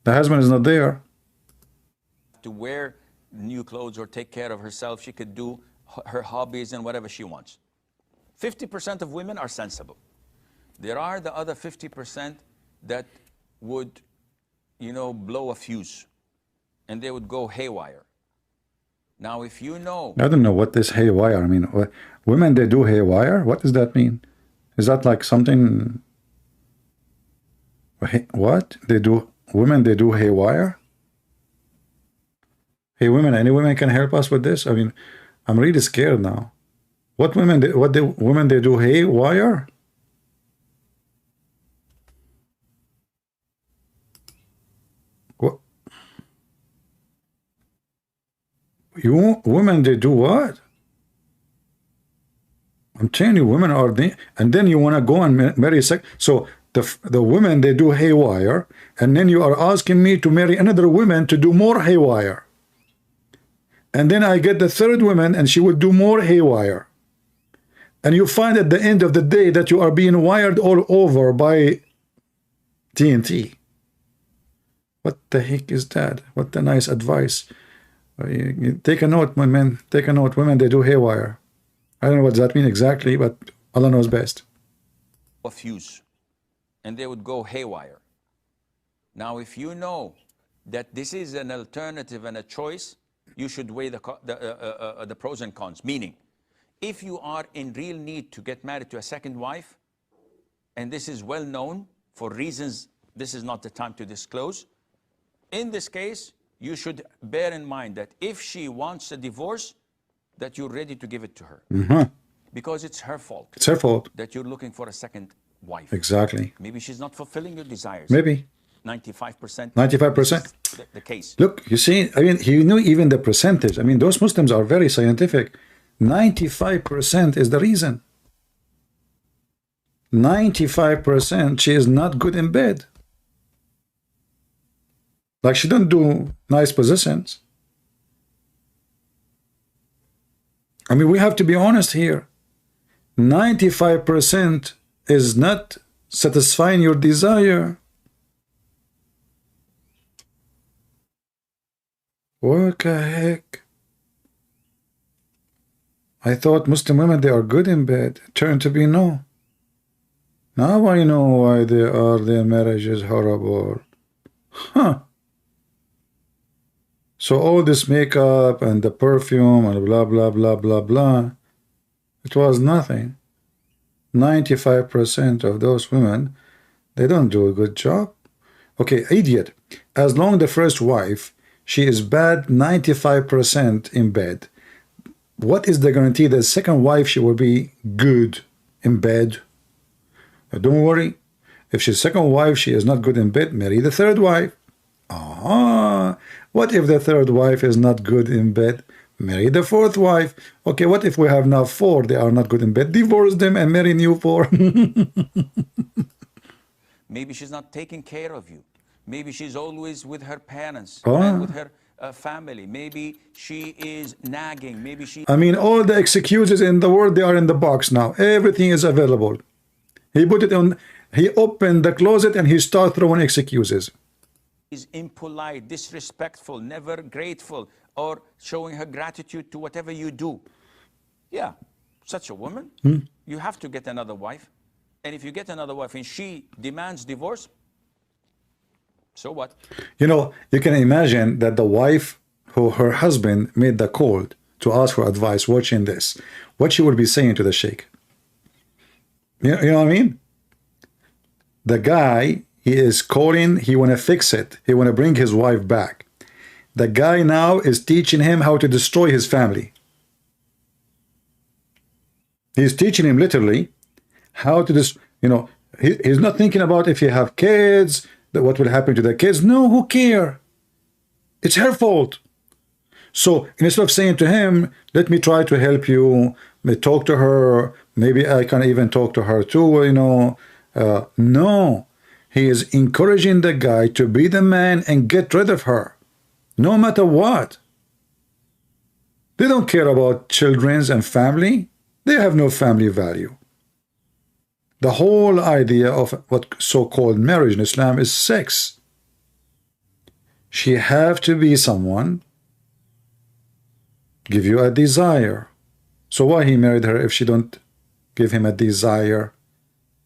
The husband is not there. To wear new clothes or take care of herself. She could do her hobbies and whatever she wants. 50% of women are sensible. There are the other 50% that would, you know, blow a fuse and they would go haywire. Now, if you know... I don't know what this haywire, I mean, women, they do haywire? What does that mean? Is that like something... What? They do... Women, they do haywire? Hey, women, any women can help us with this? I mean, I'm really scared now. What women, women, they do haywire? What? You women, they do what? I'm telling you, women are the, and then you want to go and marry so the women, they do haywire, and then you are asking me to marry another woman to do more haywire. And then I get the third woman and she will do more haywire. And you find at the end of the day that you are being wired all over by TNT. What the heck is that? What a nice advice. You take a note, my men. Take a note. Women, they do haywire. I don't know what that means exactly, but Allah knows best. A fuse, and they would go haywire. Now, if you know that this is an alternative and a choice, you should weigh the pros and cons. Meaning, if you are in real need to get married to a second wife, and this is well known for reasons this is not the time to disclose, in this case, you should bear in mind that if she wants a divorce, that you're ready to give it to her. Because it's her fault. It's her fault. That you're looking for a second wife. Exactly. Maybe she's not fulfilling your desires. Maybe. 95%. 95%. The case. Look, you see, I mean, he knew even the percentage. I mean, those Muslims are very scientific. 95% is the reason. 95% she is not good in bed. Like she don't do nice positions. I mean, we have to be honest here. 95% is not satisfying your desire. What the heck? I thought Muslim women, they are good in bed. It turned to be no. Now I know why their marriage is horrible. Huh. So all this makeup and the perfume and blah, blah, blah, blah, blah, it was nothing. 95% of those women, they don't do a good job. Okay, idiot. As long as the first wife, she is bad 95% in bed, what is the guarantee that the second wife, she will be good in bed? Don't worry. If she's second wife, she is not good in bed, marry the third wife. What if the third wife is not good in bed? Marry the fourth wife. Okay, what if we have now 4, they are not good in bed? Divorce them and marry new 4. Maybe she's not taking care of you. Maybe she's always with her parents and with her family. Maybe she is nagging. Maybe she... I mean, all the excuses in the world, they are in the box now. Everything is available. He put it on, he opened the closet and he started throwing excuses. Is impolite, disrespectful, never grateful, or showing her gratitude to whatever you do. Yeah, such a woman, you have to get another wife. And if you get another wife and she demands divorce, so what? You know, you can imagine that the wife who her husband made the call to ask for advice watching this, what she would be saying to the sheikh. You know what I mean? The guy, he is calling, he want to fix it. He want to bring his wife back. The guy now is teaching him how to destroy his family. He's teaching him literally how to just, you know, he's not thinking about if you have kids, that what will happen to the kids. No, who care? It's her fault. So instead of saying to him, let me try to help you, talk to her, maybe I can even talk to her too, you know. No, he is encouraging the guy to be the man and get rid of her, no matter what. They don't care about children and family. They have no family value. The whole idea of what so-called marriage in Islam is sex. She have to be someone, give you a desire. So why he married her if she don't give him a desire,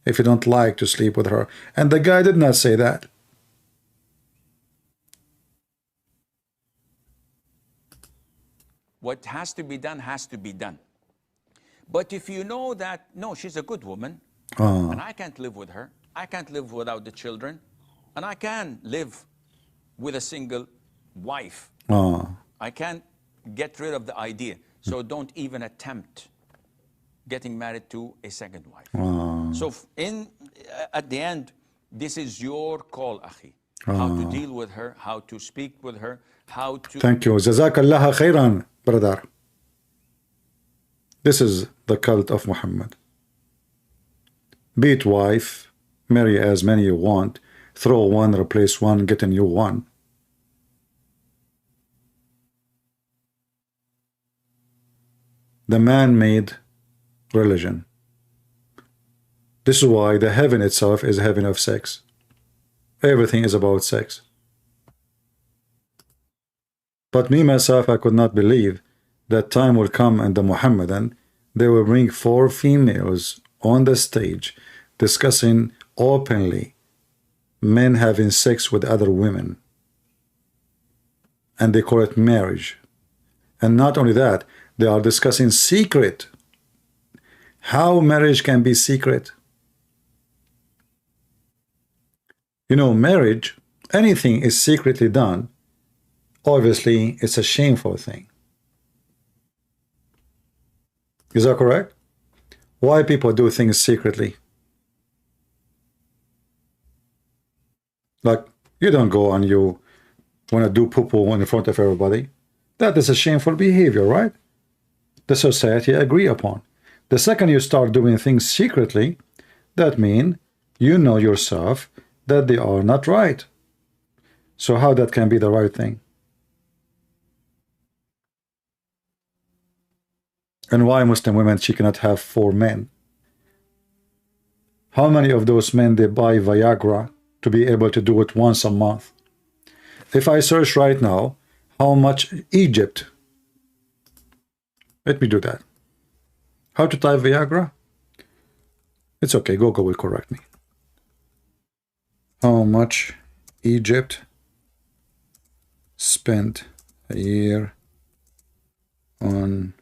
if he don't like to sleep with her? And the guy did not say that. What has to be done has to be done. But if you know that, no, she's a good woman, and I can't live with her, I can't live without the children, and I can live with a single wife. I can't get rid of the idea. So don't even attempt getting married to a second wife. So at the end, this is your call, akhi. How to deal with her, how to speak with her, how to... Thank you. Jazakallah khairan, brother. This is the cult of Muhammad. Beat wife, marry as many you want, throw one, replace one, get a new one. The man-made religion. This is why the heaven itself is a heaven of sex. Everything is about sex. But me, myself, I could not believe that time will come and the Muhammadan, they will bring 4 females on the stage discussing openly men having sex with other women. And they call it marriage. And not only that, they are discussing secret. How marriage can be secret. You know, marriage, anything is secretly done. Obviously, it's a shameful thing. Is that correct? Why people do things secretly? Like, you don't go and you want to do poo-poo in front of everybody. That is a shameful behavior, right? The society agree upon. The second you start doing things secretly, that means you know yourself that they are not right. So how that can be the right thing? And why Muslim women, she cannot have 4 men? How many of those men they buy Viagra to be able to do it once a month? If I search right now, how much Egypt? Let me do that. How to type Viagra? It's okay, Google will correct me. How much Egypt spent a year on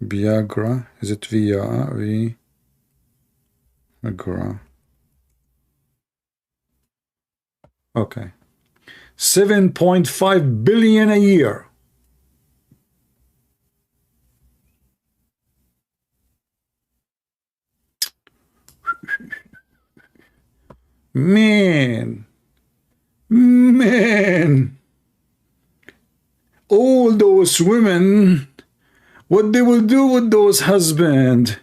Viagra? Is it Viagra? Okay. 7.5 billion a year. Man, all those women, what they will do with those husbands?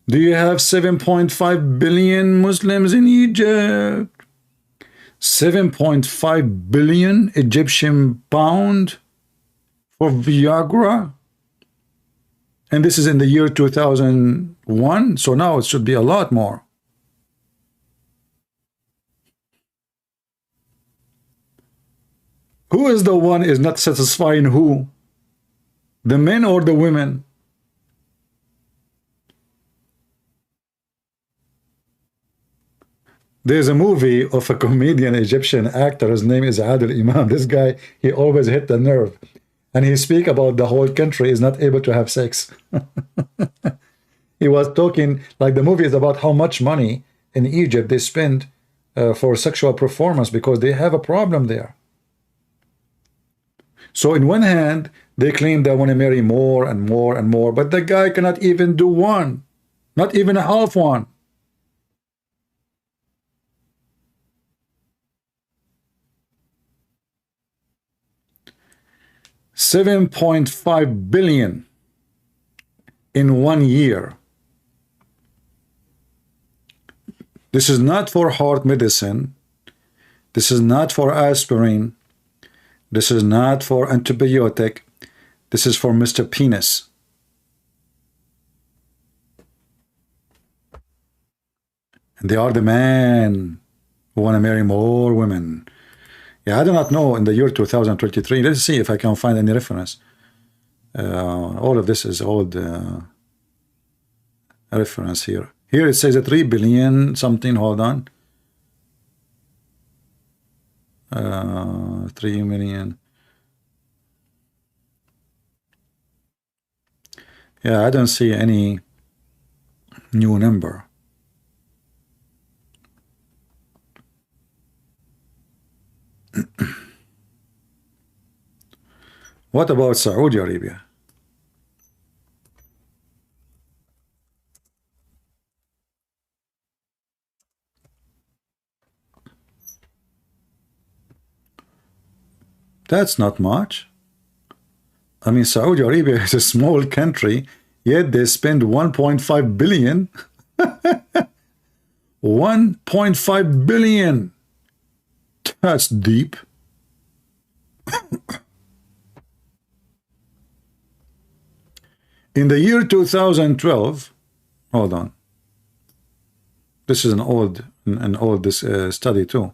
Do you have 7.5 billion Muslims in Egypt? 7.5 billion Egyptian pound for Viagra? And this is in the year 2001, so now it should be a lot more. Who is the one is not satisfying who? The men or the women? There's a movie of a comedian Egyptian actor. His name is Adil Imam. This guy, he always hit the nerve. And he speak about the whole country is not able to have sex. He was talking, like the movie is about how much money in Egypt they spend for sexual performance because they have a problem there. So in one hand, they claim they want to marry more and more and more, but the guy cannot even do one, not even a half one. $7.5 billion in 1 year. This is not for heart medicine. This is not for aspirin. This is not for antibiotic. This is for Mr. Penis. And they are the men who want to marry more women. Yeah, I do not know in the year 2023. Let's see if I can find any reference. All of this is old reference here. Here it says a 3 billion something. Hold on. 3 million. Yeah, I don't see any new number. What about Saudi Arabia? That's not much. I mean, Saudi Arabia is a small country, yet they spend 1.5 billion. 1.5 billion. That's deep. In the year 2012, hold on. This is an old study too.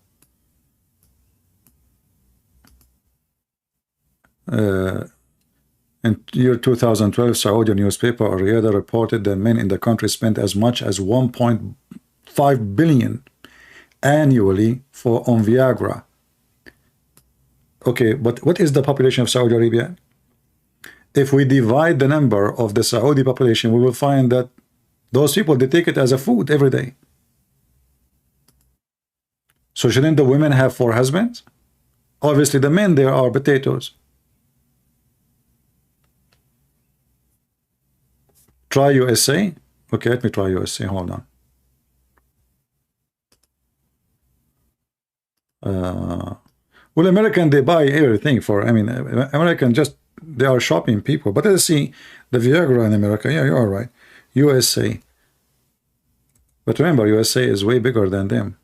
In year 2012, Saudi newspaper Riyadh reported that men in the country spent as much as 1.5 billion annually on Viagra. Okay, but what is the population of Saudi Arabia? If we divide the number of the Saudi population, we will find that those people, they take it as a food every day. So shouldn't the women have 4 husbands? Obviously, the men there are potatoes. Try USA. Okay, let me try USA. Hold on. Well, American, they buy everything for, I mean, American just, they are shopping people. But let's see the Viagra in America. Yeah, you are right. USA. But remember, USA is way bigger than them.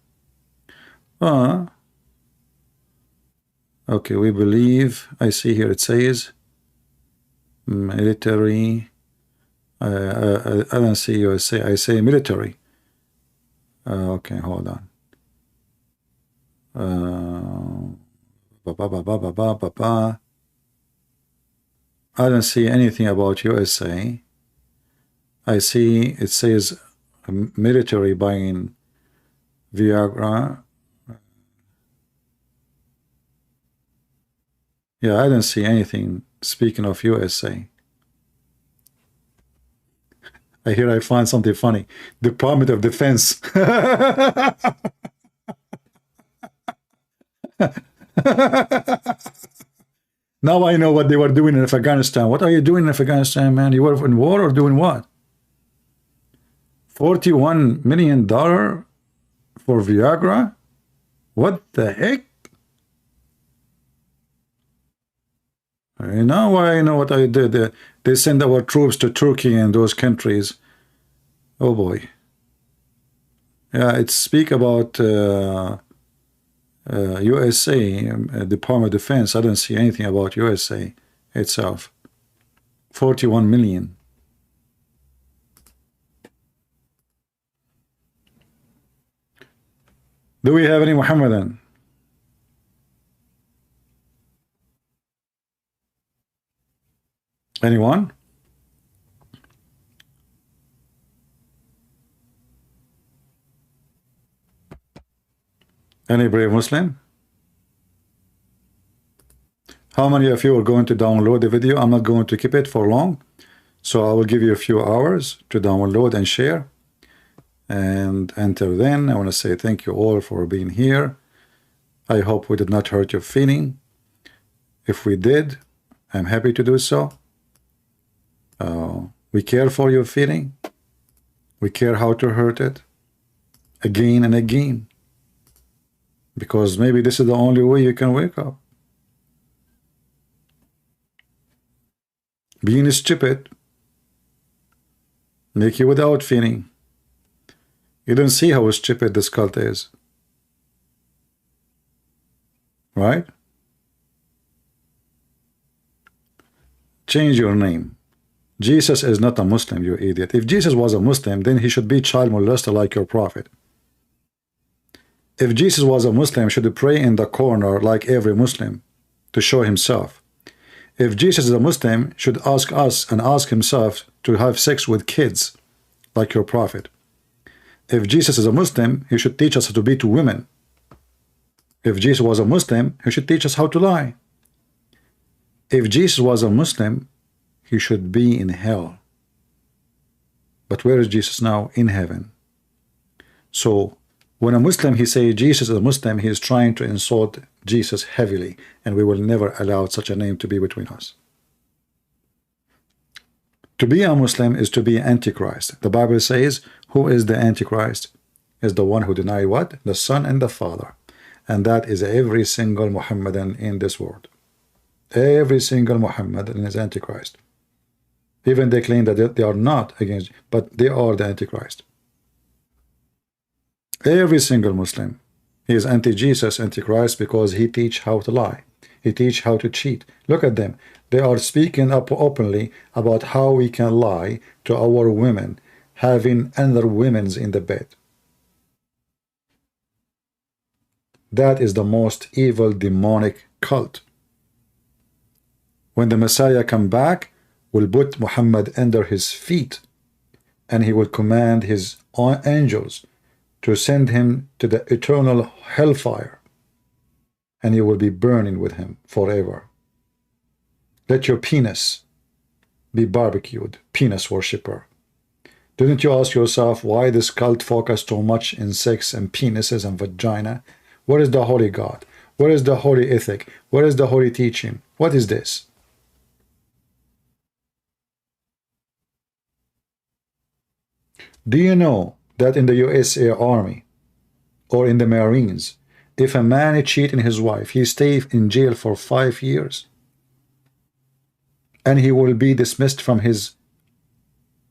Okay, we believe, I see here it says military. I don't see USA, I say military. Okay, hold on. I don't see anything about USA. I see it says military buying Viagra. Yeah, I don't see anything. Speaking of USA, I find something funny. Department of Defense. Now I know what they were doing in Afghanistan. What are you doing in Afghanistan, man? You were in war or doing what? $41 million for Viagra? What the heck? Now I know what I did. They send our troops to Turkey and those countries. Oh boy. Yeah, it speak about USA, Department of Defense. I don't see anything about USA itself. 41 million. Do we have any Muhammadan? Anyone? Any brave Muslim? How many of you are going to download the video? I'm not going to keep it for long, so I will give you a few hours to download and share. And until then, I want to say thank you all for being here. I hope we did not hurt your feeling. If we did, I'm happy to do so. We care for your feeling. We care how to hurt it again and again, because maybe this is the only way you can wake up. Being stupid make you without feeling. You don't see how stupid this cult is, right? Change your name. Jesus is not a Muslim, you idiot. If Jesus was a Muslim, then he should be child molester like your prophet. If Jesus was a Muslim, should he pray in the corner like every Muslim to show himself? If Jesus is a Muslim, should ask us and ask himself to have sex with kids like your prophet. If Jesus is a Muslim, he should teach us how to be to women. If Jesus was a Muslim, he should teach us how to lie. If Jesus was a Muslim, he should be in hell. But where is Jesus now? In heaven. So when a Muslim, he say Jesus is a Muslim, he is trying to insult Jesus heavily, and we will never allow such a name to be between us. To be a Muslim is to be Antichrist. The Bible says, who is the Antichrist? Is the one who denied what? The Son and the Father. And that is every single Muhammadan in this world. Every single Muhammadan is Antichrist. Even they claim that they are not against, but they are the Antichrist. Every single Muslim, he is anti-Jesus, Antichrist, because he teach how to lie. He teach how to cheat. Look at them. They are speaking up openly about how we can lie to our women, having other women's in the bed. That is the most evil demonic cult. When the Messiah come back, will put Muhammad under his feet, and he will command his angels to send him to the eternal hellfire, and you will be burning with him forever. Let your penis be barbecued, penis worshipper. Didn't you ask yourself why this cult focus so much in sex and penises and vagina? Where is the holy God? Where is the holy ethic? Where is the holy teaching? What is this? Do you know that in the USA Army or in the Marines, if a man cheats on his wife, he stays in jail for 5 years? And he will be dismissed from his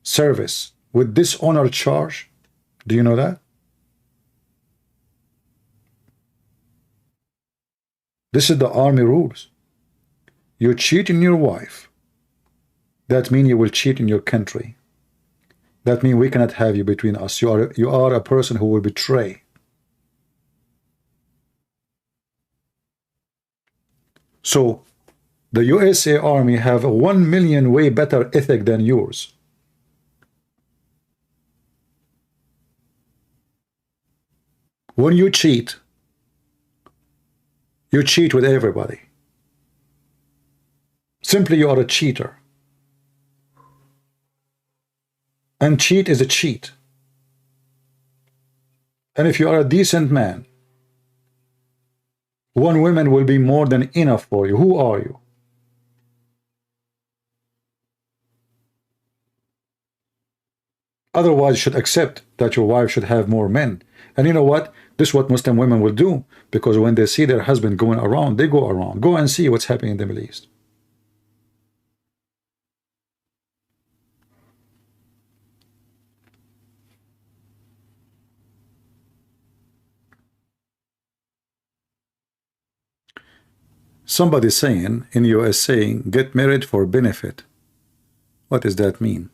service with dishonor charge. Do you know that? This is the army rules. You cheat on your wife, that means you will cheat in your country. That means we cannot have you between us. You are a person who will betray. So the USA Army have a 1 million way better ethic than yours. When you cheat with everybody. Simply you are a cheater. And cheat is a cheat. And if you are a decent man, one woman will be more than enough for you. Who are you? Otherwise, you should accept that your wife should have more men. And you know what? This is what Muslim women will do, because when they see their husband going around, they go around. Go and see what's happening in the Middle East. Somebody saying in US saying, get married for benefit. What does that mean?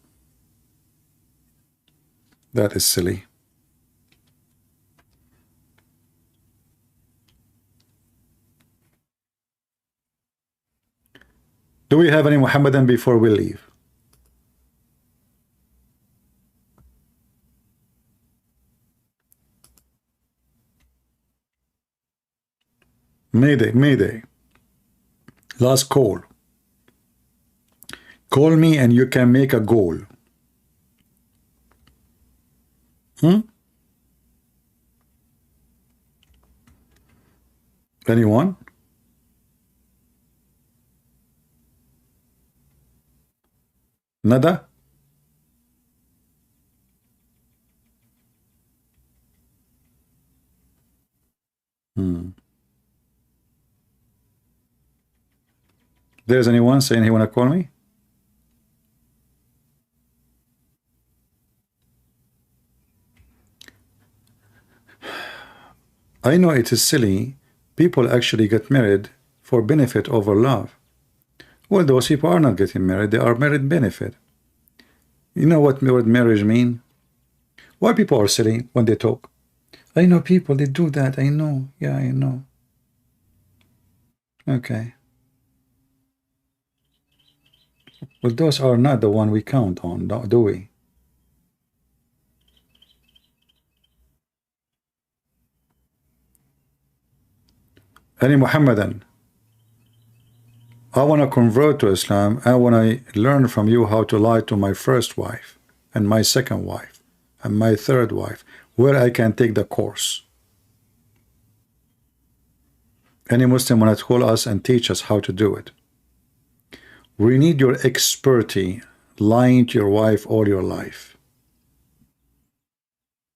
That is silly. Do we have any Muhammadan before we leave? Mayday, Mayday. Last call. Call me and you can make a goal. Anyone? Nada? There's anyone saying he wanna call me? I know it is silly. People actually get married for benefit over love. Well, those people are not getting married. They are married benefit. You know what word marriage mean? Why people are silly when they talk? I know people, they do that. I know. Yeah, I know. Okay. Well, those are not the one we count on, do we? Any Muhammadan, I want to convert to Islam. I want to learn from you how to lie to my first wife and my second wife and my third wife, where I can take the course. Any Muslim want to call us and teach us how to do it. We need your expertise lying to your wife all your life.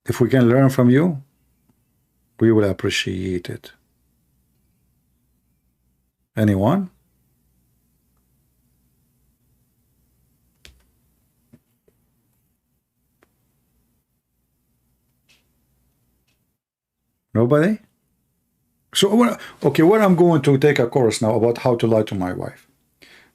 If we can learn from you, we will appreciate it. Anyone? Nobody? So, okay, well, I'm going to take a course now about how to lie to my wife.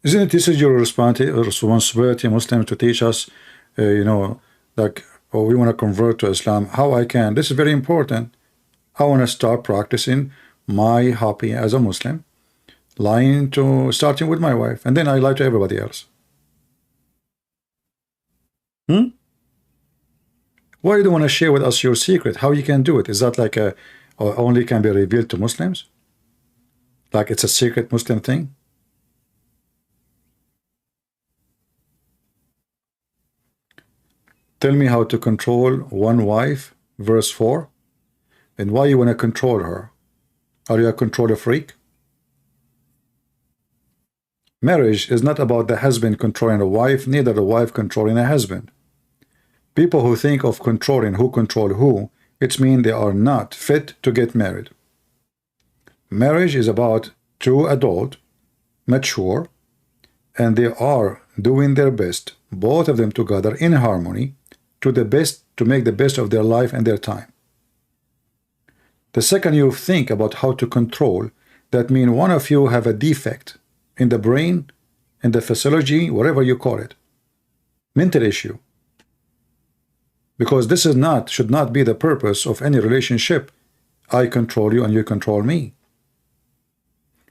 Isn't it this is your responsibility, Muslims, to teach us, you know, like, oh, we want to convert to Islam, how I can. This is very important. I want to start practicing my hobby as a Muslim, lying to, starting with my wife, and then I lie to everybody else. Why you don't want to share with us your secret? How you can do it? Is that like a only can be revealed to Muslims? Like it's a secret Muslim thing? Tell me how to control one wife, verse 4. And why you want to control her? Are you a controller freak? Marriage is not about the husband controlling a wife, neither the wife controlling a husband. People who think of controlling who control who, it means they are not fit to get married. Marriage is about two adults, mature, and they are doing their best, both of them together in harmony, to make the best of their life and their time. The second you think about how to control, that means one of you have a defect in the brain, in the physiology, whatever you call it, mental issue. Because this is should not be the purpose of any relationship. I control you and you control me.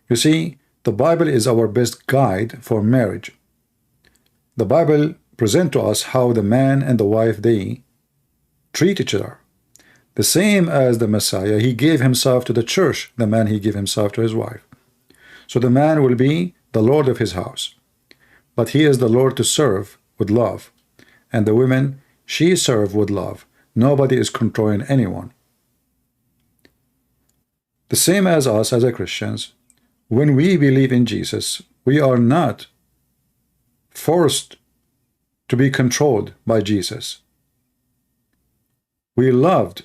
You see, the Bible is our best guide for marriage. The Bible presents to us how the man and the wife, they treat each other. The same as the Messiah, he gave himself to the church. The man, he gave himself to his wife. So the man will be the Lord of his house. But he is the Lord to serve with love. And the women, she serve with love. Nobody is controlling anyone. The same as us as a Christians, when we believe in Jesus, we are not forced to be controlled by Jesus. We loved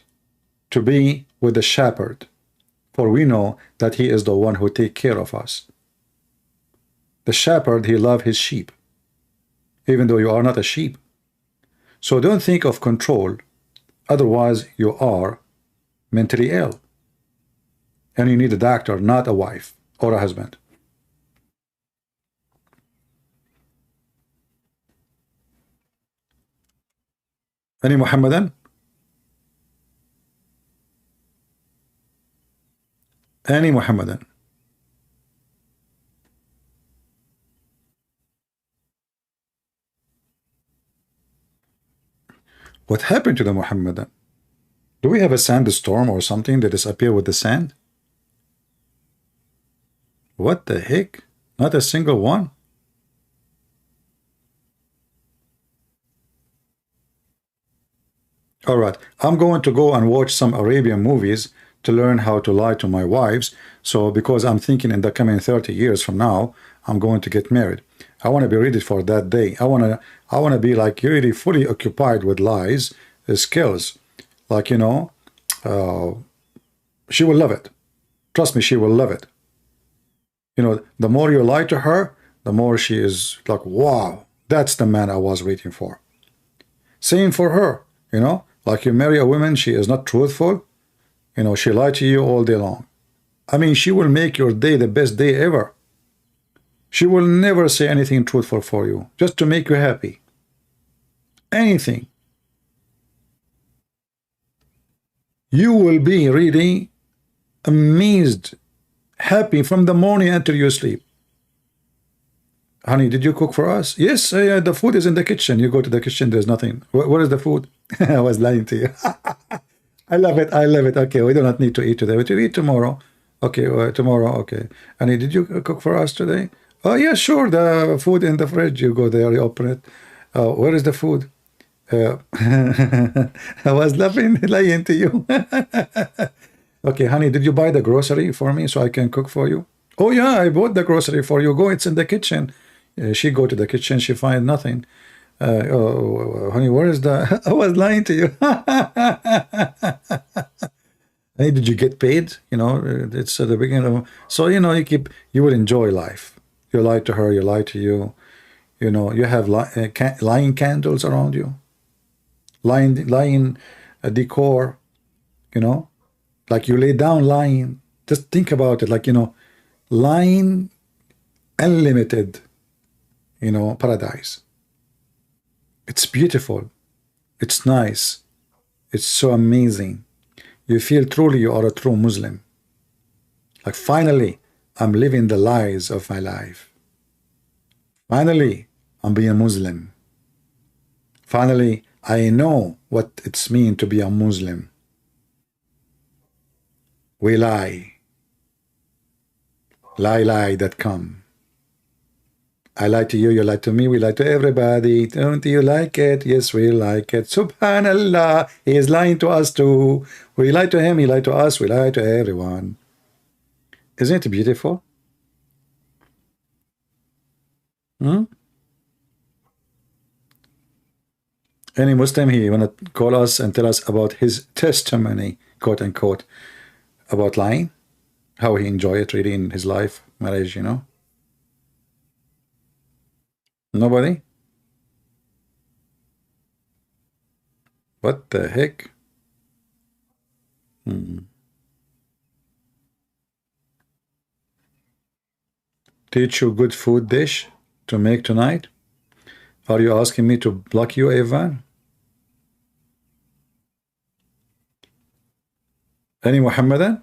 to be with the shepherd, for we know that he is the one who takes care of us. The shepherd, he loves his sheep, even though you are not a sheep. So don't think of control, otherwise you are mentally ill. And you need a doctor, not a wife or a husband. Any Muhammadan? Any Muhammadan? What happened to the Muhammadan? Do we have a sandstorm or something that disappear with the sand? What the heck? Not a single one? All right, I'm going to go and watch some Arabian movies to learn how to lie to my wives. So because I'm thinking in the coming 30 years from now, I'm going to get married. I want to be ready for that day. I want to be like really fully occupied with lies, skills. Like, you know, she will love it. Trust me, she will love it. You know, the more you lie to her, the more she is like, wow, that's the man I was waiting for. Same for her, you know, like you marry a woman, she is not truthful. You know, she lied to you all day long. I mean, she will make your day the best day ever. She will never say anything truthful for you, just to make you happy. Anything. You will be really amazed, happy from the morning until you sleep. Honey, did you cook for us? Yes, the food is in the kitchen. You go to the kitchen, there's nothing. Where is the food? I was lying to you. I love it. I love it. Okay, we do not need to eat today. We will eat tomorrow. Okay, tomorrow. Okay. Honey, did you cook for us today? Oh, yeah, sure. The food in the fridge. You go there, you open it. Where is the food? I was laughing, lying to you. Okay, honey, did you buy the grocery for me so I can cook for you? Oh, yeah, I bought the grocery for you. Go, it's in the kitchen. She go to the kitchen. She find nothing. Oh, honey, where is the... I was lying to you. Hey, did you get paid? You know, it's at the beginning of... So, you know, you will enjoy life. You lie to her, you lie to you. You know, you have lying candles around you. Lying decor, you know. Like you lay down lying. Just think about it. Like, you know, lying unlimited, you know, paradise. It's beautiful. It's nice. It's so amazing. You feel truly you are a true Muslim. Like finally, I'm living the lies of my life. Finally, I'm being Muslim. Finally, I know what it's mean to be a Muslim. We lie. Lie.com. I lie to you, you lie to me, we lie to everybody. Don't you like it? Yes, we like it. Subhanallah, he is lying to us too. We lie to him, he lied to us, we lie to everyone. Isn't it beautiful? Any Muslim, he wanna call us and tell us about his testimony, quote unquote, about lying, how he enjoyed it really in his life, marriage, you know? Nobody? What the heck? Teach you good food dish to make tonight? Are you asking me to block you, Evan? Any Muhammadan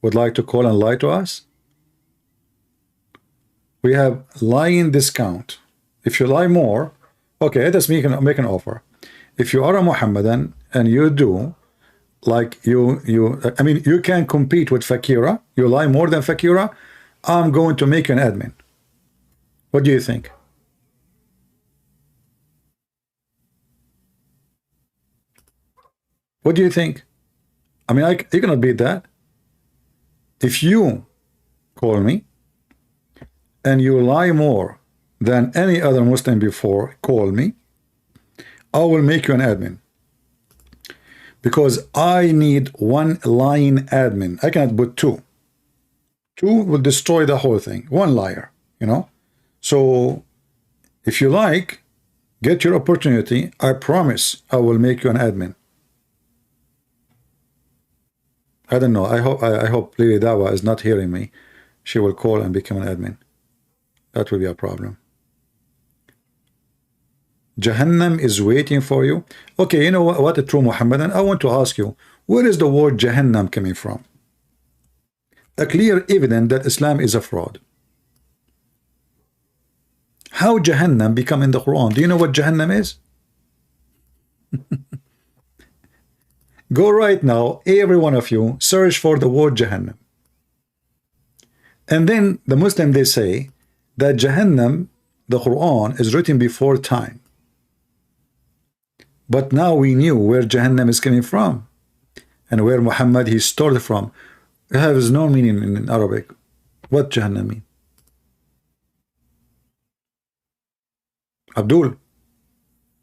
would like to call and lie to us? We have lying discount. If you lie more, okay, let us make an offer. If you are a Muhammadan and you do, like I mean, you can compete with Fakira, you lie more than Fakira, I'm going to make you an admin. What do you think? What do you think? I mean, you cannot beat that. If you call me and you lie more than any other Muslim before, call me, I will make you an admin. Because I need one lying admin. I cannot put two. Two will destroy the whole thing. One liar, you know. So if you like, get your opportunity. I promise I will make you an admin. I don't know. I hope Lily Dawah is not hearing me. She will call and become an admin. That will be a problem. Jahannam is waiting for you. Okay, you know what a true Muhammadan? I want to ask you, where is the word Jahannam coming from? A clear evidence that Islam is a fraud. How Jahannam become in the Quran? Do you know what Jahannam is? Go right now, every one of you, search for the word Jahannam. And then the Muslim, they say that Jahannam, the Quran, is written before time. But now we knew where Jahannam is coming from and where Muhammad he stole it from. It has no meaning in Arabic. What Jahannam mean? Abdul,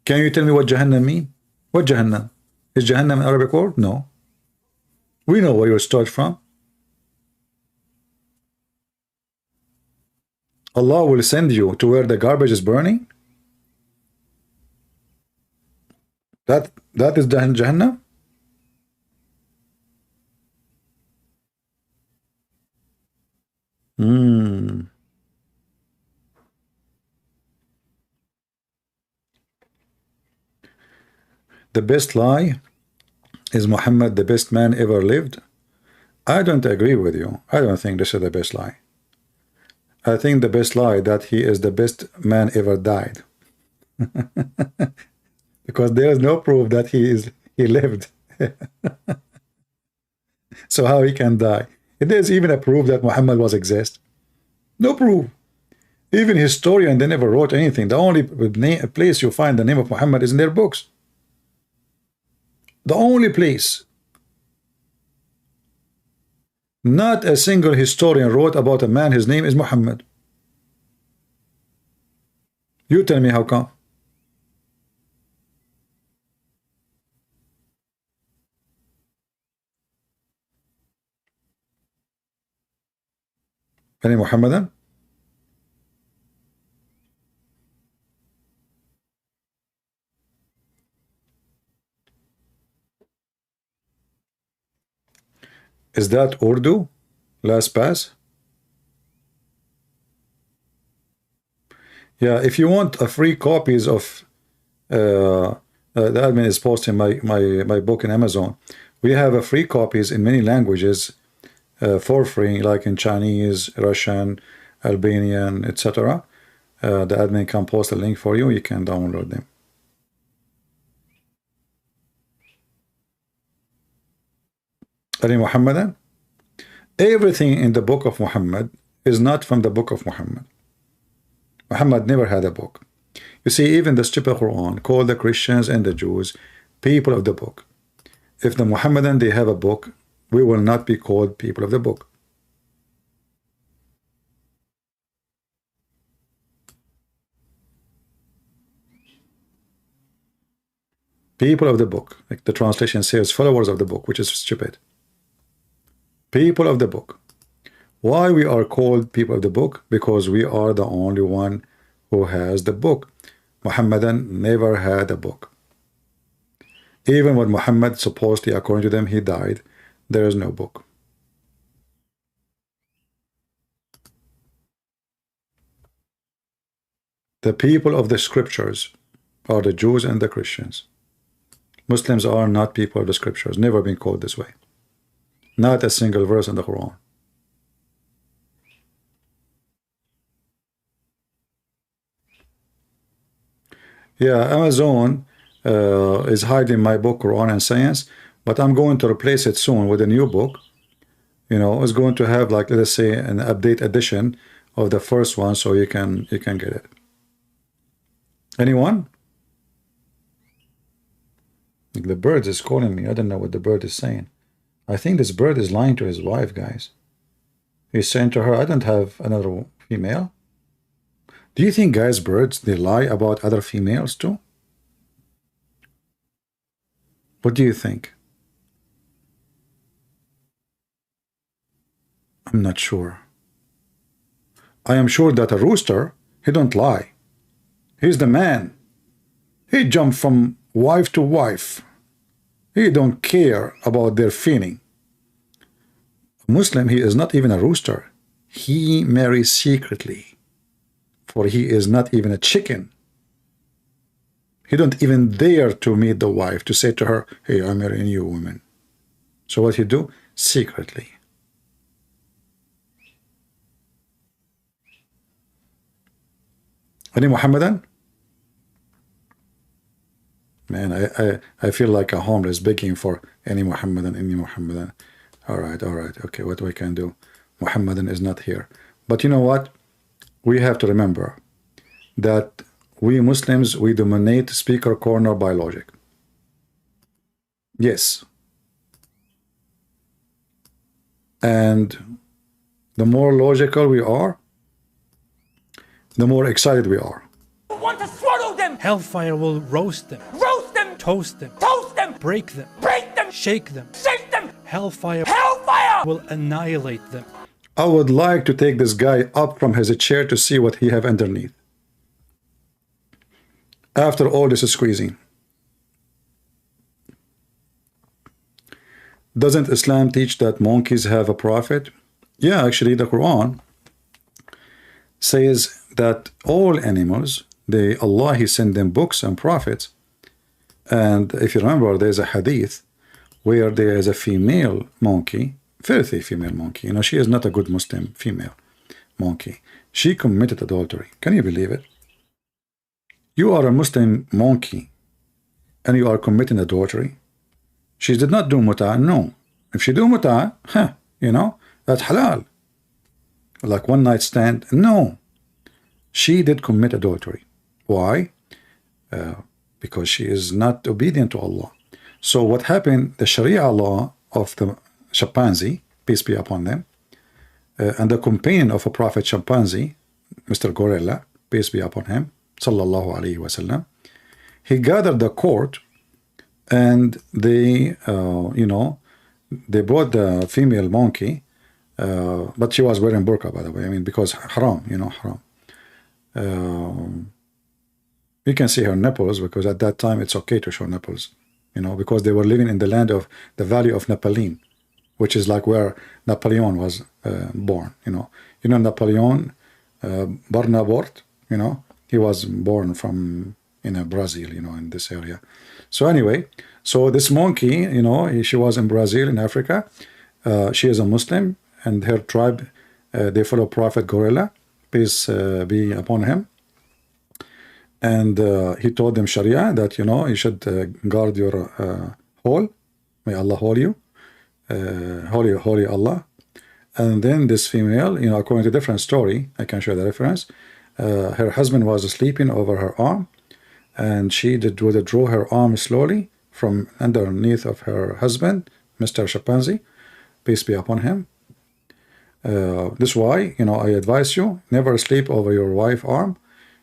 can you tell me what Jahannam mean? What Jahannam? Is Jahannam an Arabic word? No. We know where you start from. Allah will send you to where the garbage is burning. That is Jahannam. The best lie is Muhammad the best man ever lived. I don't agree with you. I don't think this is the best lie. I think the best lie that he is the best man ever died. Because there is no proof that he lived. So how he can die? There's even a proof that Muhammad was exist. No proof. Even historian, they never wrote anything. The only place you find the name of Muhammad is in their books. The only place. Not a single historian wrote about a man, his name is Muhammad. You tell me how come? Any Muhammadan? Is that Urdu? Last pass? Yeah, if you want a free copies of the admin is posting my book in Amazon. We have a free copies in many languages for free, like in Chinese, Russian, Albanian, etc. The admin can post a link for you. You can download them. Any Muhammadan? Everything in the book of Muhammad is not from the book of Muhammad. Muhammad never had a book. You see, even the stupid Quran called the Christians and the Jews people of the book. If the Muhammadan they have a book, we will not be called people of the book. People of the book, like the translation says, followers of the book, which is stupid. People of the book. Why we are called people of the book? Because we are the only one who has the book. Muhammadan never had a book. Even when Muhammad, supposedly, according to them, he died, there is no book. The people of the scriptures are the Jews and the Christians. Muslims are not people of the scriptures, never been called this way. Not a single verse in the Quran. Yeah, Amazon is hiding my book, Quran and Science, but I'm going to replace it soon with a new book. You know, it's going to have, like, let's say, an update edition of the first one, so you can get it. Anyone? The bird is calling me. I don't know what the bird is saying. I think this bird is lying to his wife, guys. He's saying to her, I don't have another female. Do you think, guys, birds, they lie about other females too? What do you think? I'm not sure. I am sure that a rooster, he don't lie. He's the man. He jump from wife to wife. He don't care about their feeling. A Muslim, he is not even a rooster. He marries secretly. For he is not even a chicken. He don't even dare to meet the wife, to say to her, hey, I'm marrying you, woman. So what he do? Secretly. Any Muhammadan? Man, I feel like a homeless begging for any Muhammadan, any Muhammadan. All right, okay, what we can do? Muhammadan is not here. But you know what? We have to remember that we Muslims, we dominate speaker corner by logic. Yes. And the more logical we are, the more excited we are. Want to swallow them. Hellfire will roast them. Roast them. Toast them. Toast them. Break them. Break them. Shake them. Shake them. Hellfire will annihilate them. I would like to take this guy up from his chair to see what he have underneath. After all this squeezing. Doesn't Islam teach that monkeys have a prophet? Yeah, actually the Quran says that all animals, Allah, he sent them books and prophets. And if you remember, there's a hadith where there is a female monkey, filthy female monkey. You know, she is not a good Muslim female monkey. She committed adultery. Can you believe it? You are a Muslim monkey and you are committing adultery. She did not do muta, no. If she do muta, you know, that's halal. Like one night stand, no. She did commit adultery. Why? Because she is not obedient to Allah. So what happened, the Sharia law of the chimpanzee, peace be upon them, and the companion of a prophet chimpanzee, Mr. Gorilla, peace be upon him, sallallahu alaihi wasallam, he gathered the court and they, you know, they brought the female monkey, but she was wearing burqa, by the way, I mean, because haram, you know, haram. You can see her nipples because at that time it's okay to show nipples, you know, because they were living in the land of the Valley of Napoleon, which is like where Napoleon was born, you know. You know, Napoleon Bonaparte, you know, he was born from in Brazil, you know, in this area. So anyway, so this monkey, you know, she was in Brazil, in Africa. She is a Muslim, and her tribe, they follow Prophet Gorilla, peace be upon him. And he told them Sharia that, you know, you should guard your hole. May Allah hold you. Holy Allah. And then this female, you know, according to a different story, I can show the reference, her husband was sleeping over her arm, and she did withdraw her arm slowly from underneath of her husband, Mr. Chimpanzee, peace be upon him. This is why, you know, I advise you, never sleep over your wife's arm.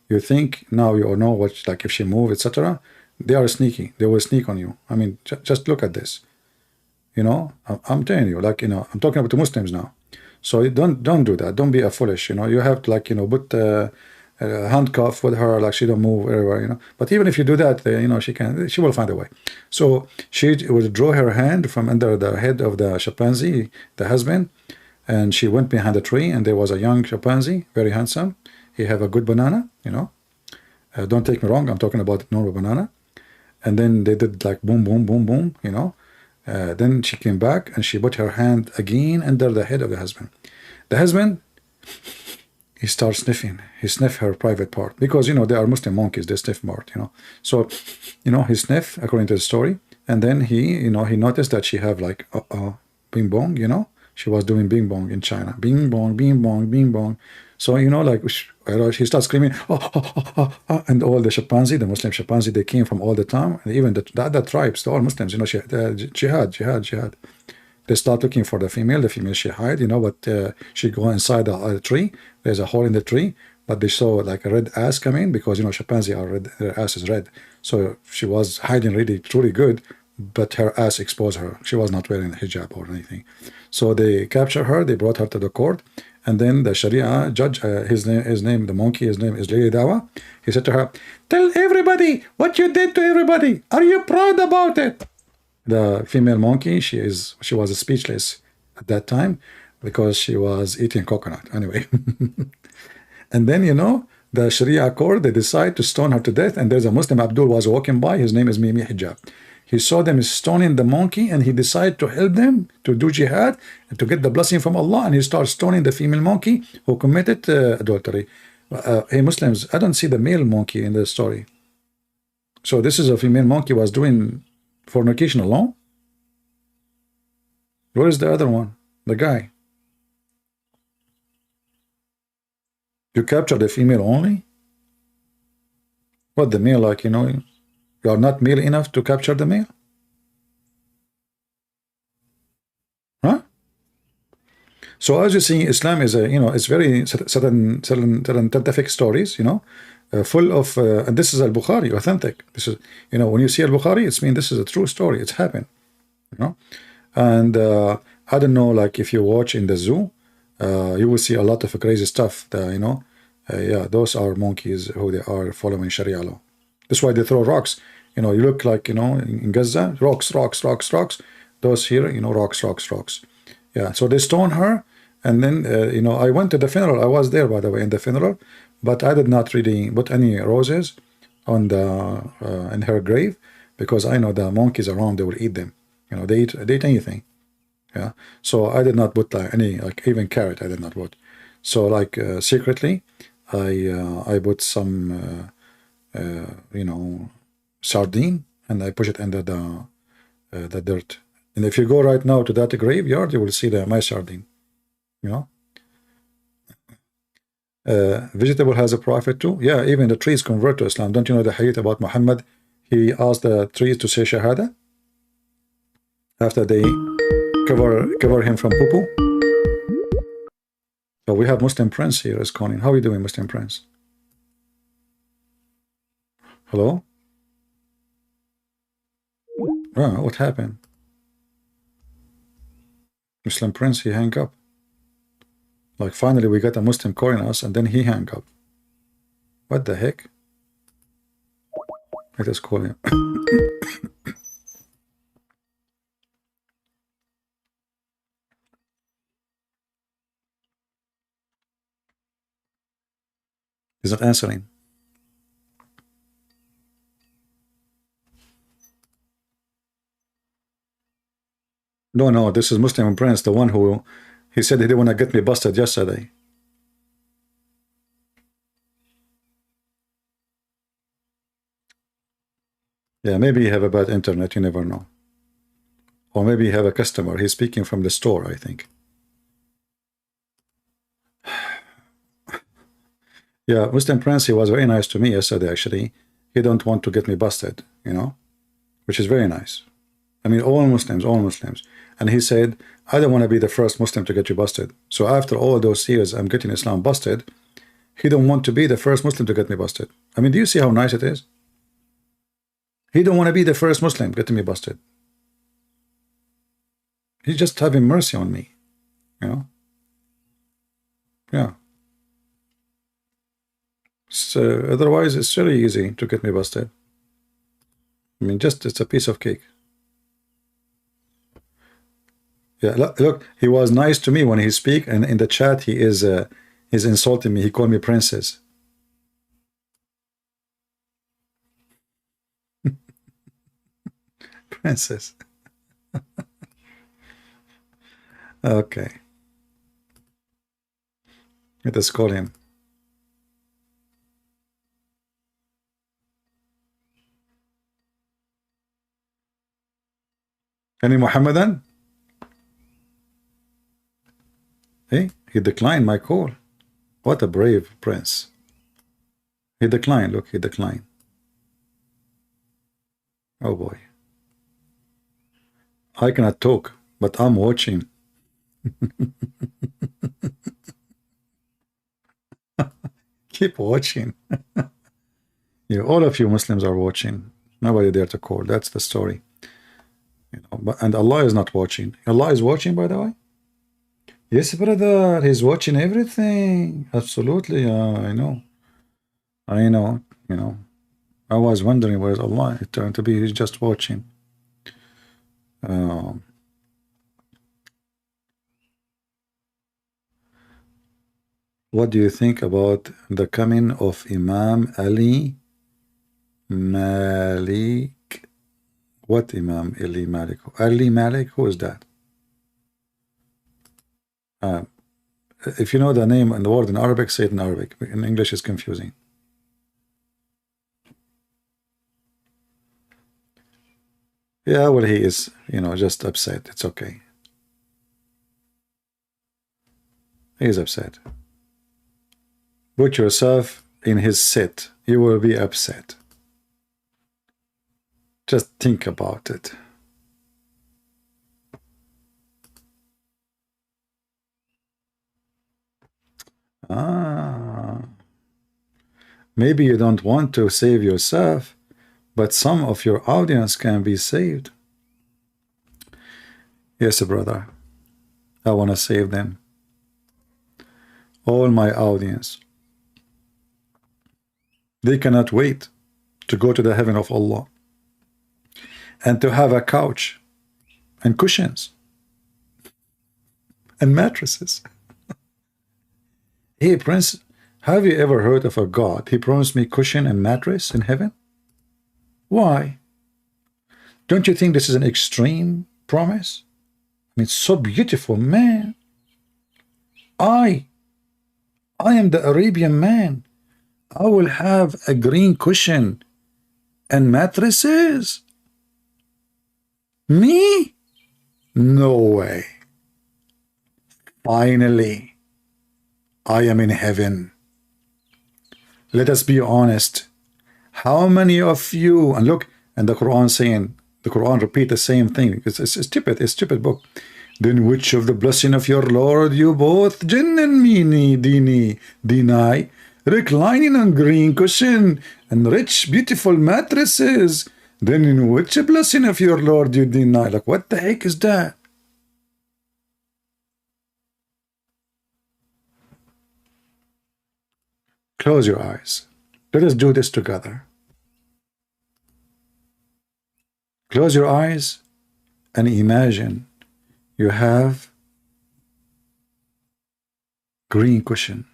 You think now you know what, like if she move, etc. They are sneaky. They will sneak on you. I mean, just look at this. You know, I'm telling you, like, you know, I'm talking about the Muslims now. So don't do that. Don't be a foolish. You know, you have to, like, you know, put a handcuff with her, like she don't move everywhere. You know, but even if you do that, you know, she will find a way. So she would draw her hand from under the head of the chimpanzee, the husband, and she went behind a tree, and there was a young chimpanzee, very handsome. He have a good banana. You know, don't take me wrong. I'm talking about normal banana. And then they did like boom, boom, boom, boom. You know. Then she came back and she put her hand again under the head of the husband. The husband, he starts sniffing. He sniffed her private part because, you know, they are Muslim monkeys. They sniff part, you know. So, you know, he sniffed according to the story. And then he, you know, he noticed that she have like, bing bong, you know. She was doing bing bong in China. Bing bong, bing bong, bing bong. So, you know, like, she starts screaming, and all the chimpanzee, the Muslim chimpanzee, they came from all the time, and even the other tribes, the all Muslims, you know, jihad. They start looking for the female she hide, you know, but she go inside the tree. There's a hole in the tree, but they saw like a red ass coming because, you know, chimpanzee are red, their ass is red. So she was hiding really, truly good, but her ass exposed her. She was not wearing a hijab or anything. So they captured her, they brought her to the court. And then the Sharia judge, his name, the monkey, his name is Ali Dawah. He said to her, "Tell everybody what you did to everybody. Are you proud about it?" The female monkey, she was speechless at that time because she was eating coconut. Anyway, and then, you know, the Sharia court, they decide to stone her to death. And there's a Muslim, Abdul, was walking by. His name is Mimi Hijab. He saw them stoning the monkey, and he decided to help them to do jihad and to get the blessing from Allah. And he started stoning the female monkey who committed adultery. Hey, Muslims, I don't see the male monkey in the story. So this is a female monkey was doing fornication alone. Where is the other one? The guy. You capture the female only? What, the male, like, you know, you are not male enough to capture the male? Huh? So as you see, Islam is a, you know, it's very certain scientific stories, you know, full of, and this is Al-Bukhari, authentic. This is, you know, when you see Al-Bukhari, it's mean this is a true story. It's happened, you know. And I don't know, like if you watch in the zoo, you will see a lot of crazy stuff. You know, yeah, those are monkeys who they are following Sharia law. That's why they throw rocks. You know, you look like, you know, in Gaza, rocks. Those here, you know, rocks. Yeah, so they stone her. And then, you know, I went to the funeral. I was there, by the way, in the funeral. But I did not really put any roses on the in her grave because I know the monkeys around, they will eat them. You know, they eat anything. Yeah. So I did not put any, like even carrot, I did not put. So like secretly, I put some, you know, sardine, and I push it under the dirt. And if you go right now to that graveyard, you will see my sardine. You know, vegetable has a prophet too. Yeah, even the trees convert to Islam. Don't you know the hadith about Muhammad? He asked the trees to say Shahada after they cover him from poo-poo. So we have Muslim Prince here is calling. How are you doing, Muslim Prince? Hello? Oh, what happened? Muslim Prince, he hung up. Like finally we got a Muslim calling us and then he hung up. What the heck? Let us call him. He's not answering. No, this is Muslim Prince, the one who he said he didn't want to get me busted yesterday. Yeah, maybe you have a bad internet, you never know. Or maybe you have a customer, he's speaking from the store, I think. Yeah, Muslim Prince, he was very nice to me yesterday, actually. He don't want to get me busted, you know, which is very nice. I mean, all Muslims. And he said, I don't want to be the first Muslim to get you busted. So after all those years I'm getting Islam busted, he don't want to be the first Muslim to get me busted. I mean, do you see how nice it is? He don't want to be the first Muslim getting me busted. He's just having mercy on me, you know. Yeah. So otherwise, it's very easy to get me busted. I mean, just it's a piece of cake. Yeah, look, he was nice to me when he speak, and in the chat he is insulting me. He called me princess. Princess. Okay. Let us call him. Any Muhammadan? Hey, he declined my call. What a brave prince. He declined. Look, he declined. Oh boy. I cannot talk, but I'm watching. Keep watching. You, all of you Muslims are watching. Nobody dare to call. That's the story. You know, but, and Allah is not watching. Allah is watching, by the way. Yes, brother. He's watching everything. Absolutely. I know. I know. You know. I was wondering where's Allah. It turned to be he's just watching. What do you think about the coming of Imam Ali Malik? What Imam Ali Malik? Ali Malik? Who is that? If you know the name and the word in Arabic, say it in Arabic. In English, it's confusing. Yeah, well, he is, you know, just upset. It's okay. He is upset. Put yourself in his seat. You will be upset. Just think about it. Maybe you don't want to save yourself, but some of your audience can be saved. Yes, brother. I want to save them. All my audience. They cannot wait to go to the heaven of Allah and to have a couch and cushions and mattresses. Hey, Prince, have you ever heard of a God? He promised me cushion and mattress in heaven. Why? Don't you think this is an extreme promise? I mean, it's so beautiful, man. I am the Arabian man. I will have a green cushion and mattresses. Me? No way. Finally, I am in heaven. Let us be honest. How many of you, and look, and the Quran saying, the Quran repeat the same thing. It's stupid, it's a stupid book. Then which of the blessing of your Lord you both jinn and me deny? Reclining on green cushion and rich, beautiful mattresses. Then in which blessing of your Lord you deny? Like, what the heck is that? Close your eyes. Let us do this together. Close your eyes and imagine you have green cushion.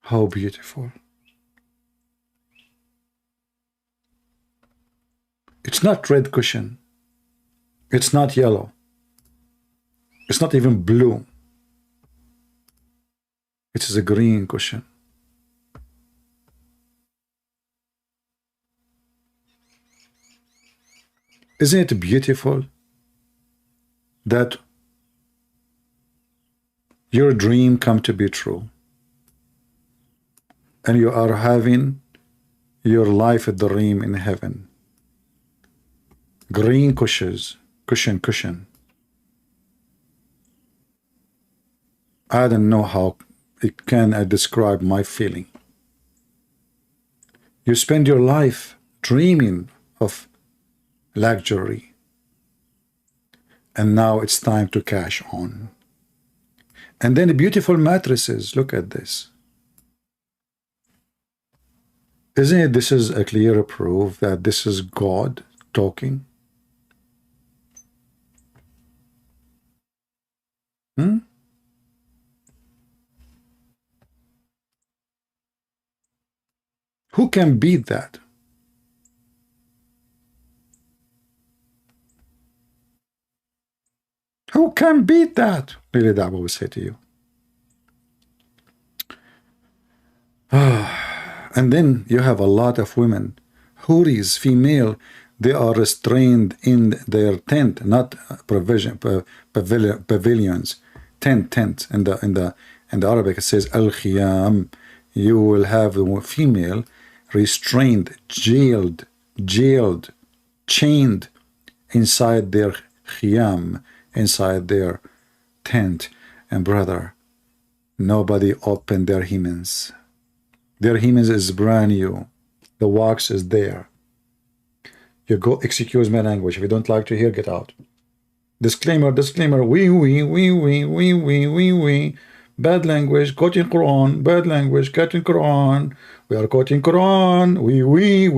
How beautiful. It's not red cushion. It's not yellow. It's not even blue. It is a green cushion. Isn't it beautiful that your dream come to be true and you are having your life at the dream in heaven? Green cushions, cushion. I don't know how I describe my feeling. You spend your life dreaming of luxury. And now it's time to cash on. And then the beautiful mattresses. Look at this. Isn't it this is a clear proof that this is God talking? Hmm? Who can beat that? Who can beat that? Really, that will say to you. And then you have a lot of women, houris, female, they are restrained in their tent, not pavilions, tent. In the Arabic it says al-khiyam. You will have the female restrained, jailed, chained inside their khiyam, inside their tent. And brother, nobody opened their hymens. Their hymens is brand new. The wax is there. You go, excuse my language. If you don't like to hear, get out. Disclaimer. We. Bad language, quoting Quran. Bad language, quoting Quran. We are quoting Quran. We.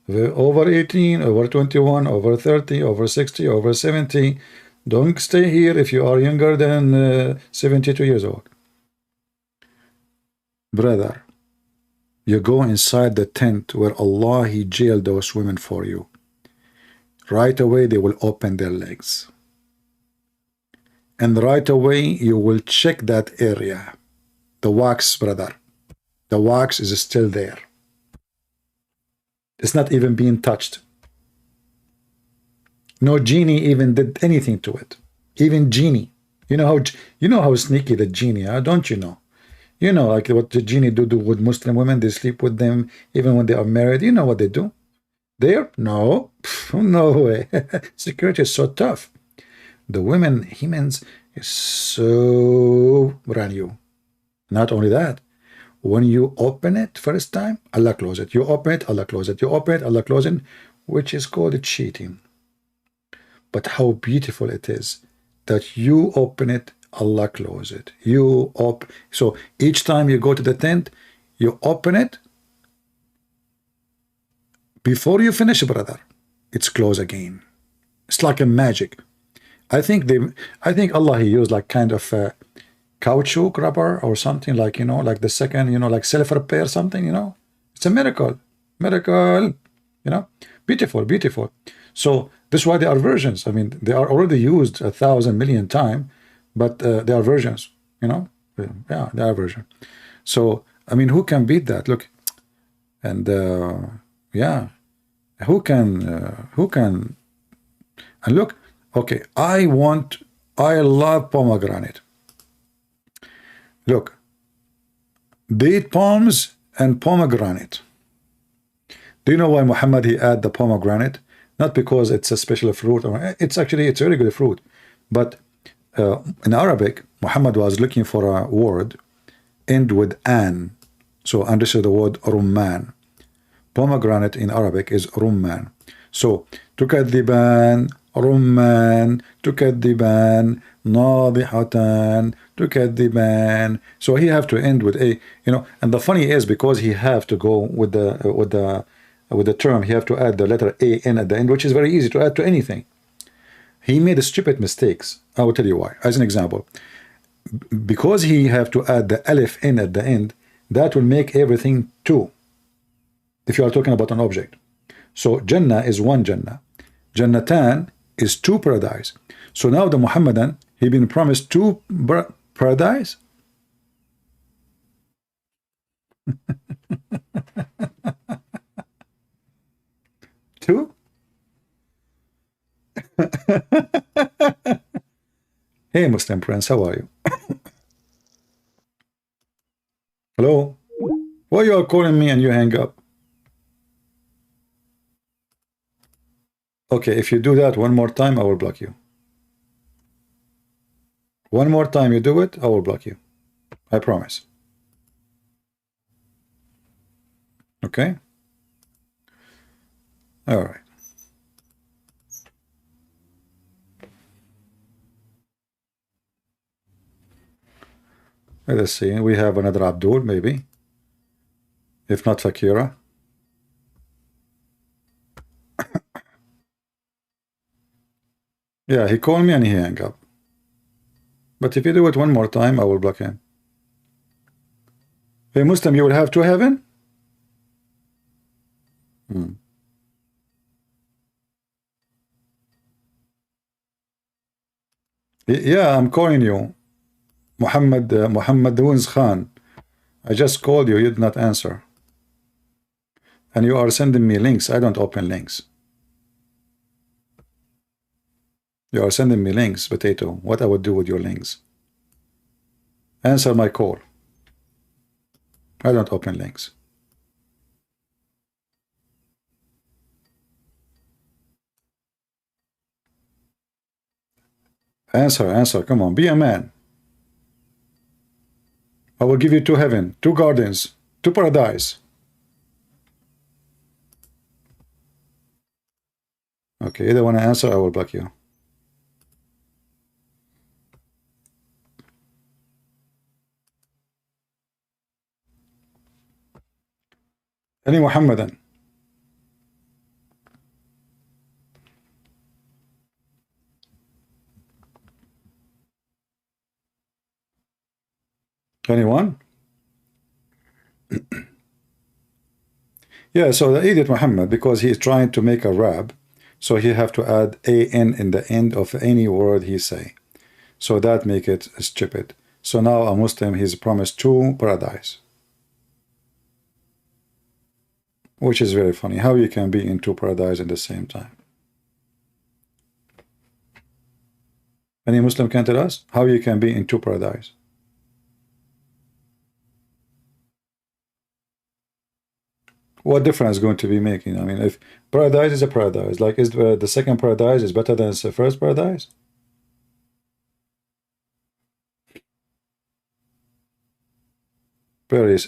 Over 18, over 21, over 30, over 60, over 70. Don't stay here if you are younger than 72 years old. Brother, you go inside the tent where Allah, He jailed those women for you. Right away, they will open their legs. And right away, you will check that area. The wax, brother. The wax is still there. It's not even being touched. No genie even did anything to it. Even genie. You know how sneaky the genie are, don't you know? You know, like what the genie do with Muslim women. They sleep with them even when they are married. You know what they do? There? No. No way. Security is so tough. The women, hymens, is so brand new. Not only that, when you open it first time, Allah close it. You open it, Allah close it. You open it, Allah close it, which is called cheating. But how beautiful it is that you open it, Allah close it. So each time you go to the tent, you open it. Before you finish, brother, it's closed again. It's like a magic. I think Allah, He used like kind of a caoutchouc rubber or something, like, you know, like the second, you know, like self-repair something, you know. It's a miracle, you know. Beautiful. So this is why they are versions. I mean, they are already used 1,000 million times, but they are versions, you know. Yeah, they are versions. So I mean, who can beat that? Look, and yeah, who can? And look, okay, I love pomegranate. Look, date palms and pomegranate. Do you know why Muhammad, he add the pomegranate? Not because it's a special fruit, or it's a very good fruit, but in Arabic, Muhammad was looking for a word end with an. So understand the word rumman. Pomegranate in Arabic is rumman. So tukadiban, rumman, tukadiban, nadihatan, tukadiban. So he have to end with a, you know. And the funny is, because he have to go with the term, he have to add the letter a in at the end, which is very easy to add to anything. He made stupid mistakes. I will tell you why. As an example, because he have to add the alif in at the end, that will make everything two. If you are talking about an object, so Jannah is one Jannah, Jannatan is two paradise. So now the Muhammadan, he been promised two paradise. Two. Hey Muslim Prince, how are you? Hello? Why you are calling me and you hang up? Okay, if you do that one more time, I will block you. One more time you do it, I will block you. I promise. Okay? All right. Let us see. We have another Abdul, maybe. If not Fakira. Yeah, he called me and he hung up. But if you do it one more time, I will block him. Hey, Muslim, you will have to heaven? Yeah, I'm calling you. Muhammad Wins Khan. I just called you, you did not answer. And you are sending me links. I don't open links. You are sending me links, Potato. What I would do with your links? Answer my call. I don't open links. Answer. Come on, be a man. I will give you 2 heaven, 2 gardens, 2 paradise. Okay, either want to answer, I will block you. Any Muhammadan? Anyone? Yeah, so the idiot Muhammad, because he is trying to make a rab, so he have to add an in the end of any word he say. So that make it stupid. So now a Muslim, he's promised 2 paradise. Which is very funny. How you can be in 2 paradise at the same time? Any Muslim can tell us how you can be in 2 paradise? What difference is going to be making? I mean, if paradise is a paradise, like is the second paradise is better than the first paradise? Very,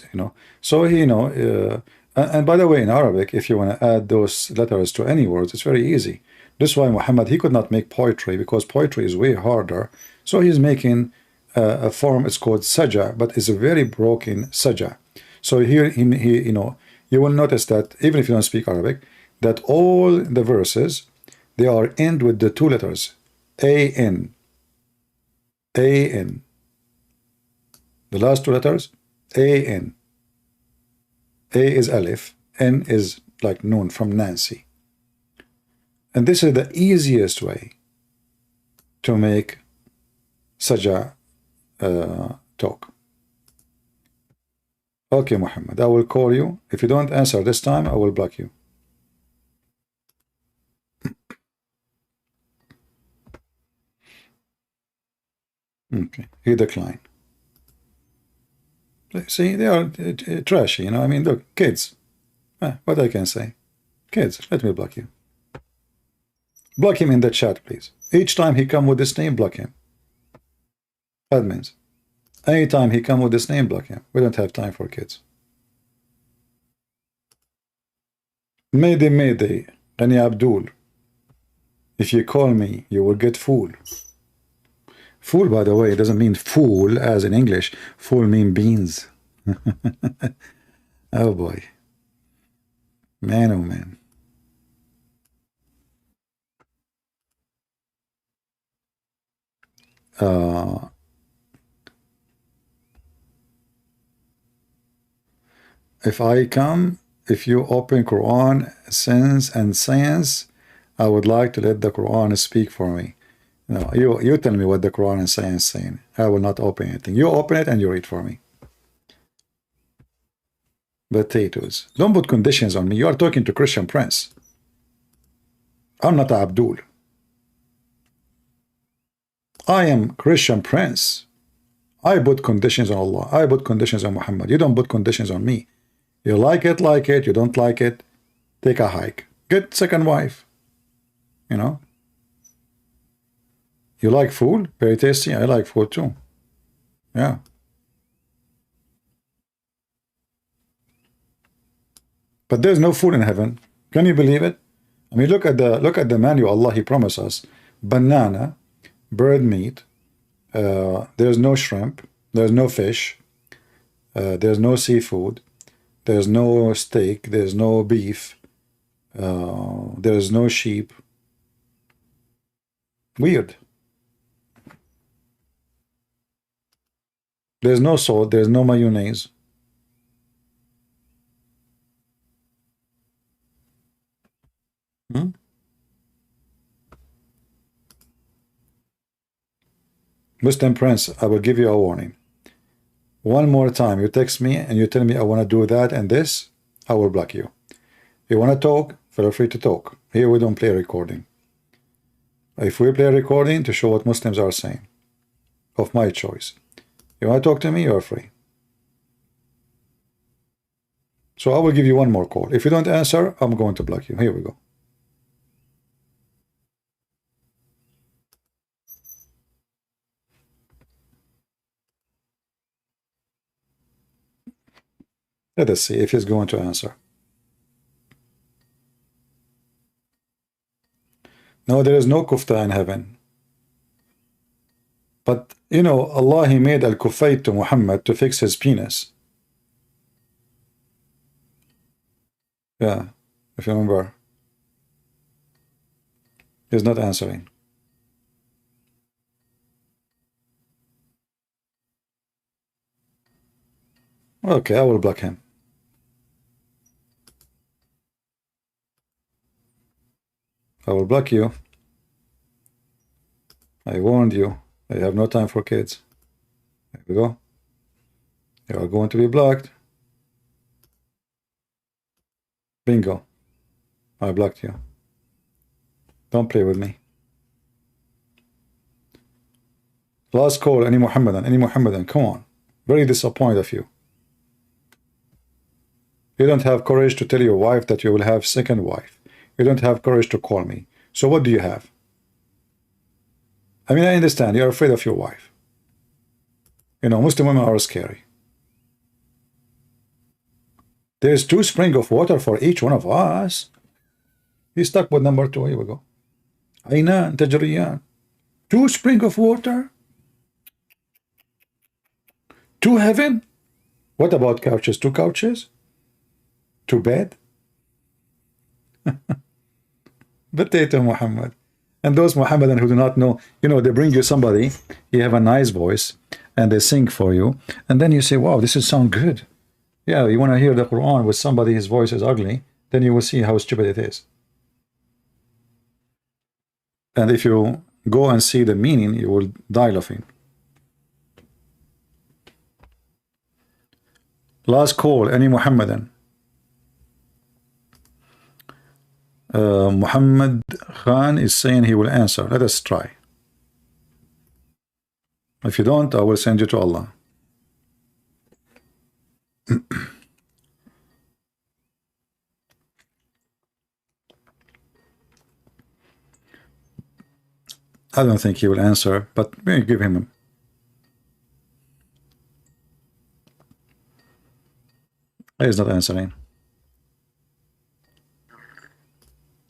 so he, and by the way, in Arabic, if you want to add those letters to any words, it's very easy. This is why Muhammad, he could not make poetry, because poetry is way harder. So he's making a form, it's called saja, but it's a very broken saja. So here, you will notice that even if you don't speak Arabic, that all the verses, they are end with the 2 letters, A-N. A-N. The last 2 letters, A-N. A is Alif, N is like Noon from Nancy. And this is the easiest way to make Saja talk. Okay, Muhammad, I will call you. If you don't answer this time, I will block you. Okay, he declined. See, they are trashy, I mean, look, kids. What I can say? Kids, let me block you. Block him in the chat, please. Each time he come with this name, block him. Admins. Anytime he come with this name, block him. We don't have time for kids. Mayday, Mayday, Ani Abdul. If you call me, you will get fool. Fool, by the way, doesn't mean fool as in English. Fool mean beans. Oh boy. Man, oh man. If I come, if you open Quran, sense and science, I would like to let the Quran speak for me. No, you tell me what the Quran and science saying. I will not open anything. You open it and you read for me. Potatoes. Don't put conditions on me. You are talking to Christian Prince. I'm not Abdul. I am Christian Prince. I put conditions on Allah. I put conditions on Muhammad. You don't put conditions on me. You like it, you don't like it, take a hike. Get second wife. You like food? Very tasty. I like food too. Yeah. But there's no food in heaven. Can you believe it? I mean, look at the menu Allah He promised us. Banana, bird meat, there's no shrimp, there's no fish, there's no seafood, there's no steak, there's no beef, there's no sheep. Weird. There's no salt, there's no mayonnaise. Muslim Prince, I will give you a warning. One more time, you text me and you tell me I want to do that and this, I will block you. You want to talk, feel free to talk. Here we don't play recording. If we play recording, to show what Muslims are saying, of my choice. You want to talk to me, you're free. So I will give you one more call. If you don't answer, I'm going to block you. Here we go. Let us see if he's going to answer. No, there is no kufta in heaven. But, you know, Allah, He made al-kufayt to Muhammad to fix his penis. Yeah, if you remember. He's not answering. Okay, I will block him. I will block you. I warned you. I have no time for kids. There we go. You are going to be blocked. Bingo. I blocked you. Don't play with me. Last call, any Muhammadan, come on. Very disappointed of you. You don't have courage to tell your wife that you will have second wife. You don't have courage to call me. So what do you have? I mean, I understand you're afraid of your wife. You know, Muslim women are scary. There's 2 springs of water for each one of us. He's stuck with number 2. Here we go. Aynan tajriyan. 2 springs of water. 2 heaven. What about couches? 2 couches? 2 bed? Potato Muhammad. And those Muhammadan who do not know, you know, they bring you somebody, you have a nice voice, and they sing for you, and then you say, wow, this is sound good. Yeah, you want to hear the Quran with somebody, his voice is ugly, then you will see how stupid it is. And if you go and see the meaning, you will die laughing. Last call, any Muhammadan. Muhammad Khan is saying he will answer. Let us try. If you don't, I will send you to Allah. I don't think he will answer, but maybe give him. He's not answering.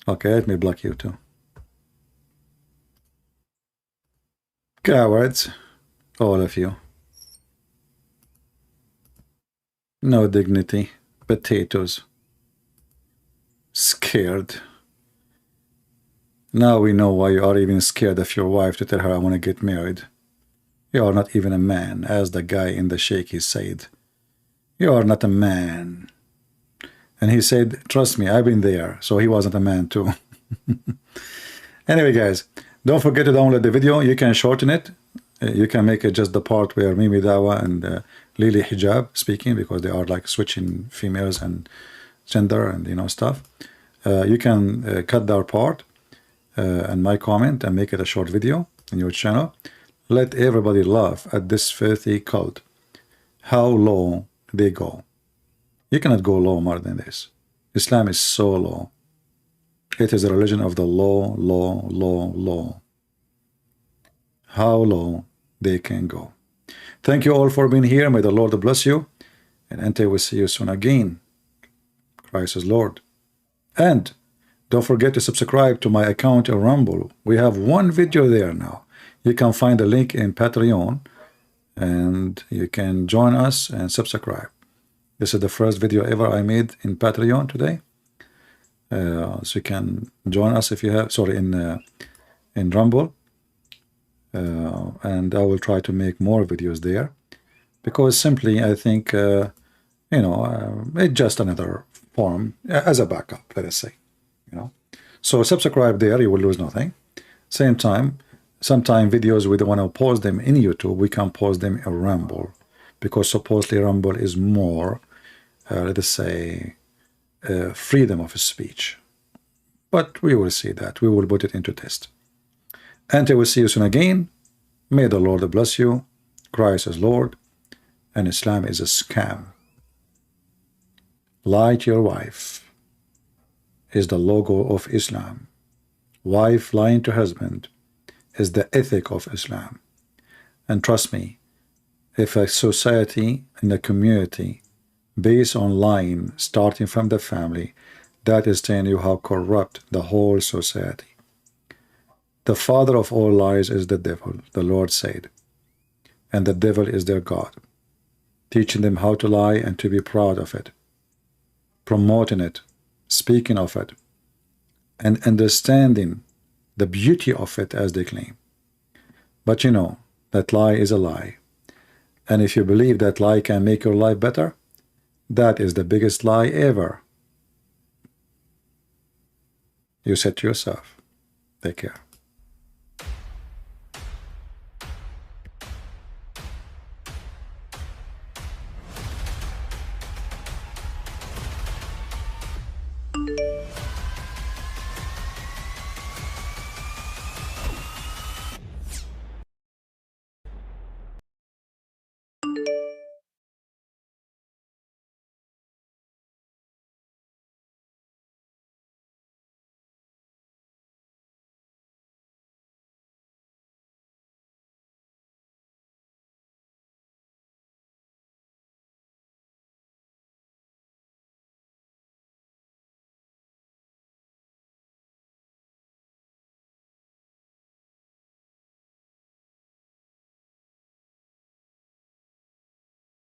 Okay, let me block you too. Cowards, all of you. No dignity, potatoes. Scared. Now we know why you are even scared of your wife to tell her I want to get married. You are not even a man, as the guy in the Sheikh he said. You are not a man. And he said, trust me, I've been there. So he wasn't a man too. Anyway, guys, don't forget to download the video. You can shorten it. You can make it just the part where Mimi Dawa and Lily Hijab speaking, because they are like switching females and gender and, you know, stuff. You can cut that part and my comment and make it a short video in your channel. Let everybody laugh at this filthy cult. How low they go. You cannot go low more than this. Islam is so low. It is a religion of the low, low, low, low. How low they can go. Thank you all for being here. May the Lord bless you. And until we see you soon again. Christ is Lord. And don't forget to subscribe to my account on Rumble. We have one video there now. You can find the link in Patreon, and you can join us and subscribe. This is the first video ever I made in Patreon today. So you can join us if you have, sorry, in Rumble. And I will try to make more videos there, because simply I think, you know, it's just another form as a backup, let us say, you know. So subscribe there, you will lose nothing. Same time, sometimes videos we don't want to post them in YouTube, we can post them in Rumble, because supposedly Rumble is more, let us say, freedom of speech. But we will see that. We will put it into test. And I will see you soon again. May the Lord bless you. Christ is Lord, and Islam is a scam. Lie to your wife is the logo of Islam. Wife lying to husband is the ethic of Islam. And trust me, if a society and a community based on lying, starting from the family, that is telling you how corrupt the whole society. The father of all lies is the devil, the Lord said, and the devil is their God, teaching them how to lie and to be proud of it, promoting it, speaking of it, and understanding the beauty of it as they claim. But you know, that lie is a lie. And if you believe that lie can make your life better, that is the biggest lie ever. You said to yourself. Take care.